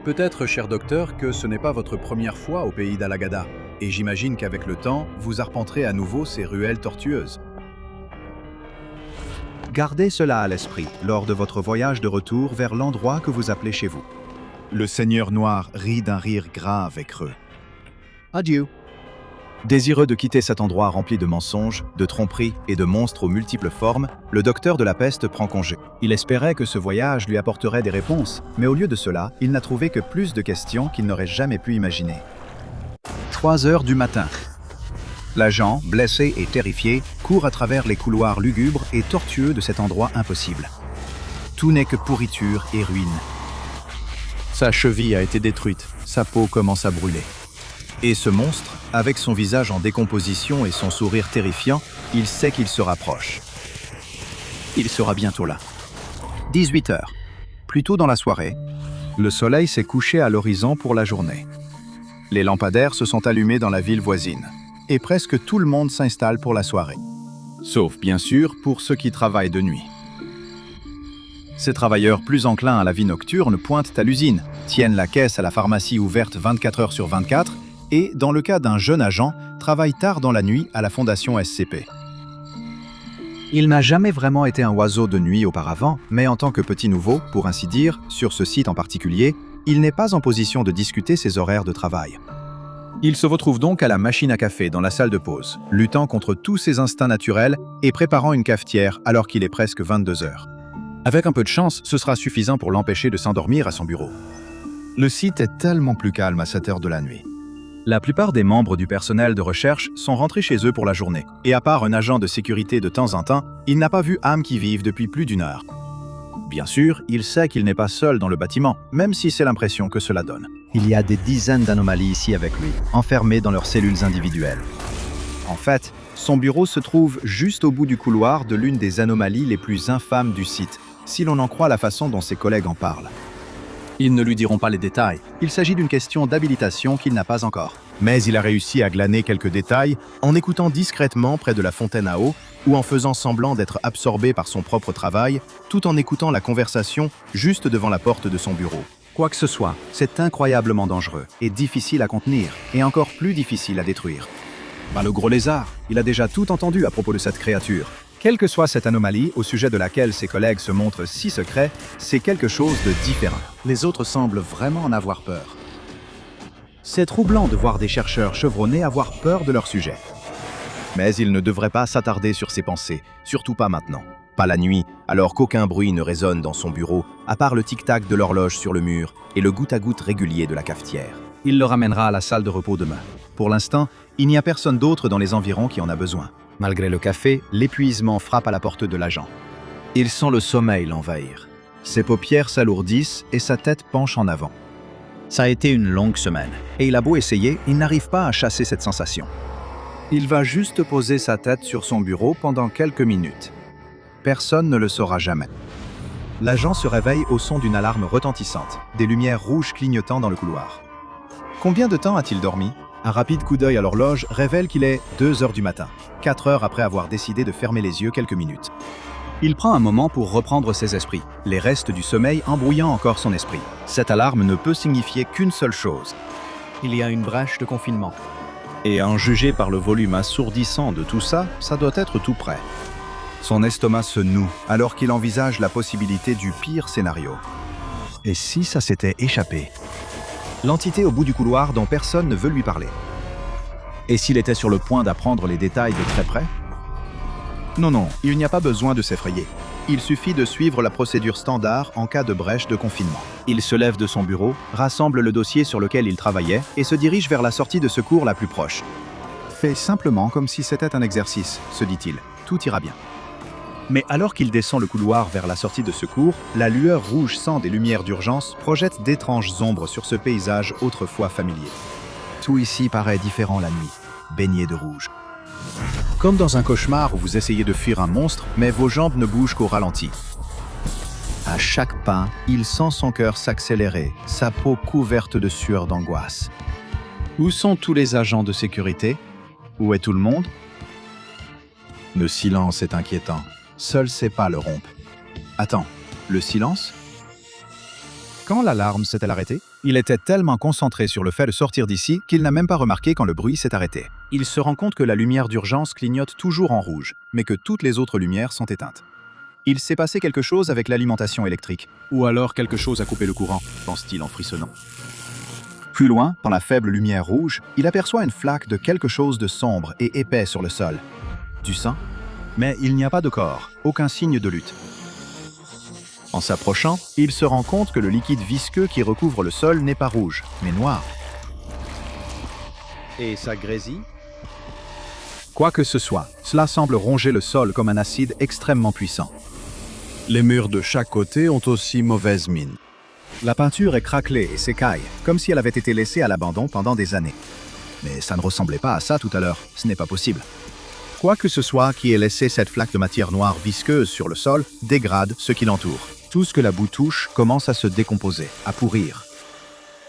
Peut-être, cher docteur, que ce n'est pas votre première fois au pays d'Alagada, et j'imagine qu'avec le temps, vous arpenterez à nouveau ces ruelles tortueuses. Gardez cela à l'esprit lors de votre voyage de retour vers l'endroit que vous appelez chez vous. Le Seigneur Noir rit d'un rire grave et creux. Adieu. Désireux de quitter cet endroit rempli de mensonges, de tromperies et de monstres aux multiples formes, le docteur de la peste prend congé. Il espérait que ce voyage lui apporterait des réponses, mais au lieu de cela, il n'a trouvé que plus de questions qu'il n'aurait jamais pu imaginer. 3 heures du matin. L'agent, blessé et terrifié, court à travers les couloirs lugubres et tortueux de cet endroit impossible. Tout n'est que pourriture et ruine. Sa cheville a été détruite, sa peau commence à brûler. Et ce monstre, avec son visage en décomposition et son sourire terrifiant, il sait qu'il se rapproche. Il sera bientôt là. 18 heures. Plus tôt dans la soirée, le soleil s'est couché à l'horizon pour la journée. Les lampadaires se sont allumés dans la ville voisine, et presque tout le monde s'installe pour la soirée. Sauf, bien sûr, pour ceux qui travaillent de nuit. Ces travailleurs plus enclins à la vie nocturne pointent à l'usine, tiennent la caisse à la pharmacie ouverte 24 heures sur 24, et, dans le cas d'un jeune agent, travaille tard dans la nuit à la fondation SCP. Il n'a jamais vraiment été un oiseau de nuit auparavant, mais en tant que petit nouveau, pour ainsi dire, sur ce site en particulier, il n'est pas en position de discuter ses horaires de travail. Il se retrouve donc à la machine à café dans la salle de pause, luttant contre tous ses instincts naturels et préparant une cafetière alors qu'il est presque 22 heures. Avec un peu de chance, ce sera suffisant pour l'empêcher de s'endormir à son bureau. Le site est tellement plus calme à cette heure de la nuit. La plupart des membres du personnel de recherche sont rentrés chez eux pour la journée, et à part un agent de sécurité de temps en temps, il n'a pas vu âme qui vive depuis plus d'1 heure. Bien sûr, il sait qu'il n'est pas seul dans le bâtiment, même si c'est l'impression que cela donne. Il y a des dizaines d'anomalies ici avec lui, enfermées dans leurs cellules individuelles. En fait, son bureau se trouve juste au bout du couloir de l'une des anomalies les plus infâmes du site, si l'on en croit la façon dont ses collègues en parlent. Ils ne lui diront pas les détails. Il s'agit d'une question d'habilitation qu'il n'a pas encore. Mais il a réussi à glaner quelques détails en écoutant discrètement près de la fontaine à eau ou en faisant semblant d'être absorbé par son propre travail, tout en écoutant la conversation juste devant la porte de son bureau. Quoi que ce soit, c'est incroyablement dangereux et difficile à contenir, et encore plus difficile à détruire. Le gros lézard, il a déjà tout entendu à propos de cette créature. Quelle que soit cette anomalie au sujet de laquelle ses collègues se montrent si secrets, c'est quelque chose de différent. Les autres semblent vraiment en avoir peur. C'est troublant de voir des chercheurs chevronnés avoir peur de leur sujet. Mais ils ne devraient pas s'attarder sur ses pensées, surtout pas maintenant. Pas la nuit, alors qu'aucun bruit ne résonne dans son bureau, à part le tic-tac de l'horloge sur le mur et le goutte-à-goutte régulier de la cafetière. Il le ramènera à la salle de repos demain. Pour l'instant, il n'y a personne d'autre dans les environs qui en a besoin. Malgré le café, l'épuisement frappe à la porte de l'agent. Il sent le sommeil l'envahir. Ses paupières s'alourdissent et sa tête penche en avant. Ça a été une longue semaine, et il a beau essayer, il n'arrive pas à chasser cette sensation. Il va juste poser sa tête sur son bureau pendant quelques minutes. Personne ne le saura jamais. L'agent se réveille au son d'une alarme retentissante, des lumières rouges clignotant dans le couloir. Combien de temps a-t-il dormi? Un rapide coup d'œil à l'horloge révèle qu'il est 2 heures du matin, 4 heures après avoir décidé de fermer les yeux quelques minutes. Il prend un moment pour reprendre ses esprits, les restes du sommeil embrouillant encore son esprit. Cette alarme ne peut signifier qu'une seule chose. Il y a une brèche de confinement. Et en juger par le volume assourdissant de tout ça, ça doit être tout près. Son estomac se noue alors qu'il envisage la possibilité du pire scénario. Et si ça s'était échappé? L'entité au bout du couloir dont personne ne veut lui parler. Et s'il était sur le point d'apprendre les détails de très près? Non, il n'y a pas besoin de s'effrayer. Il suffit de suivre la procédure standard en cas de brèche de confinement. Il se lève de son bureau, rassemble le dossier sur lequel il travaillait et se dirige vers la sortie de secours la plus proche. Fais simplement comme si c'était un exercice, se dit-il. Tout ira bien. Mais alors qu'il descend le couloir vers la sortie de secours, la lueur rouge sang des lumières d'urgence projette d'étranges ombres sur ce paysage autrefois familier. Tout ici paraît différent la nuit, baigné de rouge. Comme dans un cauchemar où vous essayez de fuir un monstre, mais vos jambes ne bougent qu'au ralenti. À chaque pas, il sent son cœur s'accélérer, sa peau couverte de sueur d'angoisse. Où sont tous les agents de sécurité? Où est tout le monde? Le silence est inquiétant. Seuls ses pas le rompent. Attends, le silence? Quand l'alarme s'est-elle arrêtée? Il était tellement concentré sur le fait de sortir d'ici qu'il n'a même pas remarqué quand le bruit s'est arrêté. Il se rend compte que la lumière d'urgence clignote toujours en rouge, mais que toutes les autres lumières sont éteintes. Il s'est passé quelque chose avec l'alimentation électrique. Ou alors quelque chose a coupé le courant, pense-t-il en frissonnant. Plus loin, dans la faible lumière rouge, il aperçoit une flaque de quelque chose de sombre et épais sur le sol. Du sang? Mais il n'y a pas de corps, aucun signe de lutte. En s'approchant, il se rend compte que le liquide visqueux qui recouvre le sol n'est pas rouge, mais noir. Et ça grésille? Quoi que ce soit, cela semble ronger le sol comme un acide extrêmement puissant. Les murs de chaque côté ont aussi mauvaise mine. La peinture est craquelée et s'écaille, comme si elle avait été laissée à l'abandon pendant des années. Mais ça ne ressemblait pas à ça tout à l'heure, ce n'est pas possible. Quoi que ce soit qui ait laissé cette flaque de matière noire visqueuse sur le sol dégrade ce qui l'entoure. Tout ce que la boue touche commence à se décomposer, à pourrir.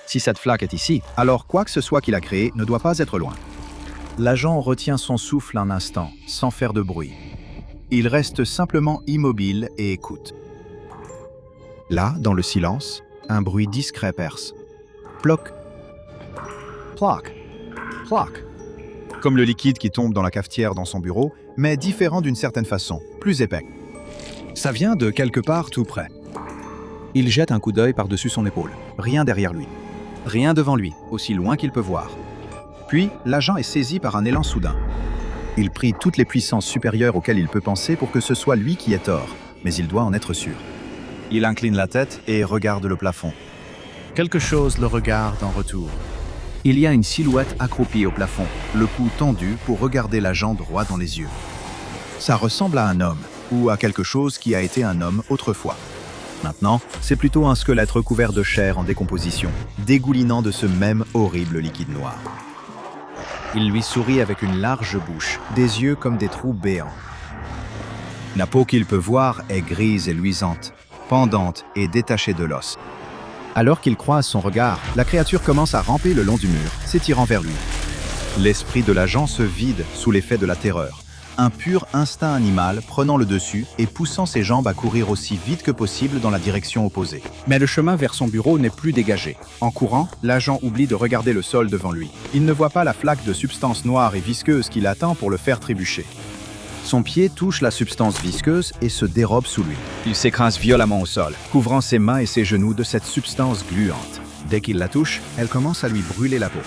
Si cette flaque est ici, alors quoi que ce soit qu'il a créé ne doit pas être loin. L'agent retient son souffle un instant, sans faire de bruit. Il reste simplement immobile et écoute. Là, dans le silence, un bruit discret perce. Ploc. Ploc. Ploc. Comme le liquide qui tombe dans la cafetière dans son bureau, mais différent d'une certaine façon, plus épais. Ça vient de quelque part tout près. Il jette un coup d'œil par-dessus son épaule. Rien derrière lui. Rien devant lui, aussi loin qu'il peut voir. Puis, l'agent est saisi par un élan soudain. Il prie toutes les puissances supérieures auxquelles il peut penser pour que ce soit lui qui ait tort, mais il doit en être sûr. Il incline la tête et regarde le plafond. Quelque chose le regarde en retour. Il y a une silhouette accroupie au plafond, le cou tendu pour regarder l'agent droit dans les yeux. Ça ressemble à un homme, ou à quelque chose qui a été un homme autrefois. Maintenant, c'est plutôt un squelette recouvert de chair en décomposition, dégoulinant de ce même horrible liquide noir. Il lui sourit avec une large bouche, des yeux comme des trous béants. La peau qu'il peut voir est grise et luisante, pendante et détachée de l'os. Alors qu'il croise son regard, la créature commence à ramper le long du mur, s'étirant vers lui. L'esprit de l'agent se vide sous l'effet de la terreur. Un pur instinct animal prenant le dessus et poussant ses jambes à courir aussi vite que possible dans la direction opposée. Mais le chemin vers son bureau n'est plus dégagé. En courant, l'agent oublie de regarder le sol devant lui. Il ne voit pas la flaque de substance noire et visqueuse qui l'attend pour le faire trébucher. Son pied touche la substance visqueuse et se dérobe sous lui. Il s'écrase violemment au sol, couvrant ses mains et ses genoux de cette substance gluante. Dès qu'il la touche, elle commence à lui brûler la peau.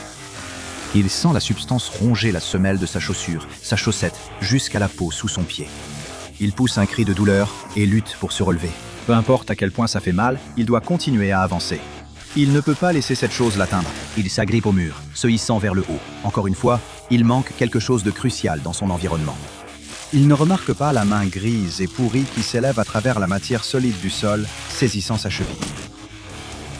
Il sent la substance ronger la semelle de sa chaussure, sa chaussette, jusqu'à la peau sous son pied. Il pousse un cri de douleur et lutte pour se relever. Peu importe à quel point ça fait mal, il doit continuer à avancer. Il ne peut pas laisser cette chose l'atteindre. Il s'agrippe au mur, se hissant vers le haut. Encore une fois, il manque quelque chose de crucial dans son environnement. Il ne remarque pas la main grise et pourrie qui s'élève à travers la matière solide du sol, saisissant sa cheville.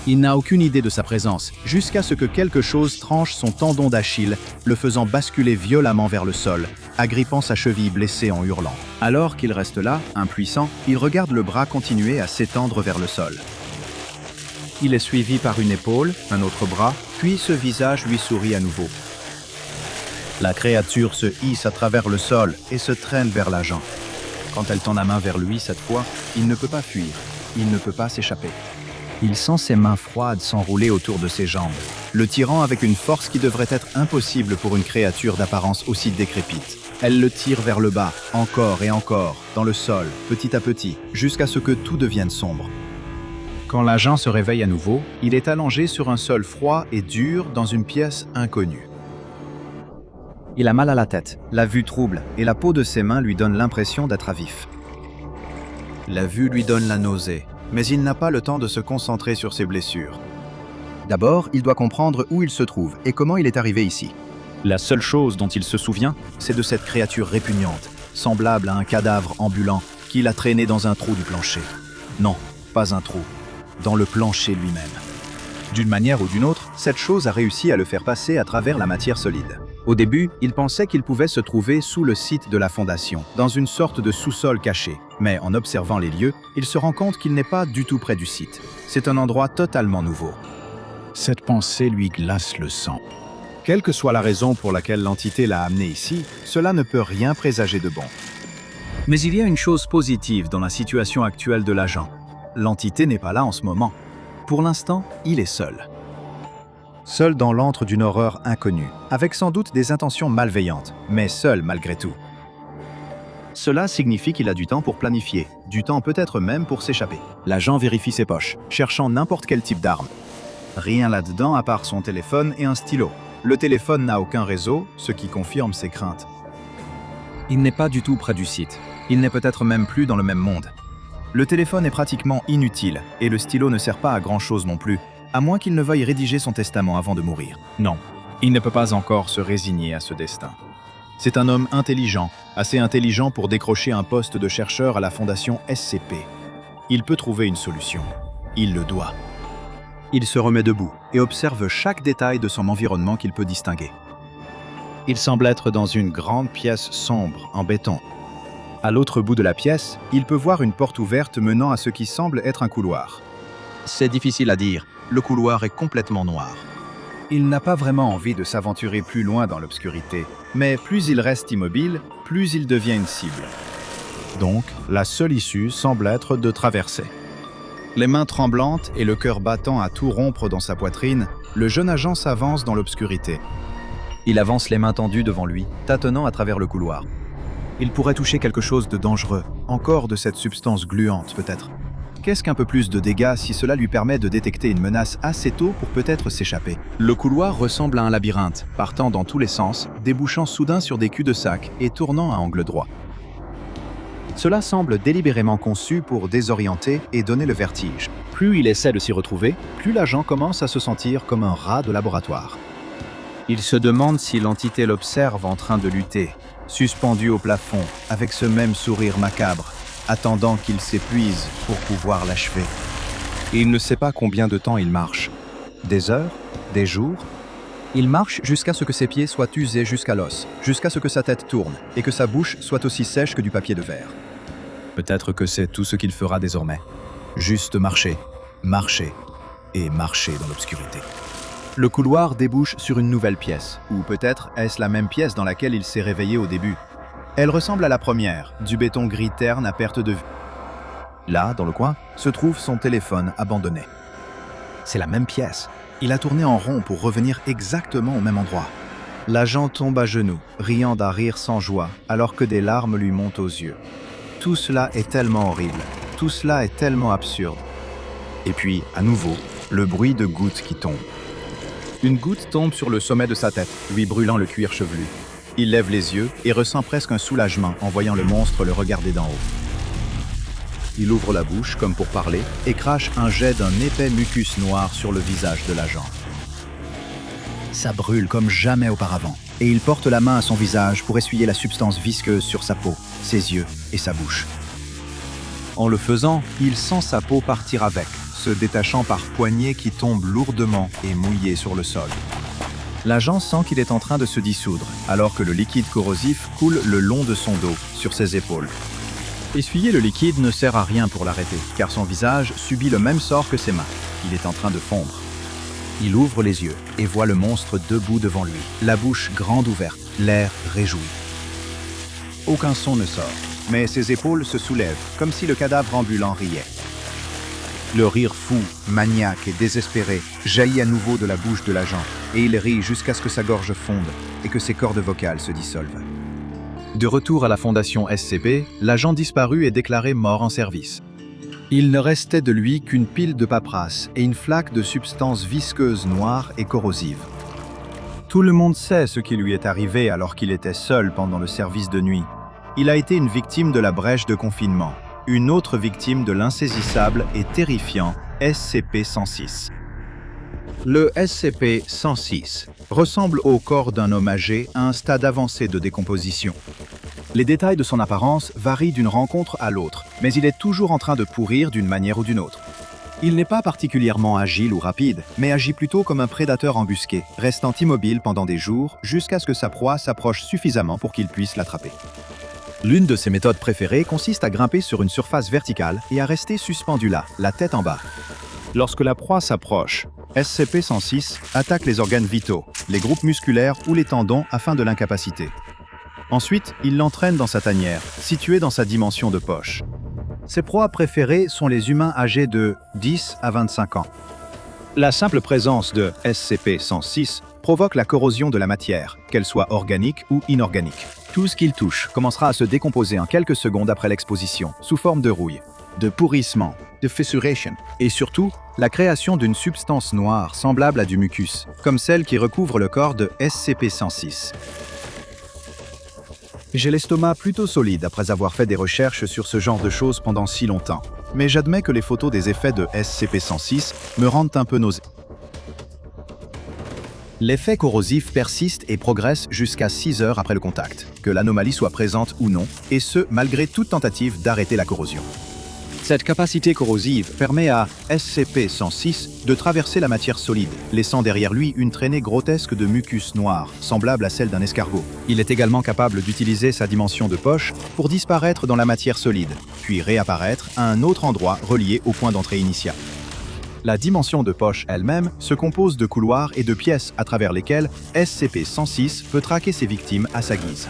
Il n'a aucune idée de sa présence, jusqu'à ce que quelque chose tranche son tendon d'Achille, le faisant basculer violemment vers le sol, agrippant sa cheville blessée en hurlant. Alors qu'il reste là, impuissant, il regarde le bras continuer à s'étendre vers le sol. Il est suivi par une épaule, un autre bras, puis ce visage lui sourit à nouveau. La créature se hisse à travers le sol et se traîne vers l'agent. Quand elle tend la main vers lui cette fois, il ne peut pas fuir, il ne peut pas s'échapper. Il sent ses mains froides s'enrouler autour de ses jambes, le tirant avec une force qui devrait être impossible pour une créature d'apparence aussi décrépite. Elle le tire vers le bas, encore et encore, dans le sol, petit à petit, jusqu'à ce que tout devienne sombre. Quand l'agent se réveille à nouveau, il est allongé sur un sol froid et dur dans une pièce inconnue. Il a mal à la tête, la vue trouble, et la peau de ses mains lui donne l'impression d'être à vif. La vue lui donne la nausée, mais il n'a pas le temps de se concentrer sur ses blessures. D'abord, il doit comprendre où il se trouve et comment il est arrivé ici. La seule chose dont il se souvient, c'est de cette créature répugnante, semblable à un cadavre ambulant, qu'il a traîné dans un trou du plancher. Non, pas un trou, dans le plancher lui-même. D'une manière ou d'une autre, cette chose a réussi à le faire passer à travers la matière solide. Au début, il pensait qu'il pouvait se trouver sous le site de la fondation, dans une sorte de sous-sol caché. Mais en observant les lieux, il se rend compte qu'il n'est pas du tout près du site. C'est un endroit totalement nouveau. Cette pensée lui glace le sang. Quelle que soit la raison pour laquelle l'entité l'a amené ici, cela ne peut rien présager de bon. Mais il y a une chose positive dans la situation actuelle de l'agent. L'entité n'est pas là en ce moment. Pour l'instant, il est seul. Seul dans l'antre d'une horreur inconnue, avec sans doute des intentions malveillantes, mais seul malgré tout. Cela signifie qu'il a du temps pour planifier, du temps peut-être même pour s'échapper. L'agent vérifie ses poches, cherchant n'importe quel type d'arme. Rien là-dedans à part son téléphone et un stylo. Le téléphone n'a aucun réseau, ce qui confirme ses craintes. Il n'est pas du tout près du site. Il n'est peut-être même plus dans le même monde. Le téléphone est pratiquement inutile, et le stylo ne sert pas à grand-chose non plus, à moins qu'il ne veuille rédiger son testament avant de mourir. Non, il ne peut pas encore se résigner à ce destin. C'est un homme intelligent, assez intelligent pour décrocher un poste de chercheur à la fondation SCP. Il peut trouver une solution. Il le doit. Il se remet debout et observe chaque détail de son environnement qu'il peut distinguer. Il semble être dans une grande pièce sombre, en béton. À l'autre bout de la pièce, il peut voir une porte ouverte menant à ce qui semble être un couloir. C'est difficile à dire, le couloir est complètement noir. Il n'a pas vraiment envie de s'aventurer plus loin dans l'obscurité, mais plus il reste immobile, plus il devient une cible. Donc, la seule issue semble être de traverser. Les mains tremblantes et le cœur battant à tout rompre dans sa poitrine, le jeune agent s'avance dans l'obscurité. Il avance les mains tendues devant lui, tâtonnant à travers le couloir. Il pourrait toucher quelque chose de dangereux, encore de cette substance gluante peut-être. Qu'est-ce qu'un peu plus de dégâts si cela lui permet de détecter une menace assez tôt pour peut-être s'échapper? Le couloir ressemble à un labyrinthe, partant dans tous les sens, débouchant soudain sur des culs-de-sac et tournant à angle droit. Cela semble délibérément conçu pour désorienter et donner le vertige. Plus il essaie de s'y retrouver, plus l'agent commence à se sentir comme un rat de laboratoire. Il se demande si l'entité l'observe en train de lutter, suspendu au plafond, avec ce même sourire macabre, attendant qu'il s'épuise pour pouvoir l'achever. Et il ne sait pas combien de temps il marche. Des heures? Des jours? Il marche jusqu'à ce que ses pieds soient usés jusqu'à l'os, jusqu'à ce que sa tête tourne et que sa bouche soit aussi sèche que du papier de verre. Peut-être que c'est tout ce qu'il fera désormais. Juste marcher, marcher et marcher dans l'obscurité. Le couloir débouche sur une nouvelle pièce, ou peut-être est-ce la même pièce dans laquelle il s'est réveillé au début. Elle ressemble à la première, du béton gris terne à perte de vue. Là, dans le coin, se trouve son téléphone abandonné. C'est la même pièce. Il a tourné en rond pour revenir exactement au même endroit. L'agent tombe à genoux, riant d'un rire sans joie, alors que des larmes lui montent aux yeux. Tout cela est tellement horrible, tout cela est tellement absurde. Et puis, à nouveau, le bruit de gouttes qui tombent. Une goutte tombe sur le sommet de sa tête, lui brûlant le cuir chevelu. Il lève les yeux et ressent presque un soulagement en voyant le monstre le regarder d'en haut. Il ouvre la bouche comme pour parler et crache un jet d'un épais mucus noir sur le visage de l'agent. Ça brûle comme jamais auparavant. Et il porte la main à son visage pour essuyer la substance visqueuse sur sa peau, ses yeux et sa bouche. En le faisant, il sent sa peau partir avec, se détachant par poignées qui tombent lourdement et mouillées sur le sol. L'agent sent qu'il est en train de se dissoudre, alors que le liquide corrosif coule le long de son dos, sur ses épaules. Essuyer le liquide ne sert à rien pour l'arrêter, car son visage subit le même sort que ses mains. Il est en train de fondre. Il ouvre les yeux et voit le monstre debout devant lui, la bouche grande ouverte, l'air réjoui. Aucun son ne sort, mais ses épaules se soulèvent, comme si le cadavre ambulant riait. Le rire fou, maniaque et désespéré jaillit à nouveau de la bouche de l'agent, et il rit jusqu'à ce que sa gorge fonde et que ses cordes vocales se dissolvent. De retour à la fondation SCP, l'agent disparu est déclaré mort en service. Il ne restait de lui qu'une pile de paperasse et une flaque de substances visqueuses noires et corrosives. Tout le monde sait ce qui lui est arrivé alors qu'il était seul pendant le service de nuit. Il a été une victime de la brèche de confinement, une autre victime de l'insaisissable et terrifiant SCP-106. Le SCP-106 ressemble au corps d'un homme âgé à un stade avancé de décomposition. Les détails de son apparence varient d'une rencontre à l'autre, mais il est toujours en train de pourrir d'une manière ou d'une autre. Il n'est pas particulièrement agile ou rapide, mais agit plutôt comme un prédateur embusqué, restant immobile pendant des jours jusqu'à ce que sa proie s'approche suffisamment pour qu'il puisse l'attraper. L'une de ses méthodes préférées consiste à grimper sur une surface verticale et à rester suspendu là, la tête en bas. Lorsque la proie s'approche, SCP-106 attaque les organes vitaux, les groupes musculaires ou les tendons afin de l'incapaciter. Ensuite, il l'entraîne dans sa tanière, située dans sa dimension de poche. Ses proies préférées sont les humains âgés de 10 à 25 ans. La simple présence de SCP-106 provoque la corrosion de la matière, qu'elle soit organique ou inorganique. Tout ce qu'il touche commencera à se décomposer en quelques secondes après l'exposition, sous forme de rouille, de pourrissement, de fissuration, et surtout, la création d'une substance noire semblable à du mucus, comme celle qui recouvre le corps de SCP-106. J'ai l'estomac plutôt solide après avoir fait des recherches sur ce genre de choses pendant si longtemps, mais j'admets que les photos des effets de SCP-106 me rendent un peu nauséeux. L'effet corrosif persiste et progresse jusqu'à 6 heures après le contact, que l'anomalie soit présente ou non, et ce, malgré toute tentative d'arrêter la corrosion. Cette capacité corrosive permet à SCP-106 de traverser la matière solide, laissant derrière lui une traînée grotesque de mucus noir, semblable à celle d'un escargot. Il est également capable d'utiliser sa dimension de poche pour disparaître dans la matière solide, puis réapparaître à un autre endroit relié au point d'entrée initial. La dimension de poche elle-même se compose de couloirs et de pièces à travers lesquelles SCP-106 peut traquer ses victimes à sa guise.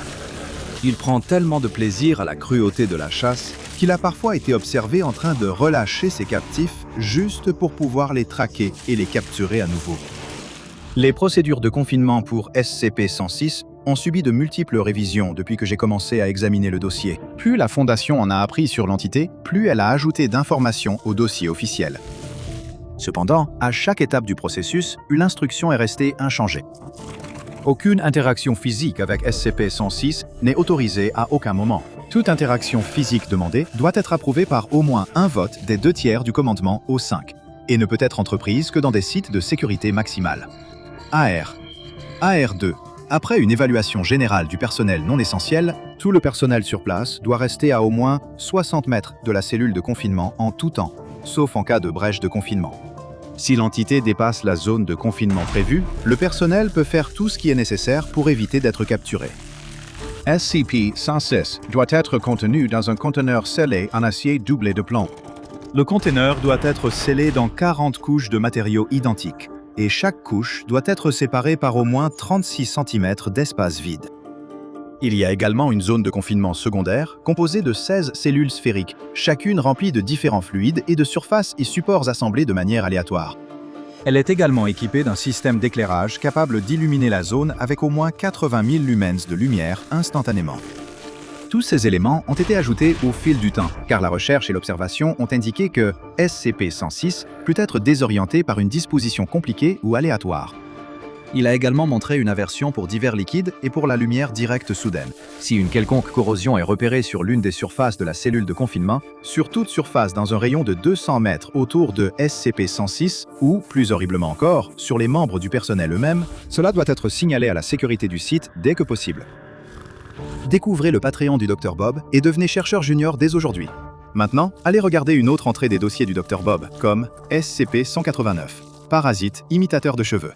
Il prend tellement de plaisir à la cruauté de la chasse qu'il a parfois été observé en train de relâcher ses captifs juste pour pouvoir les traquer et les capturer à nouveau. Les procédures de confinement pour SCP-106 ont subi de multiples révisions depuis que j'ai commencé à examiner le dossier. Plus la Fondation en a appris sur l'entité, plus elle a ajouté d'informations au dossier officiel. Cependant, à chaque étape du processus, l'instruction est restée inchangée. Aucune interaction physique avec SCP-106 n'est autorisée à aucun moment. Toute interaction physique demandée doit être approuvée par au moins un vote des 2/3 du commandement O5 et ne peut être entreprise que dans des sites de sécurité maximale. AR2. Après une évaluation générale du personnel non essentiel, tout le personnel sur place doit rester à au moins 60 mètres de la cellule de confinement en tout temps, sauf en cas de brèche de confinement. Si l'entité dépasse la zone de confinement prévue, le personnel peut faire tout ce qui est nécessaire pour éviter d'être capturé. SCP-106 doit être contenu dans un conteneur scellé en acier doublé de plomb. Le conteneur doit être scellé dans 40 couches de matériaux identiques, et chaque couche doit être séparée par au moins 36 cm d'espace vide. Il y a également une zone de confinement secondaire composée de 16 cellules sphériques, chacune remplie de différents fluides et de surfaces et supports assemblés de manière aléatoire. Elle est également équipée d'un système d'éclairage capable d'illuminer la zone avec au moins 80 000 lumens de lumière instantanément. Tous ces éléments ont été ajoutés au fil du temps, car la recherche et l'observation ont indiqué que SCP-106 peut être désorienté par une disposition compliquée ou aléatoire. Il a également montré une aversion pour divers liquides et pour la lumière directe soudaine. Si une quelconque corrosion est repérée sur l'une des surfaces de la cellule de confinement, sur toute surface dans un rayon de 200 mètres autour de SCP-106 ou, plus horriblement encore, sur les membres du personnel eux-mêmes, cela doit être signalé à la sécurité du site dès que possible. Découvrez le Patreon du Dr Bob et devenez chercheur junior dès aujourd'hui. Maintenant, allez regarder une autre entrée des dossiers du Dr Bob, comme SCP-189, parasite imitateur de cheveux.